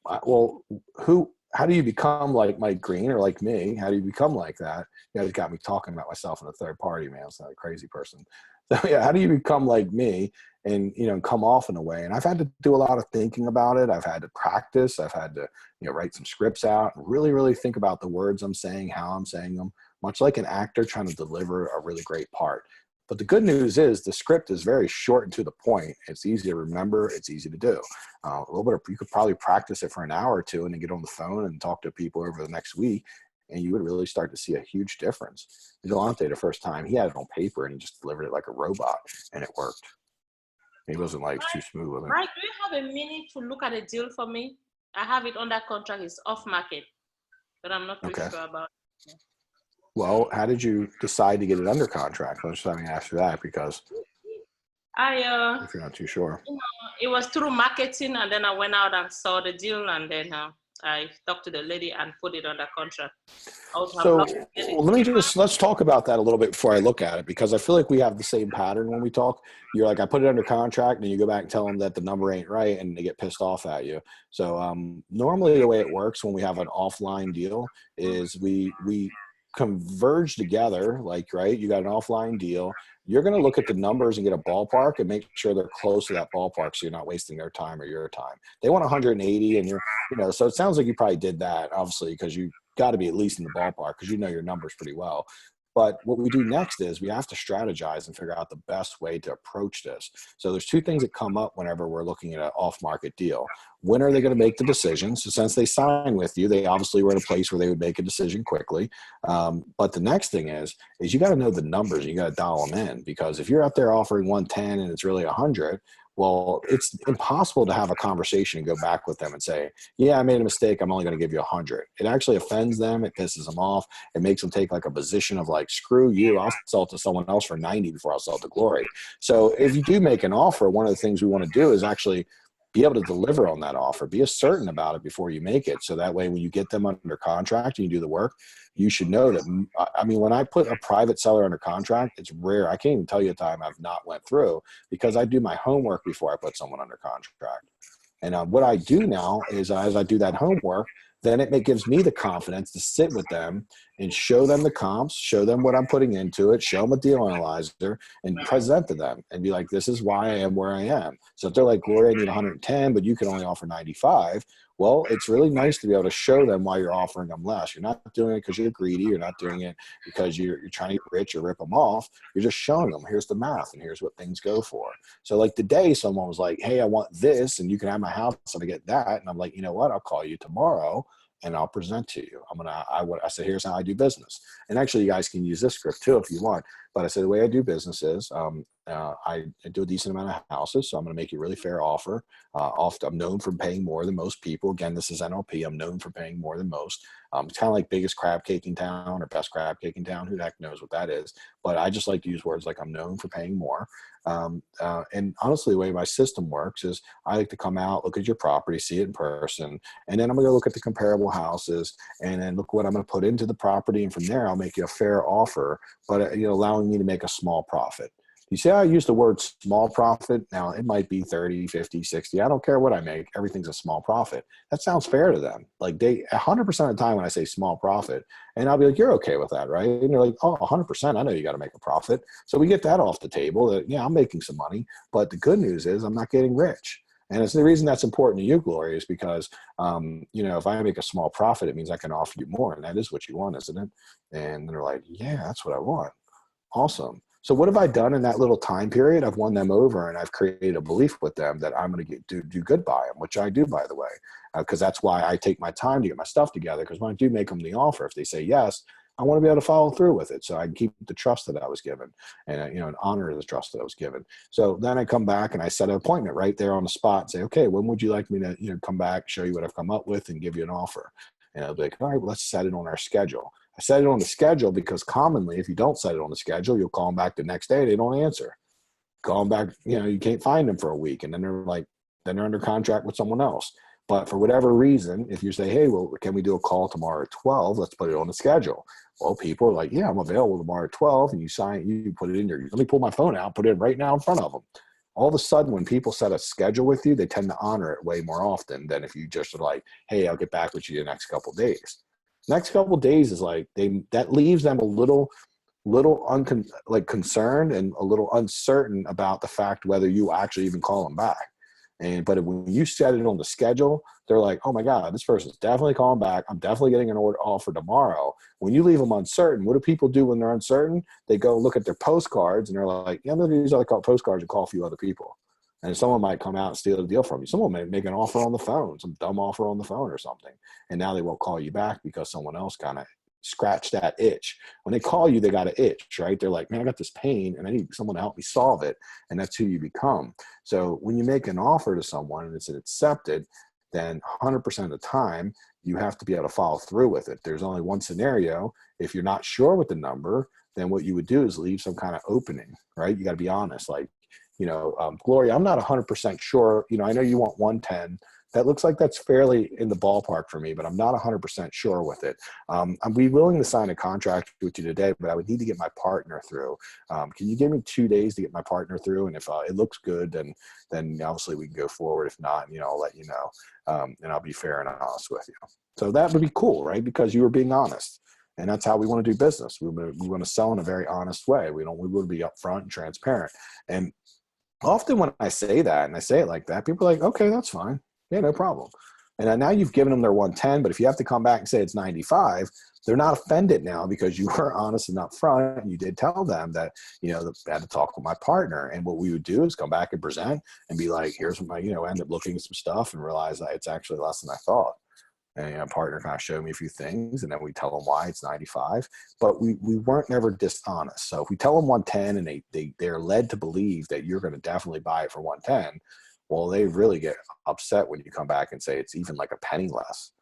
how do you become like Mike Green or like me? How do you become like that? You guys got me talking about myself in a third party, man. It's not a crazy person. So yeah, how do you become like me and, come off in a way? And I've had to do a lot of thinking about it. I've had to practice. I've had to, write some scripts out and really, really think about the words I'm saying, how I'm saying them, much like an actor trying to deliver a really great part. But the good news is the script is very short and to the point. It's easy to remember. It's easy to do. You could probably practice it for an hour or two and then get on the phone and talk to people over the next week. And you would really start to see a huge difference. Vigilante, the first time, he had it on paper and he just delivered it like a robot, and it worked. He wasn't too smooth with it. Mike, do you have a minute to look at a deal for me? I have it under contract. It's off market, but I'm not too sure about it. Well, how did you decide to get it under contract? I was just having to ask you that because if you're not too sure. It was through marketing, and then I went out and saw the deal, and then I talked to the lady and put it under contract. So let's talk about that a little bit before I look at it, because I feel like we have the same pattern when we talk. You're like, I put it under contract, and then you go back and tell them that the number ain't right, and they get pissed off at you. So normally the way it works when we have an offline deal is we converge together, right? You got an offline deal. You're going to look at the numbers and get a ballpark and make sure they're close to that ballpark, so you're not wasting their time or your time. They want 180, and so it sounds like you probably did that, obviously, because you got to be at least in the ballpark because your numbers pretty well. But what we do next is we have to strategize and figure out the best way to approach this. So there's two things that come up whenever we're looking at an off-market deal. When are they going to make the decision? So since they sign with you, they obviously were in a place where they would make a decision quickly. But the next thing is you got to know the numbers. You got to dial them in, because if you're out there offering 110 and it's really 100, well, it's impossible to have a conversation and go back with them and say, yeah, I made a mistake. I'm only going to give you 100. It actually offends them. It pisses them off. It makes them take like a position of like, screw you. I'll sell it to someone else for 90 before I'll sell it to Glory. So if you do make an offer, one of the things we want to do is actually be able to deliver on that offer. Be certain about it before you make it. So that way, when you get them under contract and you do the work, you should know that, when I put a private seller under contract, it's rare. I can't even tell you a time I've not went through, because I do my homework before I put someone under contract. And what I do now is as I do that homework, then it gives me the confidence to sit with them and show them the comps, show them what I'm putting into it, show them a deal analyzer, and present to them and be like, this is why I am where I am. So if they're like, Gloria, I need 110, but you can only offer 95. Well, it's really nice to be able to show them why you're offering them less. You're not doing it because you're greedy. You're not doing it because you're trying to get rich or rip them off. You're just showing them, here's the math and here's what things go for. So like today, someone was like, hey, I want this and you can have my house and I get that. And I'm like, you know what? I'll call you tomorrow and I'll present to you. I said, here's how I do business. And actually you guys can use this script too if you want. But I said, the way I do business is I do a decent amount of houses. So I'm going to make you a really fair offer. I'm known for paying more than most people. Again, this is NLP. I'm known for paying more than most. It's kind of like biggest crab cake in town or best crab cake in town. Who the heck knows what that is? But I just like to use words like I'm known for paying more. And honestly, the way my system works is I like to come out, look at your property, see it in person, and then I'm going to look at the comparable houses and then look what I'm going to put into the property. And from there, I'll make you a fair offer, but allowing me to make a small profit. You see how I use the word small profit? Now, it might be 30, 50, 60. I don't care what I make. Everything's a small profit. That sounds fair to them. Like 100% of the time when I say small profit, and I'll be like, you're okay with that, right? And they're like, oh, 100%. I know you got to make a profit. So we get that off the table that, yeah, I'm making some money. But the good news is I'm not getting rich. And it's the reason that's important to you, Gloria, is because, if I make a small profit, it means I can offer you more. And that is what you want, isn't it? And they're like, yeah, that's what I want. Awesome. So what have I done in that little time period? I've won them over and I've created a belief with them that I'm going to do good by them, which I do, by the way, because that's why I take my time to get my stuff together. Because when I do make them the offer, if they say yes, I want to be able to follow through with it. So I can keep the trust that I was given and, and honor the trust that I was given. So then I come back and I set an appointment right there on the spot and say, okay, when would you like me to, come back, show you what I've come up with and give you an offer? And I'll be like, all right, well, let's set it on our schedule. I set it on the schedule because commonly, if you don't set it on the schedule, you'll call them back the next day. They don't answer. Call them back, you can't find them for a week. And then they're under contract with someone else. But for whatever reason, if you say, hey, well, can we do a call tomorrow at 12? Let's put it on the schedule. Well, people are like, yeah, I'm available tomorrow at 12. And you put it in your, let me pull my phone out, put it right now in front of them. All of a sudden, when people set a schedule with you, they tend to honor it way more often than if you just are like, hey, I'll get back with you the next couple of days. Next couple of days is like, that leaves them a little concerned and a little uncertain about the fact whether you actually even call them back. But when you set it on the schedule, they're like, oh my God, this person's definitely calling back. I'm definitely getting an order offer tomorrow. When you leave them uncertain, what do people do when they're uncertain? They go look at their postcards and they're like, yeah, I'm going to use other postcards and call a few other people. And someone might come out and steal a deal from you. Someone may make an offer on the phone, some dumb offer on the phone or something. And now they won't call you back because someone else kind of scratch that itch. When they call you, they got an itch, right? They're like, man, I got this pain and I need someone to help me solve it. And that's who you become. So when you make an offer to someone and it's accepted, then 100% of the time you have to be able to follow through with it. There's only one scenario. If you're not sure with the number, then what you would do is leave some kind of opening, right? You got to be honest. Like, Gloria, I'm not 100% sure. I know you want 110. That looks like that's fairly in the ballpark for me, but I'm not 100% sure with it. I'd be willing to sign a contract with you today, but I would need to get my partner through. Can you give me 2 days to get my partner through? And if it looks good, then obviously we can go forward. If not, I'll let you know, and I'll be fair and honest with you. So that would be cool, right? Because you were being honest. And that's how we want to do business. We want to sell in a very honest way. We want to be upfront and transparent. And often when I say that and I say it like that, people are like, okay, that's fine. Yeah, no problem. And now you've given them their 110, but if you have to come back and say it's 95, they're not offended now because you were honest and upfront. And you did tell them that, I had to talk with my partner. And what we would do is come back and present and be like, here's what end up looking at some stuff and realize that it's actually less than I thought. And a partner kind of showed me a few things, and then we tell them why it's 95. But we weren't never dishonest. So if we tell them 110 and they're led to believe that you're going to definitely buy it for 110, well, they really get upset when you come back and say it's even like a penny less.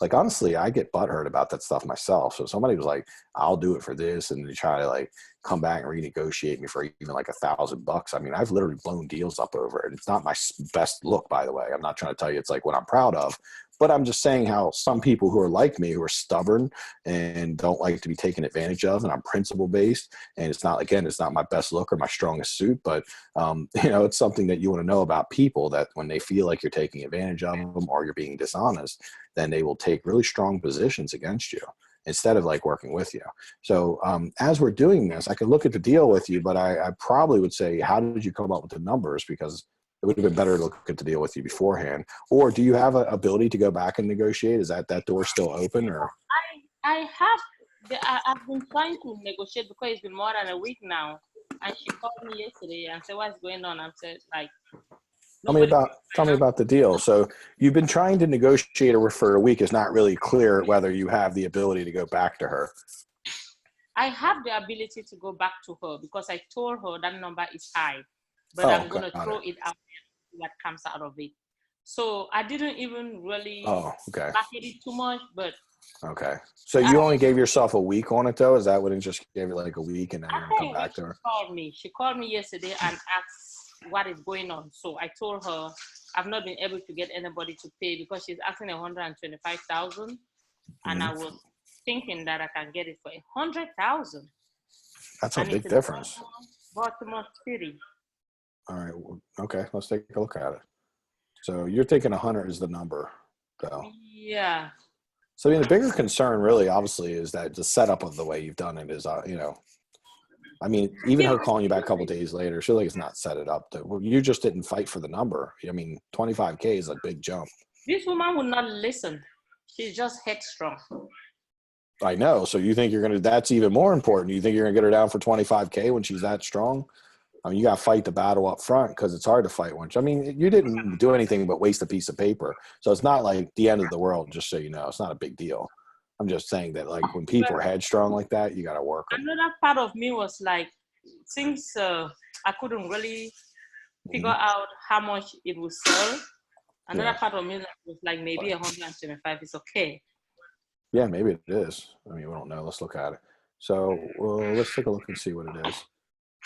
Like, honestly, I get butthurt about that stuff myself. So if somebody was like, I'll do it for this, and they try to like come back and renegotiate me for even like $1,000. I mean, I've literally blown deals up over it. It's not my best look, by the way. I'm not trying to tell you it's like what I'm proud of, but I'm just saying how some people who are like me, who are stubborn and don't like to be taken advantage of, and I'm principle based, and it's not my best look or my strongest suit, but it's something that you want to know about people, that when they feel like you're taking advantage of them or you're being dishonest, then they will take really strong positions against you instead of like working with you. So as we're doing this, I could look at the deal with you, but I probably would say, how did you come up with the numbers? Because it would have been better to look at the deal with you beforehand. Or do you have an ability to go back and negotiate? Is that door still open? Or I've been trying to negotiate because it's been more than a week now. And she called me yesterday and said, what's going on? I said, like, tell me about the deal. So you've been trying to negotiate her for a week. It's not really clear whether you have the ability to go back to her. I have the ability to go back to her because I told her that number is high, but I'm going to throw it out there, what comes out of it. So I didn't even really market it too much, but. Okay. So you only gave yourself a week on it though? Is that what it just gave you, like a week, and then you're going to come back to her? She called me yesterday and asked what is going on. So I told her I've not been able to get anybody to pay because she's asking $125,000, and I was thinking that I can get it for $100,000. That's a big difference. Baltimore City. All right. Okay. Let's take a look at it. So you're thinking 100 is the number, though. Yeah. So I mean, the bigger concern, really, obviously, is that the setup of the way you've done it is, I mean, even her calling you back a couple of days later, she like it's not set it up. Well, you just didn't fight for the number. I mean, $25K is a big jump. This woman will not listen. She's just headstrong. I know. So you think that's even more important. You think you're going to get her down for $25K when she's that strong? I mean, you got to fight the battle up front because it's hard to fight once. I mean, you didn't do anything but waste a piece of paper. So it's not like the end of the world, just so you know. It's not a big deal. I'm just saying that, like, when people are headstrong like that, you got to work them. Another part of me was like, since I couldn't really figure out how much it would sell, another part of me was like, maybe 125 is okay. Yeah, maybe it is. I mean, we don't know. Let's look at it. So let's take a look and see what it is.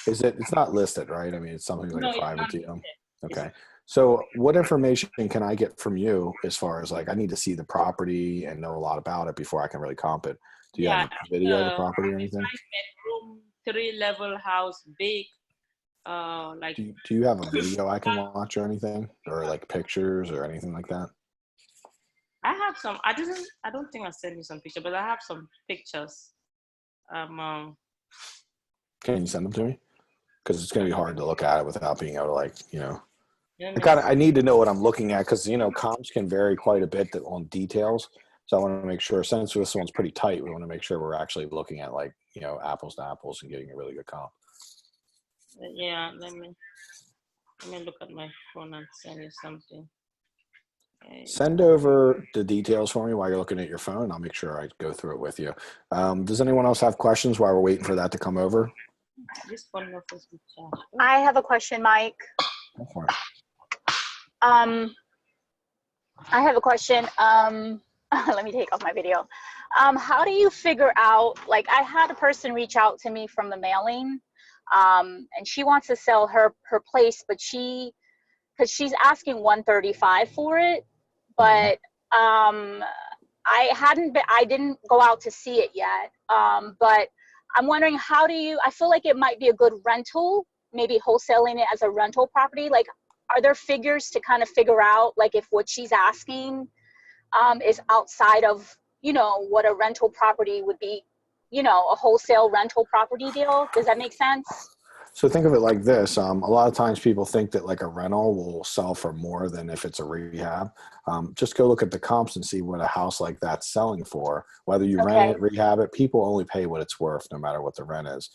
It's not listed, right? I mean, it's something like a private deal. Okay. So what information can I get from you as far as like, I need to see the property and know a lot about it before I can really comp it. Do you have a video of the property or anything? 5-bedroom, 3-level house, big. Like. Do you have a video I can watch or anything, or like pictures or anything like that? I have some. I don't think I sent you some pictures, but I have some pictures. Can you send them to me? Because it's going to be hard to look at it without being able to, like, you know. I need to know what I'm looking at, because, you know, comps can vary quite a bit on details. So I want to make sure, since this one's pretty tight, we want to make sure we're actually looking at, like, you know, apples to apples and getting a really good comp. Yeah, let me look at my phone and send you something. Okay. Send over the details for me while you're looking at your phone. I'll make sure I go through it with you. Does anyone else have questions while we're waiting for that to come over? I have a question, Mike. Go for it. I have a question. Let me take off my video. How do you figure out, like, I had a person reach out to me from the mailing, and she wants to sell her place, but because she's asking $135 for it, but I didn't go out to see it yet. But I'm wondering, I feel like it might be a good rental, maybe wholesaling it as a rental property. Like, are there figures to kind of figure out, like, if what she's asking is outside of, you know, what a rental property would be, you know, a wholesale rental property deal? Does that make sense? So think of it like this. A lot of times people think that like a rental will sell for more than if it's a rehab. Just go look at the comps and see what a house like that's selling for. Whether you rent it, rehab it, people only pay what it's worth no matter what the rent is.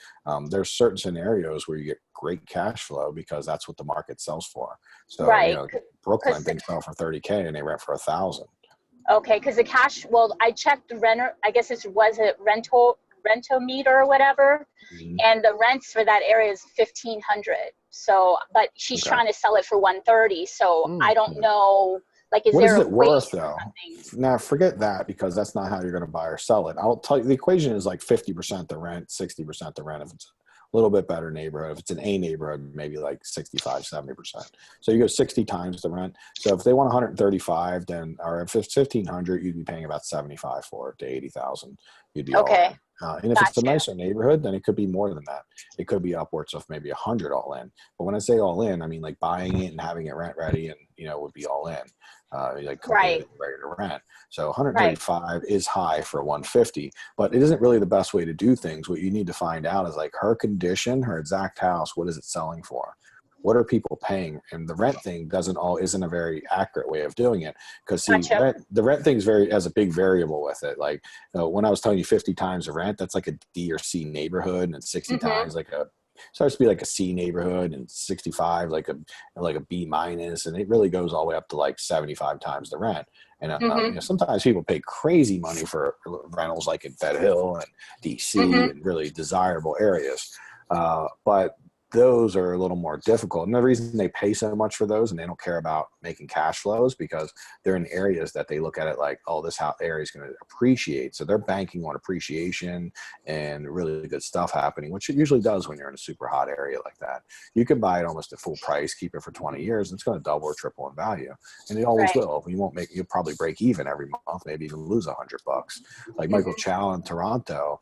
There's certain scenarios where you get great cash flow because that's what the market sells for. So, you know, Brooklyn, they sell for $30K and they rent for $1,000. Okay, because the cash, well, I checked the renter, I guess was a rentometer or whatever, and the rents for that area is $1,500. So, but she's trying to sell it for $130. So I don't know, like, is there a way worth though? Now forget that, because that's not how you're going to buy or sell it. I'll tell you, the equation is like 50% the rent, 60% the rent if it's a little bit better neighborhood. If it's an A neighborhood, maybe like 65, 70%. So you go 60 times the rent. So if they want 135, then, or if it's 1,500, you'd be paying about 75 for it to 80,000. You'd be all in. And if it's a nicer neighborhood, then it could be more than that. It could be upwards of maybe 100 all in. But when I say all in, I mean like buying it and having it rent ready, and, you know, would be all in. Like ready to rent. So 135 is high for 150, but it isn't really the best way to do things. What you need to find out is like her condition, her exact house, what is it selling for? What are people paying? And the rent thing isn't a very accurate way of doing it, because the rent thing has a big variable with it. Like, you know, when I was telling you 50 times the rent, that's like a D or C neighborhood, and 60 times like starts to be like a C neighborhood, and 65 like a B minus, and it really goes all the way up to like 75 times the rent. And you know, sometimes people pay crazy money for rentals, like in Fed Hill and DC and really desirable areas, but those are a little more difficult. And the reason they pay so much for those and they don't care about making cash flows, because they're in areas that they look at it like, oh, this area is going to appreciate. So they're banking on appreciation and really good stuff happening, which it usually does when you're in a super hot area like that. You can buy it almost at full price, keep it for 20 years, and it's going to double or triple in value. And it always will. You'll probably break even every month, maybe even lose $100. Like Michael Chow in Toronto,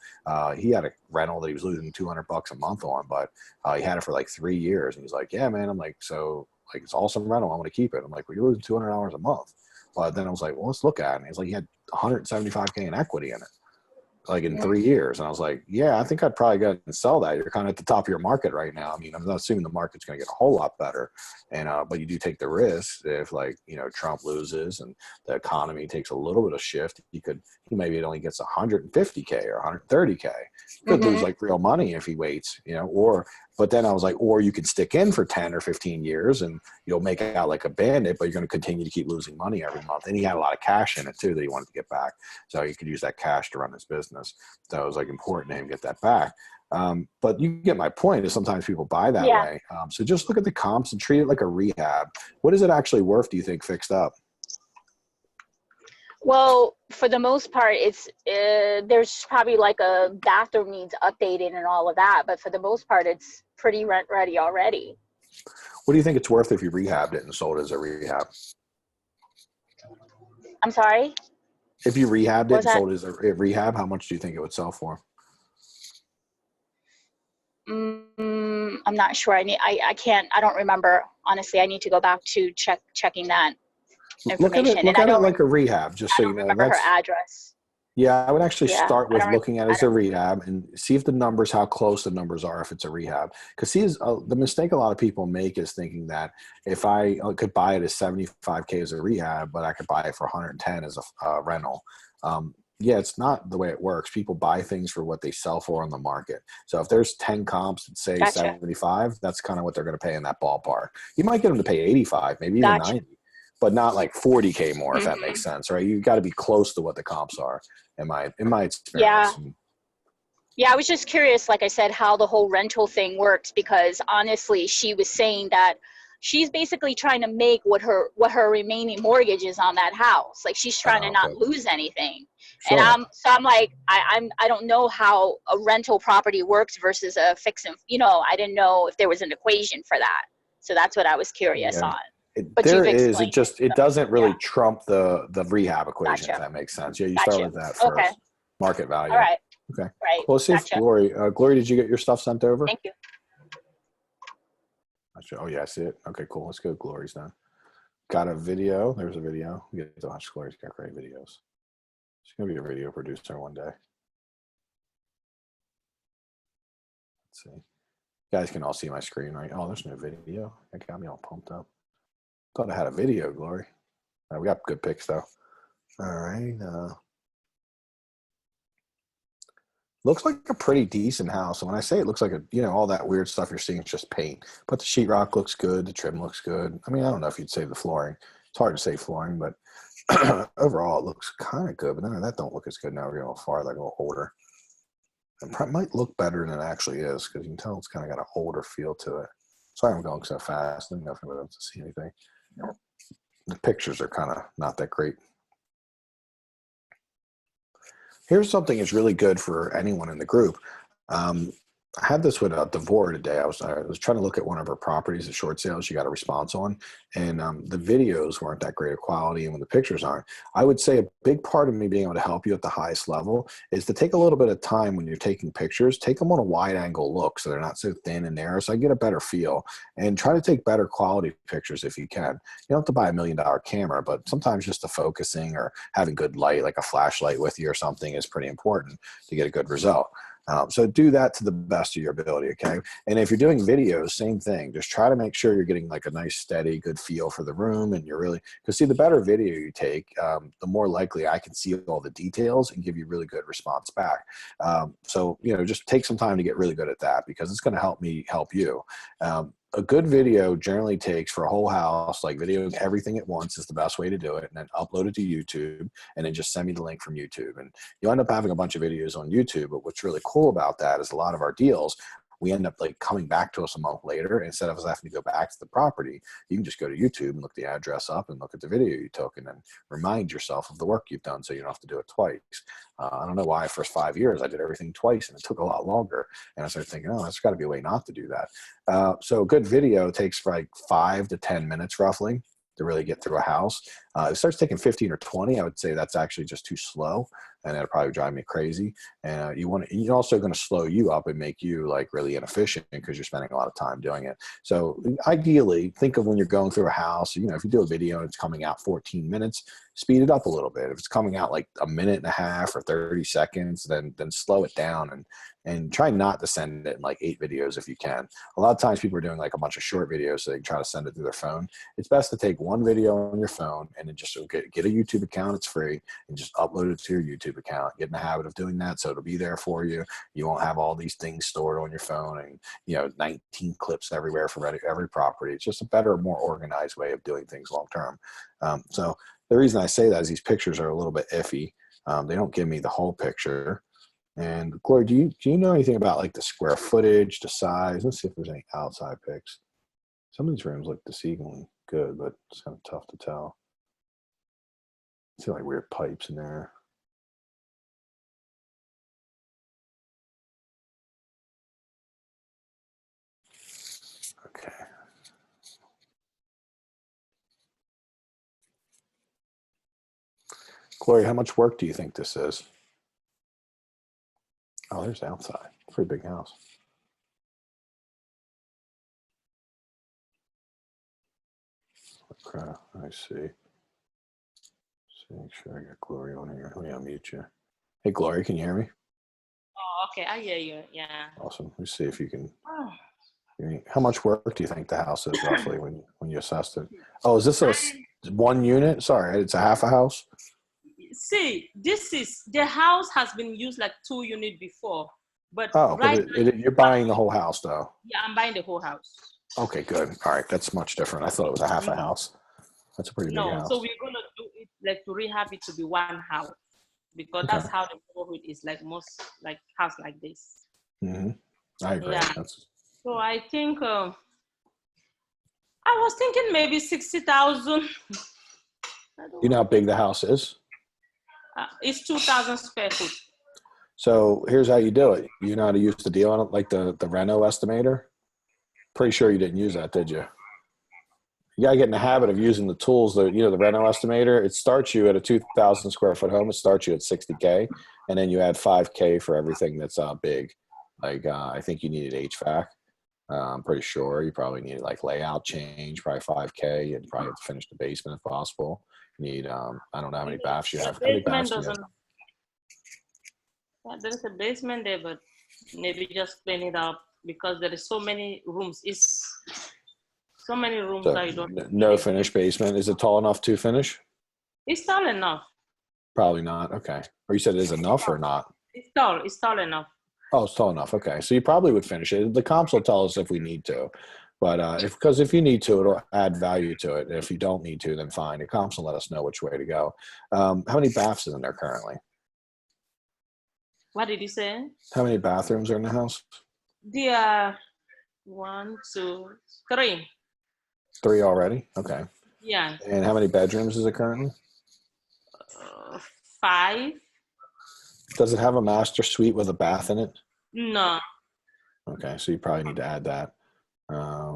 he had a rental that he was losing $200 a month on, but he had it for like 3 years, and he's like, yeah, man. I'm like, so like, it's awesome rental, I want to keep it. I'm like, well, you're losing $200 a month. But then I was like, well, let's look at it. And he's like, he had 175K in equity in it, like in 3 years. And I was like, yeah, I think I'd probably go and sell that. You're kind of at the top of your market right now. I mean, I'm not assuming the market's going to get a whole lot better. And, but you do take the risk if, like, you know, Trump loses and the economy takes a little bit of shift, he maybe it only gets 150K or 130K. He could lose like real money if he waits, you know, but then I was like, or you could stick in for 10 or 15 years and you'll make it out like a bandit, but you're going to continue to keep losing money every month. And he had a lot of cash in it too that he wanted to get back. So he could use that cash to run his business. So it was like important to him to get that back. But you get my point, is sometimes people buy that way. So just look at the comps and treat it like a rehab. What is it actually worth, do you think, fixed up? Well, for the most part, there's probably like a bathroom needs updating and all of that. But for the most part, it's pretty rent ready already. What do you think it's worth if you rehabbed it and sold it as a rehab? I'm sorry? If you rehabbed it and that? sold it as a rehab, how much do you think it would sell for? I'm not sure. I can't, I don't remember. Honestly, I need to go back to checking that information. Look at it like a rehab, just so you know. Remember her address. Yeah, I would actually start with looking at it as a remember. rehab and see if the numbers, how close the numbers are if it's a rehab. Because the mistake a lot of people make is thinking that if I could buy it as 75K as a rehab, but I could buy it for 110 as a rental. Yeah, it's not the way it works. People buy things for what they sell for on the market. So if there's 10 comps that say 75, that's kind of what they're going to pay in that ballpark. You might get them to pay 85, maybe even 90. But not like 40K more, if that makes sense, right? You got to be close to what the comps are, in my experience. Yeah, I was just curious, like I said, how the whole rental thing works, because honestly, she was saying that she's basically trying to make what her remaining mortgage is on that house. Like she's trying to not lose anything. Sure. And I'm like, I don't know how a rental property works versus a fix and, I didn't know if there was an equation for that. So that's what I was curious on. It doesn't really trump the rehab equation, if that makes sense. Yeah, you start with that first. Okay. Market value. All right. Okay. Right. Well, let's see if Glory, did you get your stuff sent over? Thank you. Oh yeah, I see it. Okay, cool. Let's go to Glory's now. Got a video. There's a video. You get to watch Glory's got great videos. She's gonna be a video producer one day. Let's see. You guys can all see my screen, right? Oh, there's no video. That got me all pumped up. Thought I had a video, Glory. We got good pics though. All right. Looks like a pretty decent house. And when I say it looks like all that weird stuff you're seeing is just paint. But the sheetrock looks good. The trim looks good. I mean, I don't know if you'd say the flooring. It's hard to say flooring, but overall it looks kind of good. But then that don't look as good now. We're going farther, a little older. It might look better than it actually is because you can tell it's kind of got an older feel to it. Sorry I'm going so fast. I think nothing able to see anything. The pictures are kind of not that great. Here's something that's really good for anyone in the group. I had this with Devore today. I was trying to look at one of her properties at short sales she got a response on, and the videos weren't that great of quality, and when the pictures aren't. I would say a big part of me being able to help you at the highest level is to take a little bit of time when you're taking pictures, take them on a wide angle look so they're not so thin and narrow, so I get a better feel, and try to take better quality pictures if you can. You don't have to buy $1 million camera, but sometimes just the focusing or having good light, like a flashlight with you or something, is pretty important to get a good result. So do that to the best of your ability, okay? And if you're doing videos, same thing. Just try to make sure you're getting like a nice, steady, good feel for the room, and you're really, because see, the better video you take, the more likely I can see all the details and give you really good response back. So, just take some time to get really good at that because it's going to help me help you. A good video generally takes for a whole house, like videoing everything at once is the best way to do it, and then upload it to YouTube, and then just send me the link from YouTube. And you'll end up having a bunch of videos on YouTube, but what's really cool about that is a lot of our deals, we end up like coming back to us a month later. Instead of us having to go back to the property, you can just go to YouTube and look the address up and look at the video you took and then remind yourself of the work you've done so you don't have to do it twice. I don't know why first 5 years I did everything twice and it took a lot longer. And I started thinking, oh, there's got to be a way not to do that. So a good video takes like 5 to 10 minutes roughly to really get through a house. It starts taking 15 or 20. I would say that's actually just too slow, and that'll probably drive me crazy. And you're also going to slow you up and make you like really inefficient because you're spending a lot of time doing it. So ideally, think of when you're going through a house. If you do a video and it's coming out 14 minutes, speed it up a little bit. If it's coming out like a minute and a half or 30 seconds, then slow it down and try not to send it in like 8 videos if you can. A lot of times people are doing like a bunch of short videos so they can try to send it through their phone. It's best to take one video on your phone and then just get a YouTube account. It's free, and just upload it to your YouTube account. Get in the habit of doing that so it'll be there for you. You won't have all these things stored on your phone and 19 clips everywhere from every property. It's just a better, more organized way of doing things long term. So the reason I say that is these pictures are a little bit iffy. They don't give me the whole picture. And Gloria, do you know anything about like the square footage, the size? Let's see if there's any outside pics. Some of these rooms look deceivingly good, but it's kind of tough to tell. I see like weird pipes in there. Okay, Gloria, how much work do you think this is? Oh, there's the outside. Pretty big house. Okay, I see. Make sure I got Gloria on here. Let me unmute you. Hey, Gloria, can you hear me? Oh, okay, I hear you. Yeah. Awesome. Let me see if you can. How much work do you think the house is roughly when you assessed it? Oh, is this a one unit? Sorry, it's a half a house. See, the house has been used like 2 units before, but Oh, right but you're buying the whole house though. Yeah, I'm buying the whole house. Okay, good. All right, that's much different. I thought it was a half a house. That's a pretty big house. So we're gonna do it like to rehab it to be one house because that's how the neighborhood is, like most like house like this. I agree. Yeah. So I think I was thinking maybe 60,000. You know how big the house is? It's 2,000 square foot. So here's how you do it. You know how to use the deal on it, like the reno estimator? Pretty sure you didn't use that, did you? You got to get in the habit of using the tools, the reno estimator. It starts you at a 2,000 square foot home. It starts you at 60K, and then you add 5K for everything that's big. Like I think you needed HVAC. I'm pretty sure you probably needed like layout change, probably 5K, and probably have to finish the basement if possible. You need I don't know how many baths you have. How many baths do you have? There's a basement there, but maybe just clean it up because there is so many rooms. It's so many rooms that you don't. No finished basement. Is it tall enough to finish? It's tall enough. Probably not. Okay. Or you said it is enough or not? It's tall. It's tall enough. Oh, it's tall enough. Okay. So you probably would finish it. The comps will tell us if we need to. But because if you need to, it'll add value to it. If you don't need to, then fine. The comps will let us know which way to go. How many baths is in there currently? What did you say? How many bathrooms are in the house? There are 1, 2, 3. 3 already? Okay. Yeah. And how many bedrooms is it currently? 5. Does it have a master suite with a bath in it? No. Okay, so you probably need to add that.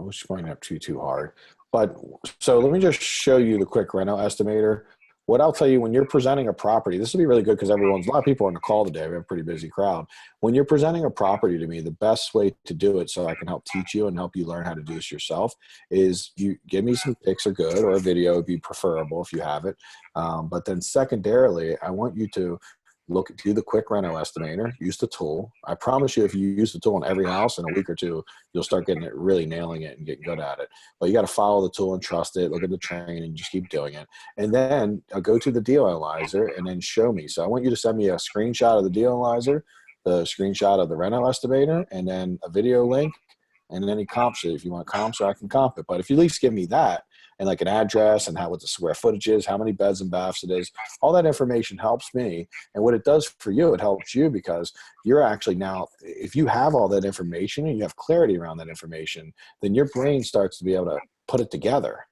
Which might not be too hard. But so let me just show you the quick reno estimator. What I'll tell you when you're presenting a property, this will be really good because a lot of people are on the call today. We have a pretty busy crowd. When you're presenting a property to me, the best way to do it so I can help teach you and help you learn how to do this yourself is you give me some pics are good, or a video would be preferable if you have it. But then secondarily, I want you to do the quick reno estimator, use the tool. I promise you, if you use the tool in every house in a week or two, you'll start getting it, really nailing it and getting good at it. But you got to follow the tool and trust it, look at the training, just keep doing it. And then go to the deal analyzer and then show me. So I want you to send me a screenshot of the deal analyzer, the screenshot of the reno estimator, and then a video link, and any comps if you want comps, or I can comp it. But if you at least give me that, and like an address and what the square footage is, how many beds and baths it is, all that information helps me. And what it does for you, it helps you because you're actually now, if you have all that information and you have clarity around that information, then your brain starts to be able to put it together.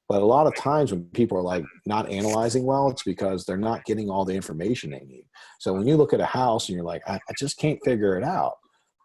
But a lot of times when people are like not analyzing well, it's because they're not getting all the information they need. So when you look at a house and you're like, I just can't figure it out.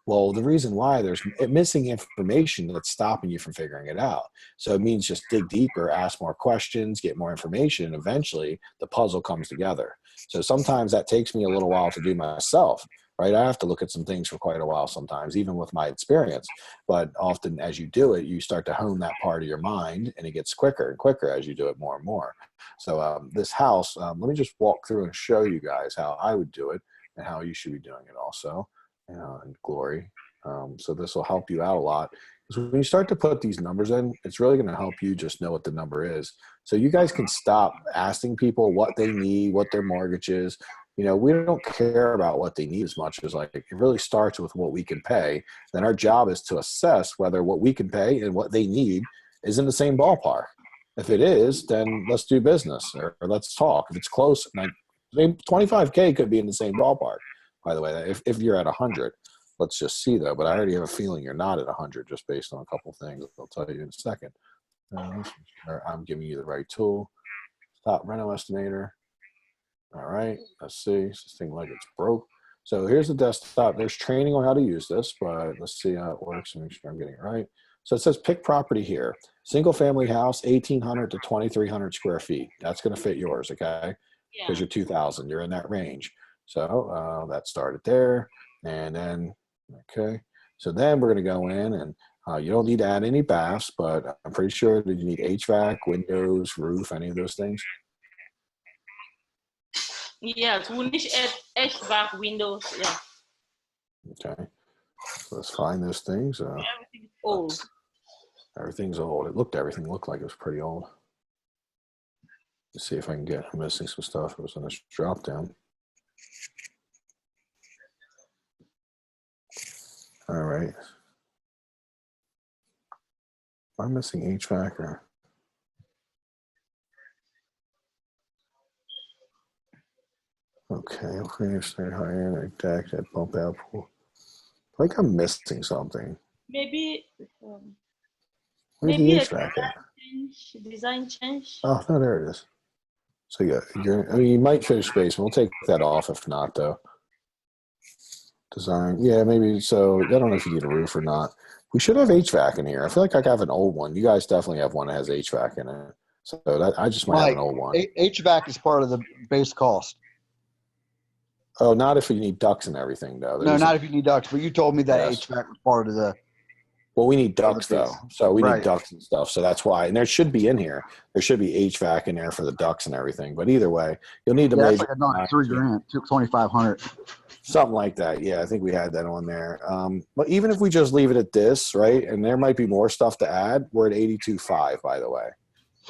Well, the reason why there's missing information that's stopping you from figuring it out. So it means just dig deeper, ask more questions, get more information, and eventually the puzzle comes together. So sometimes that takes me a little while to do myself, right? I have to look at some things for quite a while sometimes, even with my experience. But often as you do it, you start to hone that part of your mind, and it gets quicker and quicker as you do it more and more. So this house, let me just walk through and show you guys how I would do it and how you should be doing it also. And Glory. So this will help you out a lot. Because when you start to put these numbers in, it's really going to help you just know what the number is. So you guys can stop asking people what they need, what their mortgage is. We don't care about what they need as much as like it really starts with what we can pay. Then our job is to assess whether what we can pay and what they need is in the same ballpark. If it is, then let's do business or let's talk. If it's close, like 25K could be in the same ballpark. By the way, if you're at 100, let's just see though. But I already have a feeling you're not at 100 just based on a couple things. I'll tell you in a second. I'm giving you the right tool. Stop reno estimator. All right, let's see. This thing like it's broke. So here's the desktop. There's training on how to use this, but let's see how it works and make sure I'm getting it right. So it says pick property here. Single family house, 1,800 to 2,300 square feet. That's going to fit yours, okay? because you're 2,000. You're in that range. So that started there. And then, okay. So then we're going to go in and you don't need to add any baths, but I'm pretty sure that you need HVAC, windows, roof, any of those things. Yes, we need HVAC, windows. Yeah. Okay. So let's find those things. Everything's old. Everything's old. Everything looked like it was pretty old. Let's see if I can get, I'm missing some stuff. It was on this drop down. All right. Am I missing HVAC or? Okay, finish that high end deck, that bump out pool. Like I'm missing something. Maybe maybe a HVAC design change. Oh no, there it is. So yeah, I mean, you might finish space. We'll take that off if not, though. Design, yeah, maybe. So I don't know if you need a roof or not. We should have HVAC in here. I feel like I have an old one. You guys definitely have one that has HVAC in it. So that, I just might have an old one. HVAC is part of the base cost. Oh, not if you need ducts and everything, though. No, not if you need ducts. But you told me that HVAC was part of the. Well, we need ducts, though. So we need ducts and stuff. So that's why. And there should be in here. There should be HVAC in there for the ducts and everything. But either way, you'll need to Yeah, measure. that's like $3,000, $2,500. Something like that. Yeah, I think we had that on there. But even if we just leave it at this, right, and there might be more stuff to add, we're at 82.5, by the way.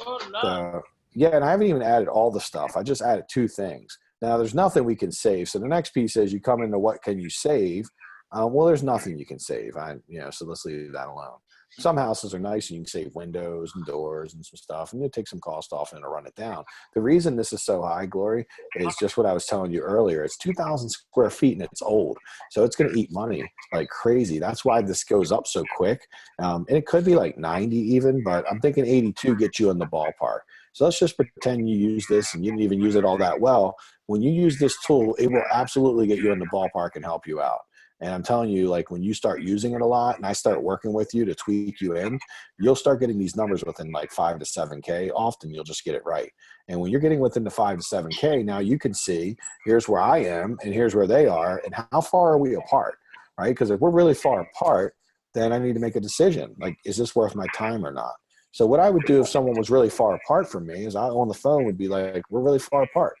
Oh, no. So, yeah, and I haven't even added all the stuff. I just added 2 things. Now, there's nothing we can save. So the next piece is you come into what can you save? Well, there's nothing you can save. So let's leave that alone. Some houses are nice and you can save windows and doors and some stuff, and you take some cost off and it'll run it down. The reason this is so high, Glory, is just what I was telling you earlier. It's 2,000 square feet and it's old. So it's going to eat money like crazy. That's why this goes up so quick. And it could be like 90 even, but I'm thinking 82 gets you in the ballpark. So let's just pretend you use this and you didn't even use it all that well. When you use this tool, it will absolutely get you in the ballpark and help you out. And I'm telling you, like when you start using it a lot and I start working with you to tweak you in, you'll start getting these numbers within like 5 to 7K. Often you'll just get it right. And when you're getting within the 5 to 7K, now you can see here's where I am and here's where they are and how far are we apart, right? Because if we're really far apart, then I need to make a decision. Like, is this worth my time or not? So what I would do if someone was really far apart from me is I on the phone would be like, we're really far apart.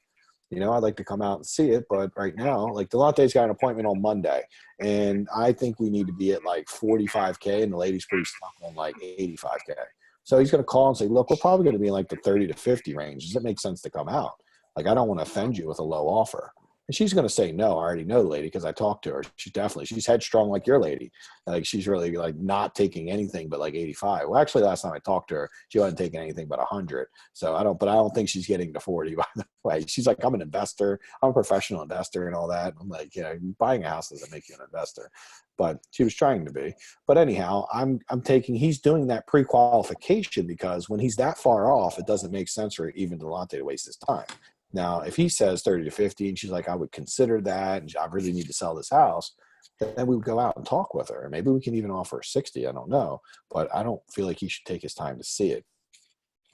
You know, I'd like to come out and see it, but right now, like Delante's got an appointment on Monday, and I think we need to be at like 45K, and the lady's pretty stuck on like 85K. So he's going to call and say, look, we're probably going to be in like the 30 to 50 range. Does it make sense to come out? Like, I don't want to offend you with a low offer. And she's going to say no. I already know the lady because I talked to her. She's headstrong like your lady. Like she's really like not taking anything but like 85. Well, actually, last time I talked to her, she wasn't taking anything but 100. So I don't think she's getting to 40. By the way, she's like, I'm an investor. I'm a professional investor and all that. I'm like, yeah, buying a house doesn't make you an investor, but she was trying to be. But anyhow, he's doing that pre-qualification because when he's that far off, it doesn't make sense for even Delante to waste his time. Now, if he says 30 to 50 and she's like, I would consider that, and I really need to sell this house, then we would go out and talk with her. Maybe we can even offer 60. I don't know, but I don't feel like he should take his time to see it.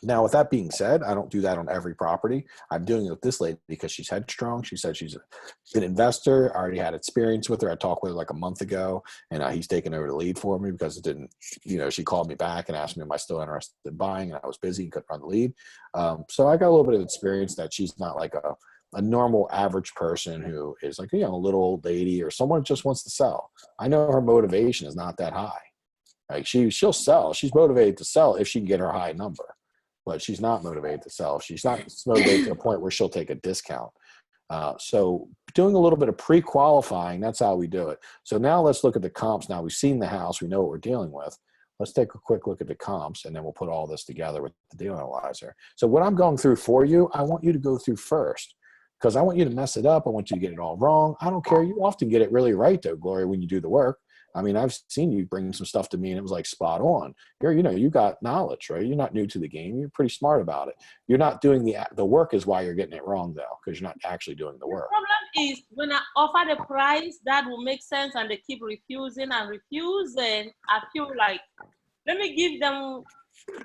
Now, with that being said, I don't do that on every property. I'm doing it with this lady because she's headstrong. She said she's an investor. I already had experience with her. I talked with her like a month ago, and he's taken over the lead for me because it didn't, she called me back and asked me, am I still interested in buying? And I was busy and couldn't run the lead. So I got a little bit of experience that she's not like a normal average person who is like, a little old lady or someone who just wants to sell. I know her motivation is not that high. Like she'll sell. She's motivated to sell if she can get her high number. But she's not motivated to sell. She's not motivated to the point where she'll take a discount. So doing a little bit of pre-qualifying, that's how we do it. So now let's look at the comps. Now we've seen the house. We know what we're dealing with. Let's take a quick look at the comps, and then we'll put all this together with the deal analyzer. So what I'm going through for you, I want you to go through first because I want you to mess it up. I want you to get it all wrong. I don't care. You often get it really right, though, Gloria, when you do the work. I mean, I've seen you bring some stuff to me and it was like spot on. You got knowledge, right? You're not new to the game. You're pretty smart about it. You're not doing the work is why you're getting it wrong though, because you're not actually doing the work. The problem is when I offer the price that will make sense and they keep refusing, I feel like, let me give them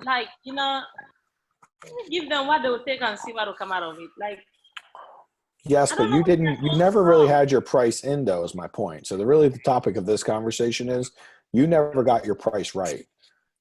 like, let me give them what they will take and see what will come out of it. Like, Yes, but you never really had your price in, though, is my point. So the topic of this conversation is you never got your price right.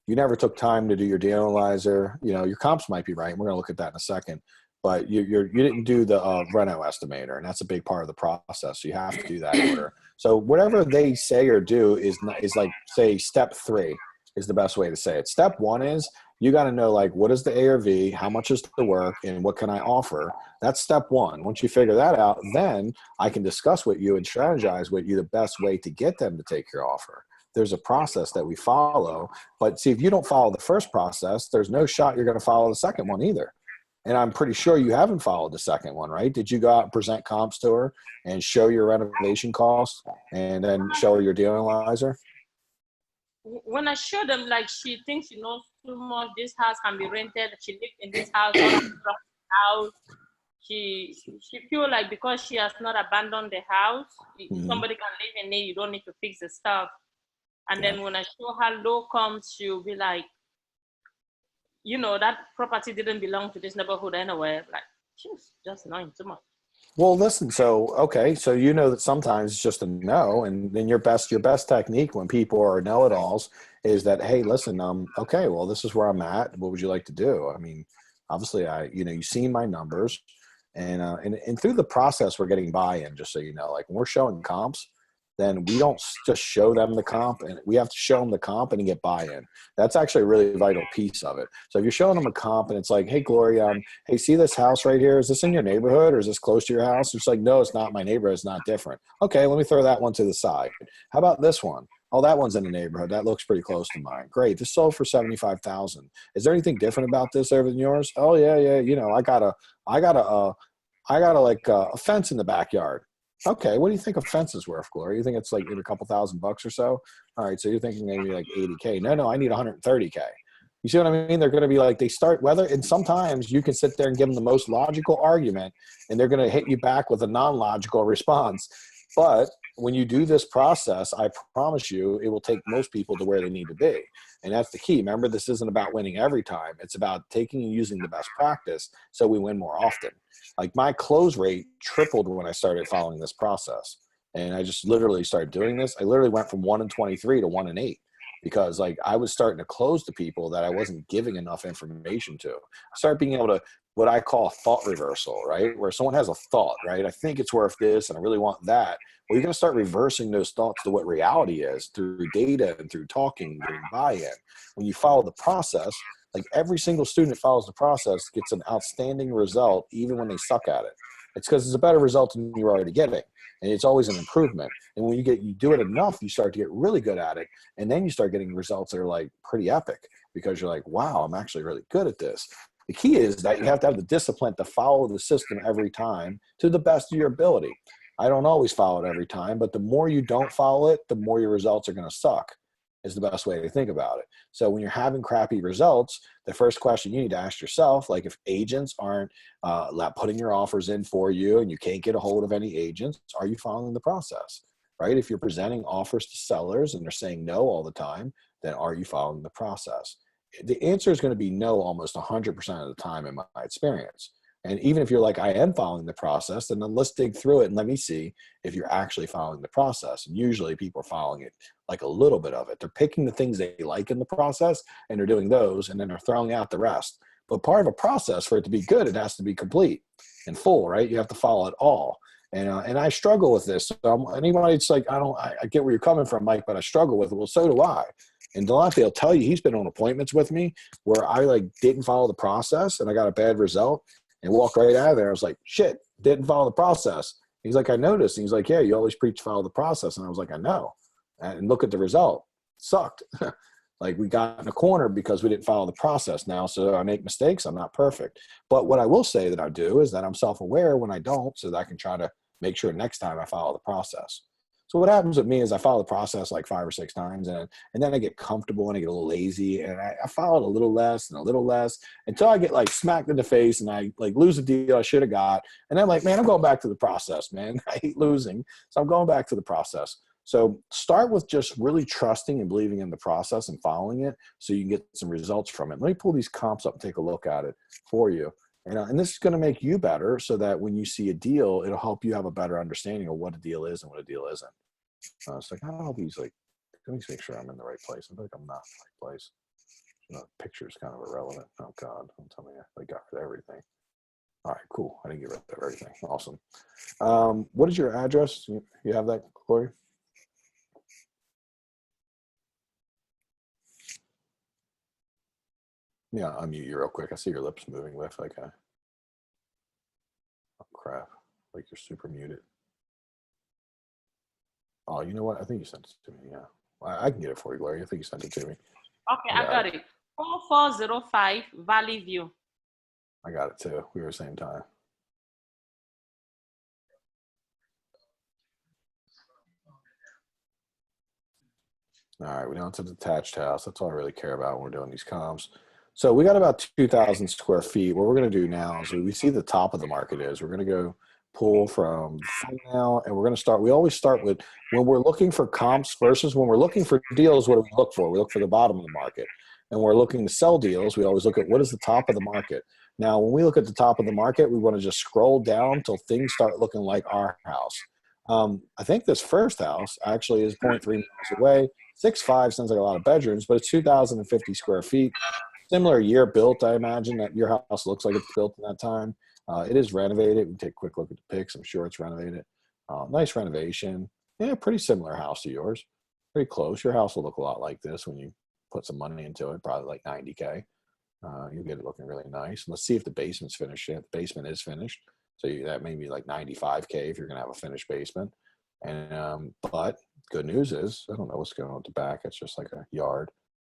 You never took time to do your de-analyzer. You know, your comps might be right. And we're going to look at that in a second. But you didn't do the reno estimator, and that's a big part of the process. So you have to do that in order. So whatever they say or do is like, say, step 3 is the best way to say it. Step 1 is you got to know, like, what is the ARV, how much is the work, and what can I offer? That's step 1. Once you figure that out, then I can discuss with you and strategize with you the best way to get them to take your offer. There's a process that we follow. But see, if you don't follow the first process, there's no shot you're going to follow the second one either. And I'm pretty sure you haven't followed the second one, right? Did you go out and present comps to her and show your renovation costs and then show her your de-analyzer? When I show them, like, she thinks she knows too much. This house can be rented. She lived in this house. She feel like because she has not abandoned the house, somebody can live in it. You don't need to fix the stuff. And then when I show her low comps, she'll be like, you know, that property didn't belong to this neighborhood anyway. Like, she was just knowing too much. Well, listen, so you know that sometimes it's just a no, and then your best technique when people are know-it-alls is that, hey, listen, okay, well, this is where I'm at. What would you like to do? I mean, obviously, you've seen my numbers, and through the process, we're getting buy-in, just so you know. Like, when we're showing comps, then we don't just show them the comp, and we have to show them the comp and get buy-in. That's actually a really vital piece of it. So if you're showing them a comp and it's like, hey, Gloria, hey, see this house right here? Is this in your neighborhood or is this close to your house? It's like, no, it's not my neighborhood. It's not different. Okay, let me throw that one to the side. How about this one? Oh, that one's in the neighborhood. That looks pretty close to mine. Great. This sold for $75,000. Is there anything different about this over than yours? Oh, yeah. You know, I got a fence in the backyard. Okay, what do you think a fence is worth, Gloria? You think it's like maybe a couple $1,000 or so? All right, so you're thinking maybe like 80K. No, I need 130K. You see what I mean? They're going to be like, and sometimes you can sit there and give them the most logical argument, and they're going to hit you back with a non-logical response. But when you do this process, I promise you, it will take most people to where they need to be. And that's the key. Remember, this isn't about winning every time. It's about taking and using the best practice so we win more often. Like, my close rate tripled when I started following this process. And I just literally started doing this. I literally went from 1 in 23 to 1 in 8 because, like, I was starting to close to people that I wasn't giving enough information to. I started being able to, what I call thought reversal, right? Where someone has a thought, right? I think it's worth this and I really want that. Well, you're going to start reversing those thoughts to what reality is through data and through talking and getting buy-in. When you follow the process, like, every single student that follows the process gets an outstanding result even when they suck at it. It's because it's a better result than you're already getting. And it's always an improvement. And when you do it enough, you start to get really good at it. And then you start getting results that are like pretty epic because you're like, wow, I'm actually really good at this. The key is that you have to have the discipline to follow the system every time to the best of your ability. I don't always follow it every time, but the more you don't follow it, the more your results are going to suck, is the best way to think about it. So when you're having crappy results, the first question you need to ask yourself, like, if agents aren't putting your offers in for you and you can't get a hold of any agents, are you following the process, right? If you're presenting offers to sellers and they're saying no all the time, then are you following the process? The answer is going to be no almost 100% of the time in my experience. And even if you're like, I am following the process, then let's dig through it and let me see if you're actually following the process. And usually people are following it like a little bit of it. They're picking the things they like in the process and they're doing those and then they're throwing out the rest. But part of a process, for it to be good, it has to be complete and full, right? You have to follow it all. And I struggle with this. So anybody, it's like, I get where you're coming from, Mike, but I struggle with it. Well, so do I. And Delonte will tell you, he's been on appointments with me where I like didn't follow the process and I got a bad result and walked right out of there. I was like, shit, didn't follow the process. He's like, I noticed. And he's like, yeah, you always preach follow the process. And I was like, I know. And look at the result. It sucked. Like, we got in a corner because we didn't follow the process now. So I make mistakes. I'm not perfect. But what I will say that I do is that I'm self-aware when I don't, so that I can try to make sure next time I follow the process. So what happens with me is I follow the process like 5 or 6 times and then I get comfortable and I get a little lazy and I follow it a little less until I get like smacked in the face and I like lose a deal I should have got. And I'm like, man, I'm going back to the process, man. I hate losing. So I'm going back to the process. So start with just really trusting and believing in the process and following it so you can get some results from it. Let me pull these comps up and take a look at it for you. And this is going to make you better so that when you see a deal, it'll help you have a better understanding of what a deal is and what a deal isn't. It's like, I don't know if he's like, let me make sure I'm in the right place. I feel like I'm not in the right place. The picture's kind of irrelevant. Oh God, don't tell me I got rid of everything. All right, cool. I didn't get rid of everything. Awesome. What is your address? You have that, Corey? Yeah, unmute you real quick. I see your lips moving with like a, oh crap, like you're super muted. Oh, you know what? I think you sent it to me. Yeah, I can get it for you, Gloria. I think you sent it to me. Okay, I got it. 4405 Valley View. I got it too. We were the same time. All right, we know it's a detached house. That's all I really care about when we're doing these comps. So we got about 2,000 square feet. What we're going to do now is we see the top of the market is. We're going to go pull from now, and we're going to start. We always start with when we're looking for comps versus when we're looking for deals, what do we look for? We look for the bottom of the market. And we're looking to sell deals, we always look at what is the top of the market. Now, when we look at the top of the market, we want to just scroll down until things start looking like our house. I think this first house actually is 0.3 miles away. 6.5 sounds like a lot of bedrooms, but it's 2,050 square feet. Similar year built, I imagine that your house looks like it's built in that time. It is renovated. We can take a quick look at the pics. I'm sure it's renovated. Nice renovation. Yeah, pretty similar house to yours. Pretty close. Your house will look a lot like this when you put some money into it, probably like 90K. You'll get it looking really nice. Let's see if the basement's finished yet. The basement is finished. So that may be like 95K if you're going to have a finished basement. And but good news is, I don't know what's going on with the back. It's just like a yard.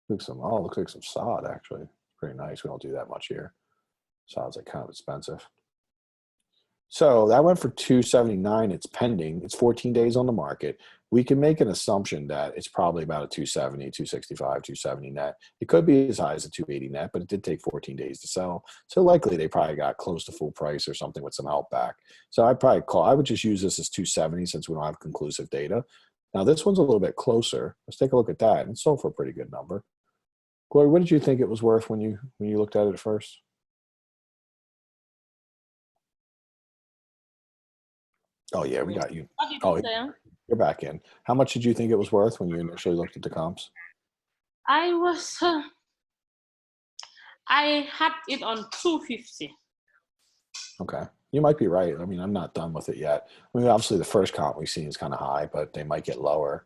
Looks like some sod, actually. Pretty nice. We don't do that much here. Sod's like kind of expensive. So that went for 279. It's pending. It's 14 days on the market. We can make an assumption that it's probably about a 270, 265, 270 net. It could be as high as a 280 net, but it did take 14 days to sell. So likely they probably got close to full price or something with some help back. So I would just use this as 270 since we don't have conclusive data. Now this one's a little bit closer. Let's take a look at that. And it sold for a pretty good number. Gloria, what did you think it was worth when you looked at it first? Oh yeah, we got you. Oh, you're back in. How much did you think it was worth when you initially looked at the comps? I had it on 250. Okay, you might be right. I mean, I'm not done with it yet. I mean, obviously the first comp we've seen is kind of high, but they might get lower,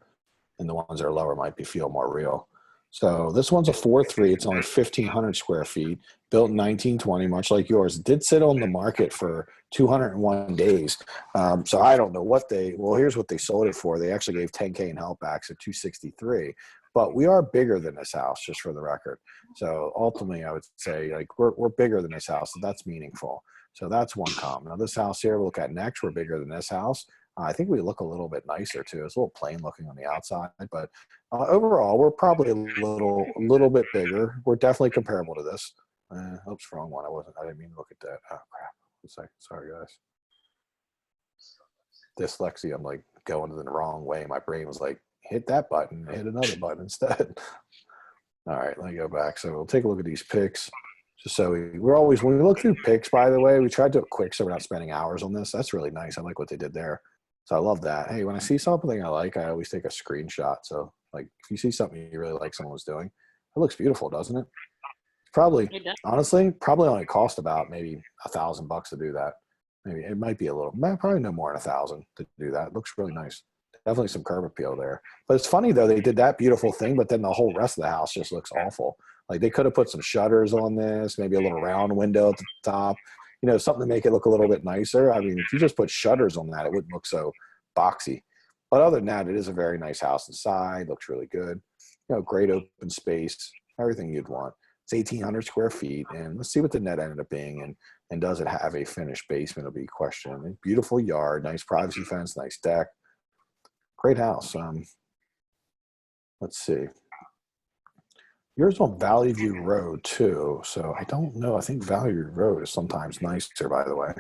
and the ones that are lower might feel more real. So this one's a 4.3. It's only 1,500 square feet, built in 1920, much like yours. It did sit on the market for 201 days. So I don't know what here's what they sold it for. They actually gave 10K in help backs at 263. But we are bigger than this house, just for the record. So ultimately, I would say like we're bigger than this house. So that's meaningful. So that's one comp. Now this house here we'll look at next, we're bigger than this house. I think we look a little bit nicer too. It's a little plain looking on the outside, but overall, we're probably a little bit bigger. We're definitely comparable to this. Oops, wrong one. I didn't mean to look at that. Oh crap! 1 second. Sorry, guys. Dyslexia. I'm like going the wrong way. My brain was like, hit that button, hit another button instead. All right, let me go back. So we'll take a look at these pics. Just so we're always, when we look through pics, by the way, we try to do it quick so we're not spending hours on this. That's really nice. I like what they did there. So I love that. Hey, when I see something I like, I always take a screenshot. So like if you see something you really like someone was doing, it looks beautiful, doesn't it? Probably, honestly, probably only cost about maybe $1,000 to do that. Maybe it might be a little, probably no more than 1,000 to do that. It looks really nice. Definitely some curb appeal there. But it's funny though, they did that beautiful thing, but then the whole rest of the house just looks awful. Like they could have put some shutters on this, maybe a little round window at the top, you know, something to make it look a little bit nicer. I mean, if you just put shutters on that, it wouldn't look so boxy. But other than that, it is a very nice house inside. Looks really good. You know, great open space, everything you'd want. It's 1,800 square feet, and let's see what the net ended up being. And does it have a finished basement? Will be a question. Beautiful yard, nice privacy fence, nice deck. Great house. Let's see. Yours on Valley View Road too. So I don't know. I think Valley View Road is sometimes nicer, by the way.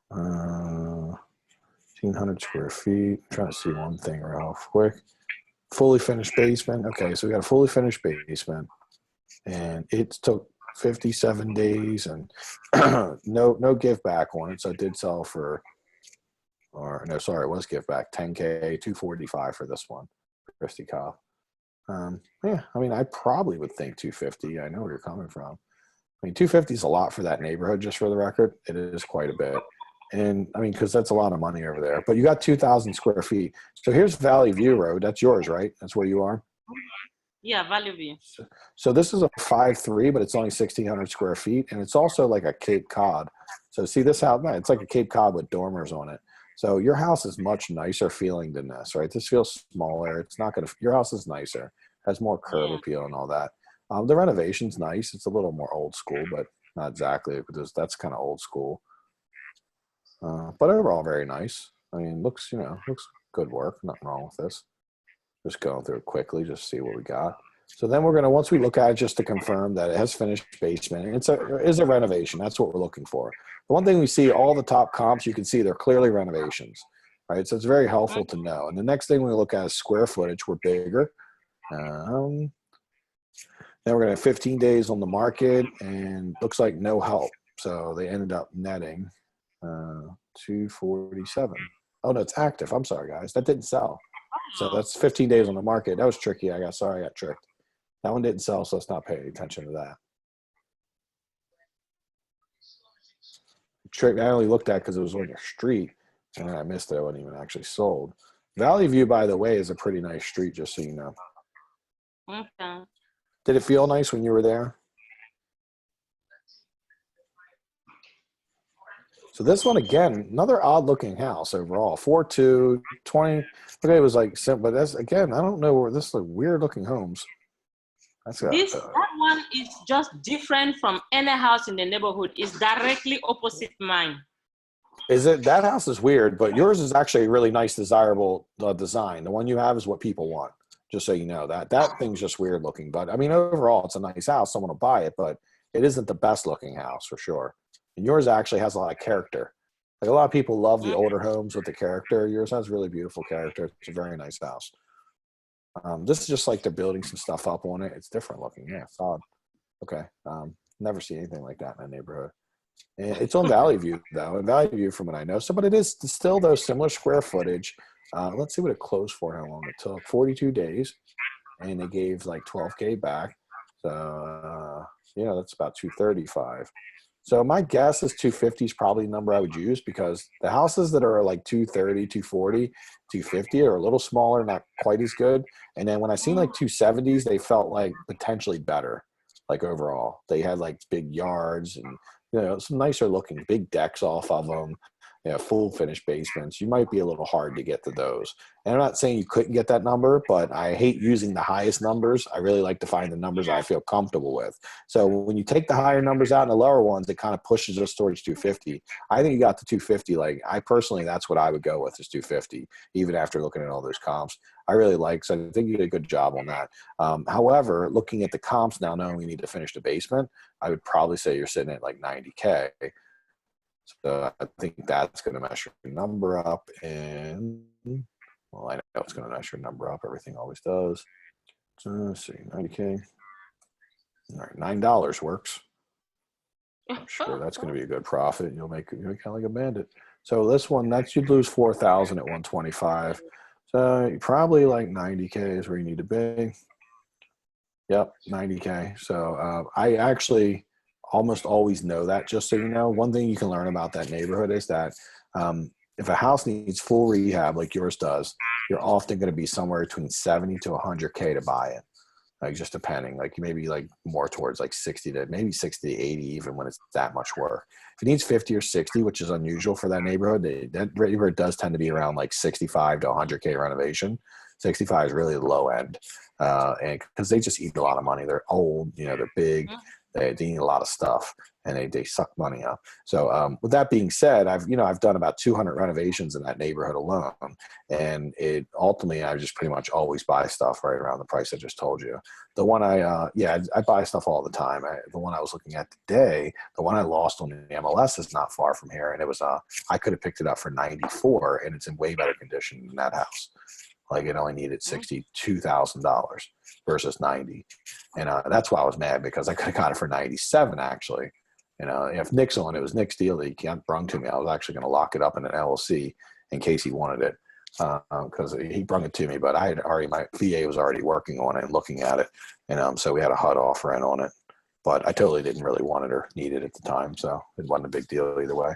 1,500 square feet. I'm trying to see one thing real quick. Fully finished basement. Okay, so we got a fully finished basement, and it took 57 days and no give back on it. So it did sell for, or no, sorry, it was give back 10K, 245 for this one, Christy Cobb. Yeah, I mean, I probably would think 250. I know where you're coming from. I mean, 250 is a lot for that neighborhood, just for the record. It is quite a bit. And I mean, because that's a lot of money over there. But you got 2,000 square feet. So here's Valley View Road. That's yours, right? That's where you are? Yeah, Valley View. So this is a 5.3, but it's only 1,600 square feet. And it's also like a Cape Cod. So see this house? It's like a Cape Cod with dormers on it. So your house is much nicer feeling than this, right? This feels smaller. It's not going to, your house is nicer, has more curb appeal and all that. The renovation's nice. It's a little more old school, but not exactly, because that's kind of old school. But overall, very nice. I mean, looks good work. Nothing wrong with this. Just going through it quickly, just see what we got. So then we're going to, once we look at it, just to confirm that it has finished basement, it is a renovation. That's what we're looking for. The one thing we see, all the top comps, you can see they're clearly renovations, right? So it's very helpful to know. And the next thing we look at is square footage. We're bigger. Then we're going to have 15 days on the market, and looks like no help. So they ended up netting 247. Oh, no, it's active. I'm sorry, guys. That didn't sell. So that's 15 days on the market. That was tricky. I got tricked. That one didn't sell, so let's not pay attention to that. Trick. I only looked at because it was on your street, and then I missed it. It wasn't even actually sold. Valley View, by the way, is a pretty nice street, just so you know. Okay. Did it feel nice when you were there? So this one, again, another odd-looking house overall. 4.2, 20. Okay, it was like simple, but that's, again, I don't know where this is, like weird-looking homes. That's That one is just different from any house in the neighborhood. It's directly opposite mine. Is it? That house is weird, but yours is actually a really nice, desirable design. The one you have is what people want. Just so you know, that thing's just weird looking. But I mean, overall, it's a nice house. Someone will buy it, but it isn't the best looking house for sure. And yours actually has a lot of character. Like, a lot of people love the older homes with the character. Yours has really beautiful character. It's a very nice house. This is just like they're building some stuff up on it. It's different looking. Yeah, it's odd. Okay. Never see anything like that in a neighborhood. And it's on Valley View, though. And Valley View, from what I know. So, but it is still, though, similar square footage. Let's see what it closed for, how long it took. 42 days. And they gave like 12K back. So, yeah, that's about 235. So my guess is 250 is probably the number I would use, because the houses that are like 230, 240, 250 are a little smaller, not quite as good. And then when I seen like 270s, they felt like potentially better, like overall. They had like big yards and, you know, some nicer looking big decks off of them. Yeah, full finished basements. You might be a little hard to get to those. And I'm not saying you couldn't get that number, but I hate using the highest numbers. I really like to find the numbers I feel comfortable with. So when you take the higher numbers out and the lower ones, it kind of pushes us towards 250. I think you got the 250. Like, I personally, that's what I would go with, is 250, even after looking at all those comps. I really like, so I think you did a good job on that. However, looking at the comps now, knowing we need to finish the basement, I would probably say you're sitting at like 90K. So I think that's going to mess your number up, and well, I know it's going to mess your number up. Everything always does. So let's see, 90K. All right, $9 works. I'm sure that's going to be a good profit. You'll make kind of like a bandit. So this one, you'd lose 4,000 at 125. So you probably like 90K is where you need to be. Yep, 90K. So I actually almost always know that, just so you know. One thing you can learn about that neighborhood is that if a house needs full rehab like yours does, you're often going to be somewhere between 70 to 100K to buy it. Like, just depending, like maybe like more towards like 60 to maybe 60 to 80, even when it's that much work. If it needs 50 or 60, which is unusual for that neighborhood, that neighborhood does tend to be around like 65 to 100K renovation. 65 is really the low end. And because they just eat a lot of money. They're old, you know, they're big. They need a lot of stuff, and they suck money up. So with that being said, I've done about 200 renovations in that neighborhood alone, and it ultimately, I just pretty much always buy stuff right around the price I just told you. The one I buy stuff all the time. The one I was looking at today, the one I lost on the MLS is not far from here, and it was I could have picked it up for 94, and it's in way better condition than that house. Like it only needed $62,000 versus 90. And that's why I was mad, because I could have got it for 97 actually. You know, if Nick's on, it was Nick's deal that he can't brung to me. I was actually going to lock it up in an LLC in case he wanted it, because he brung it to me, but I had already, my VA was already working on it and looking at it. And so we had a HUD offer in on it, but I totally didn't really want it or need it at the time. So it wasn't a big deal either way.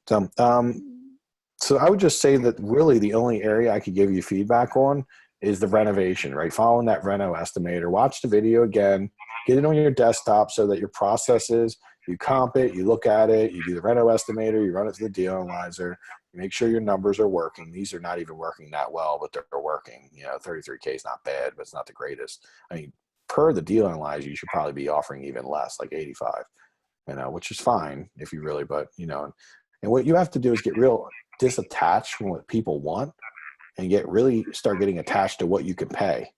So I would just say that really the only area I could give you feedback on is the renovation, right? Following that reno estimator, watch the video again, get it on your desktop so that your process is, you comp it, you look at it, you do the reno estimator, you run it to the deal analyzer, you make sure your numbers are working. These are not even working that well, but they're working. You know, 33K is not bad, but it's not the greatest. I mean, per the deal analyzer, you should probably be offering even less, like 85, you know, which is fine if you really, but you know, and what you have to do is get real disattached from what people want and start getting attached to what you can pay.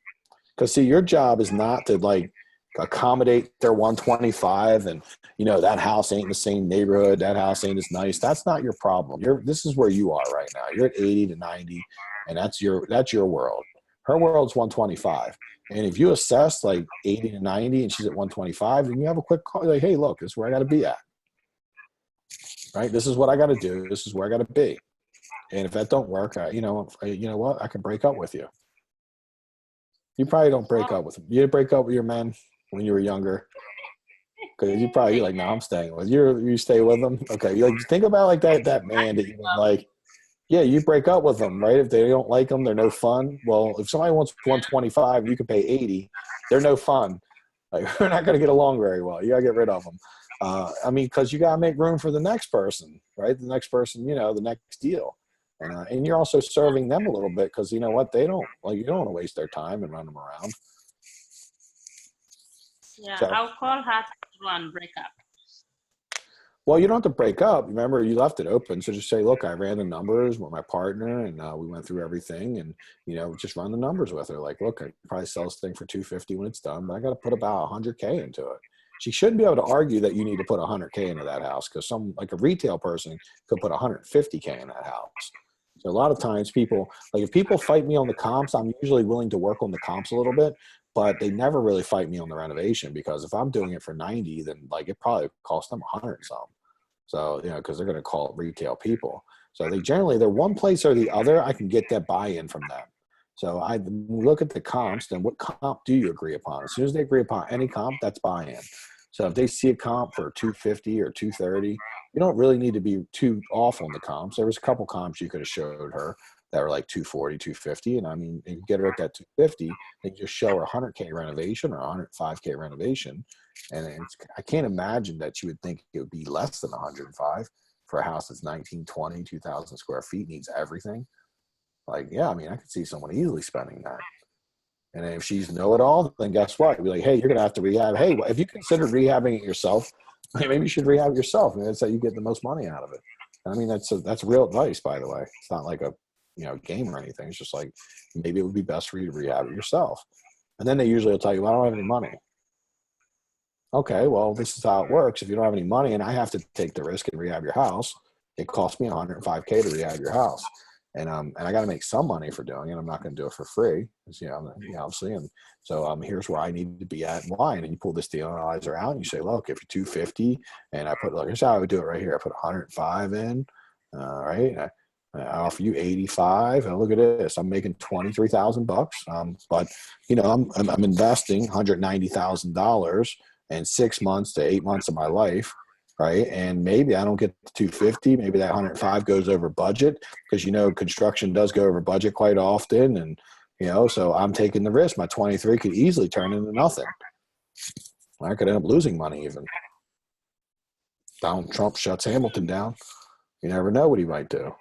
Because see, your job is not to like accommodate their 125 and, you know, that house ain't in the same neighborhood, that house ain't as nice. That's not your problem. This is where you are right now. You're at 80 to 90, and that's your world. Her world's 125. And if you assess like 80 to 90 and she's at 125, then you have a quick call, like, hey, look, this is where I got to be at. Right? This is what I got to do. This is where I got to be. And if that don't work, you know what? I can break up with you. You probably don't break up with them. You break up with your men when you were younger, because you're like, no, I'm staying with you. You stay with them. Okay. You think about like that man that you like, yeah, you break up with them, right? If they don't like them, they're no fun. Well, if somebody wants 125, you can pay 80. They're no fun. Like, we're not going to get along very well. You got to get rid of them. I mean, because you got to make room for the next person, right? The next person, you know, the next deal. And you're also serving them a little bit, because you know what, they don't like, you don't want to waste their time and run them around. Yeah, so I'll call her to and break up. Well, you don't have to break up. Remember, you left it open. So just say, look, I ran the numbers with my partner, and we went through everything, and you know, just run the numbers with her. Like, look, I probably sell this thing for $250 when it's done, but I got to put about $100K into it. She shouldn't be able to argue that you need to put $100K into that house, because like a retail person could put $150K in that house. So a lot of times people, like if people fight me on the comps, I'm usually willing to work on the comps a little bit, but they never really fight me on the renovation, because if I'm doing it for 90, then like it probably costs them 100 and some. So, you know, because they're going to call it retail people. So they're one place or the other, I can get that buy-in from them. So I look at the comps, then what comp do you agree upon? As soon as they agree upon any comp, that's buy-in. So if they see a comp for 250 or 230, you don't really need to be too off on the comps. There was a couple comps you could have showed her that were like 240, 250. And I mean, if you get her at that 250, then just show her 100K renovation or 105K renovation. And I can't imagine that you would think it would be less than 105 for a house that's 1920, 2,000 square feet, needs everything. Like, yeah, I mean, I could see someone easily spending that. And if she's know-it-all, then guess what? You'd be like, hey, you're going to have to rehab. Hey, if you consider rehabbing it yourself, maybe you should rehab it yourself. I mean, that's how you get the most money out of it. I mean, that's real advice, by the way. It's not like a game or anything. It's just like, maybe it would be best for you to rehab it yourself. And then they usually will tell you, well, I don't have any money. Okay, well, this is how it works. If you don't have any money and I have to take the risk and rehab your house, it costs me $105K to rehab your house. And I got to make some money for doing it. I'm not going to do it for free, obviously. And so here's where I need to be at and why. And then you pull this deal analyzer out and you say, look, if you're 250 and I put, look, here's how I would do it right here. I put 105 in, right? I offer you 85, and look at this. I'm making $23,000. But I'm investing $190,000 in 6 months to 8 months of my life. Right. And maybe I don't get to 250. Maybe that 105 goes over budget, because, construction does go over budget quite often. And, so I'm taking the risk. My 23 could easily turn into nothing. I could end up losing money even. Donald Trump shuts Hamilton down. You never know what he might do.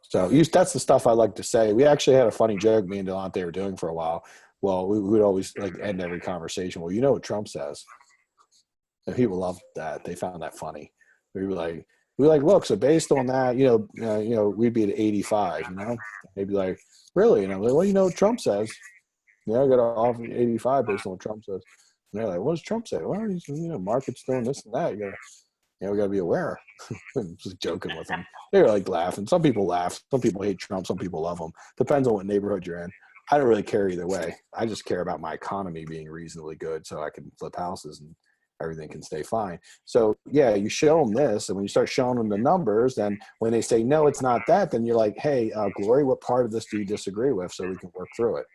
So that's the stuff I like to say. We actually had a funny joke me and Delonte were doing for a while. Well, we would always end every conversation. Well, you know what Trump says. And people loved that. They found that funny. We were like, look, so based on that, we'd be at 85, They'd be like, really? And I'm like, well, you know what Trump says. I got to offer 85 based on what Trump says. And they're like, what does Trump say? Well, he says, market's doing this and that. You You know, we got to be aware. Just joking with them. They're like laughing. Some people laugh. Some people hate Trump. Some people love him. Depends on what neighborhood you're in. I don't really care either way. I just care about my economy being reasonably good so I can flip houses and everything can stay fine. So yeah, you show them this, and when you start showing them the numbers, then when they say, no, it's not that, then you're like, hey, Glory, what part of this do you disagree with so we can work through it?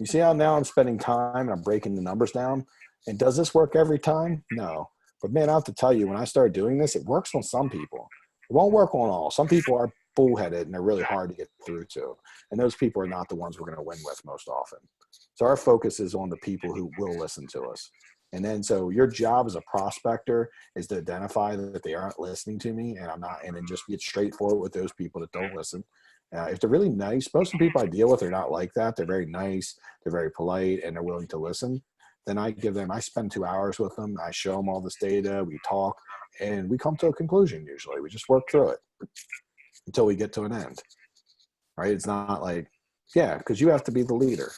You see how now I'm spending time and I'm breaking the numbers down? And does this work every time? No. But man, I have to tell you, when I started doing this, it works on some people. It won't work on all. Some people are bullheaded and they're really hard to get through to. And those people are not the ones we're going to win with most often. So our focus is on the people who will listen to us. And then, so your job as a prospector is to identify that they aren't listening to me, and I'm not, and then just get straightforward with those people that don't listen. If they're really nice, most of the people I deal with are not like that. They're very nice, they're very polite, and they're willing to listen. Then I spend 2 hours with them. I show them all this data, we talk, and we come to a conclusion usually. We just work through it until we get to an end, right? It's not like, yeah, because you have to be the leader,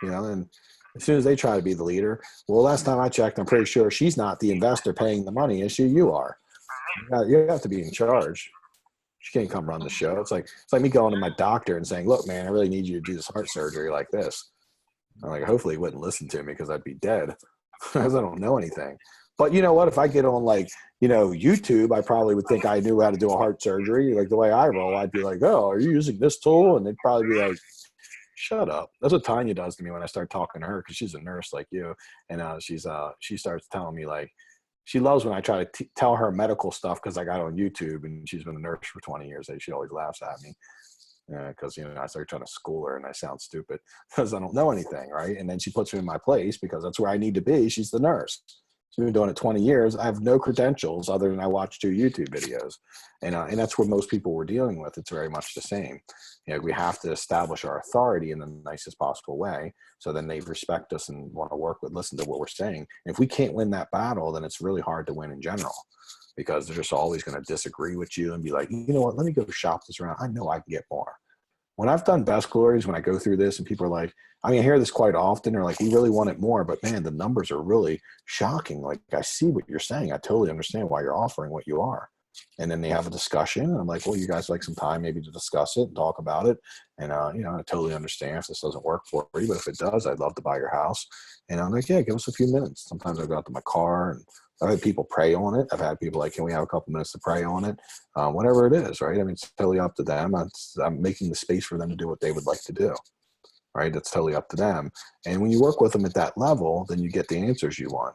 you know, and as soon as they try to be the leader, well, last time I checked, I'm pretty sure she's not the investor paying the money issue. You are. You have to be in charge. She can't come run the show. It's like me going to my doctor and saying, look, man, I really need you to do this heart surgery like this. I'm like, hopefully he wouldn't listen to me because I'd be dead because I don't know anything. But you know what? If I get on like, you know, YouTube, I probably would think I knew how to do a heart surgery. Like the way I roll, I'd be like, oh, are you using this tool? And they'd probably be like, shut up. That's what Tanya does to me when I start talking to her, because she's a nurse like you. And she starts telling me, like, she loves when I try to tell her medical stuff because I got on YouTube, and she's been a nurse for 20 years. She always laughs at me because, you know, I start trying to school her and I sound stupid because I don't know anything, right? And then she puts me in my place because that's where I need to be. She's the nurse. She's been doing it 20 years. I have no credentials other than I watch 2 YouTube videos. And that's what most people we're dealing with. It's very much the same. You know, we have to establish our authority in the nicest possible way, so then they respect us and want to work with, listen to what we're saying. And if we can't win that battle, then it's really hard to win in general, because they're just always going to disagree with you and be like, you know what, let me go shop this around. I know I can get more. When I've done best glories, when I go through this and people are like, I mean, I hear this quite often. They're like, we really want it more, but man, the numbers are really shocking. Like, I see what you're saying. I totally understand why you're offering what you are. And then they have a discussion, and I'm like, well, you guys like some time maybe to discuss it and talk about it. And, you know, I totally understand if this doesn't work for you, but if it does, I'd love to buy your house. And I'm like, yeah, give us a few minutes. Sometimes I go out to my car, and I've had people pray on it. I've had people like, can we have a couple minutes to pray on it? Whatever it is, right? I mean, it's totally up to them. I'm making the space for them to do what they would like to do, right? That's totally up to them. And when you work with them at that level, then you get the answers you want.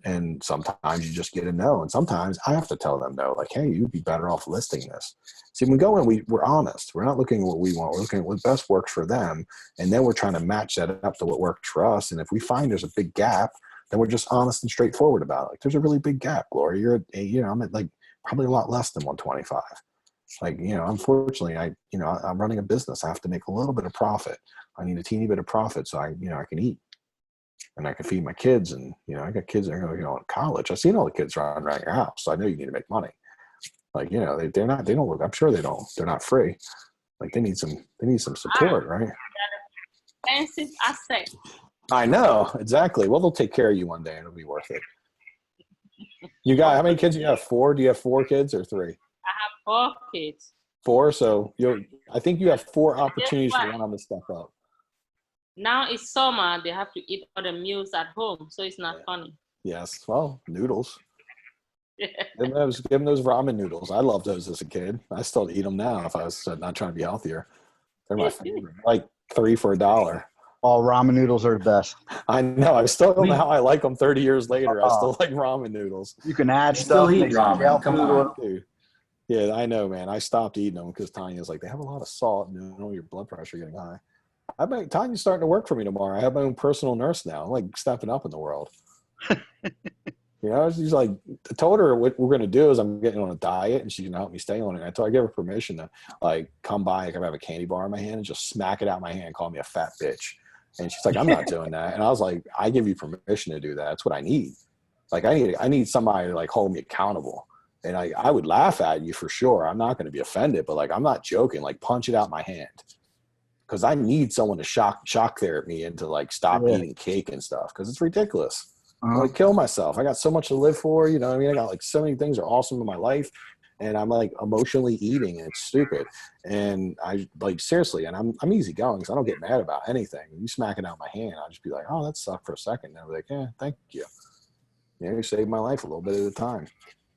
And sometimes you just get a no. And sometimes I have to tell them no, like, hey, you'd be better off listing this. See, when we go in, we're honest. We're not looking at what we want. We're looking at what best works for them. And then we're trying to match that up to what works for us. And if we find there's a big gap, then we're just honest and straightforward about it. Like, there's a really big gap, Gloria. I'm at like probably a lot less than 125. Like, you know, unfortunately, I'm running a business. I have to make a little bit of profit. I need a teeny bit of profit so I can eat. And I can feed my kids, and, you know, I got kids that are going to go to college. I've seen all the kids running around your house, so I know you need to make money. Like, you know, they don't look, I'm sure they're not free. Like, they need some support, right? Expensive asset. I know, exactly. Well, they'll take care of you one day, and it'll be worth it. You got, how many kids do you have? 4? Do you have 4 kids or 3? I have 4 kids. 4, so I think you have 4 opportunities for one of them to step up. Now it's summer. They have to eat all the meals at home, so it's not funny. Yes. Well, noodles. Give them those ramen noodles. I loved those as a kid. I still eat them now if I was not trying to be healthier. They're my favorite. Like 3 for $1. All ramen noodles are the best. I know. I still don't know how I like them 30 years later. I still like ramen noodles. You can add stuff. Still eat ramen. Come on. Dude. Yeah, I know, man. I stopped eating them because Tanya's like, they have a lot of salt and your blood pressure getting high. Tanya's starting to work for me tomorrow. I have my own personal nurse now. I'm like stepping up in the world. You know, she's like, I told her what we're going to do is I'm getting on a diet and she's going to help me stay on it. And I gave her permission to like come by, like, I have a candy bar in my hand and just smack it out of my hand and call me a fat bitch. And she's like, I'm not doing that. And I was like, I give you permission to do that. That's what I need. Like, I need somebody to like hold me accountable. And I would laugh at you for sure. I'm not going to be offended, but like, I'm not joking. Like, punch it out my hand. Because I need someone to shock therapy me into like stop eating cake and stuff, because it's ridiculous. I like kill myself. I got so much to live for. You know what I mean? I got like so many things are awesome in my life, and I'm like emotionally eating, and it's stupid. And I like seriously, and I'm easygoing, so I don't get mad about anything. You smack it out my hand, I'll just be like, oh, that sucked for a second. And I'll be like, yeah, thank you. You know, you saved my life a little bit at a time.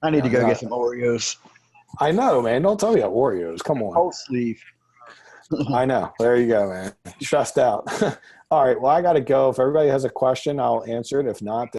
I need to go get some Oreos. I know, man. Don't tell me about Oreos. Come on. Whole sleeve. I know. There you go, man. Stressed out. All right. Well, I got to go. If everybody has a question, I'll answer it. If not,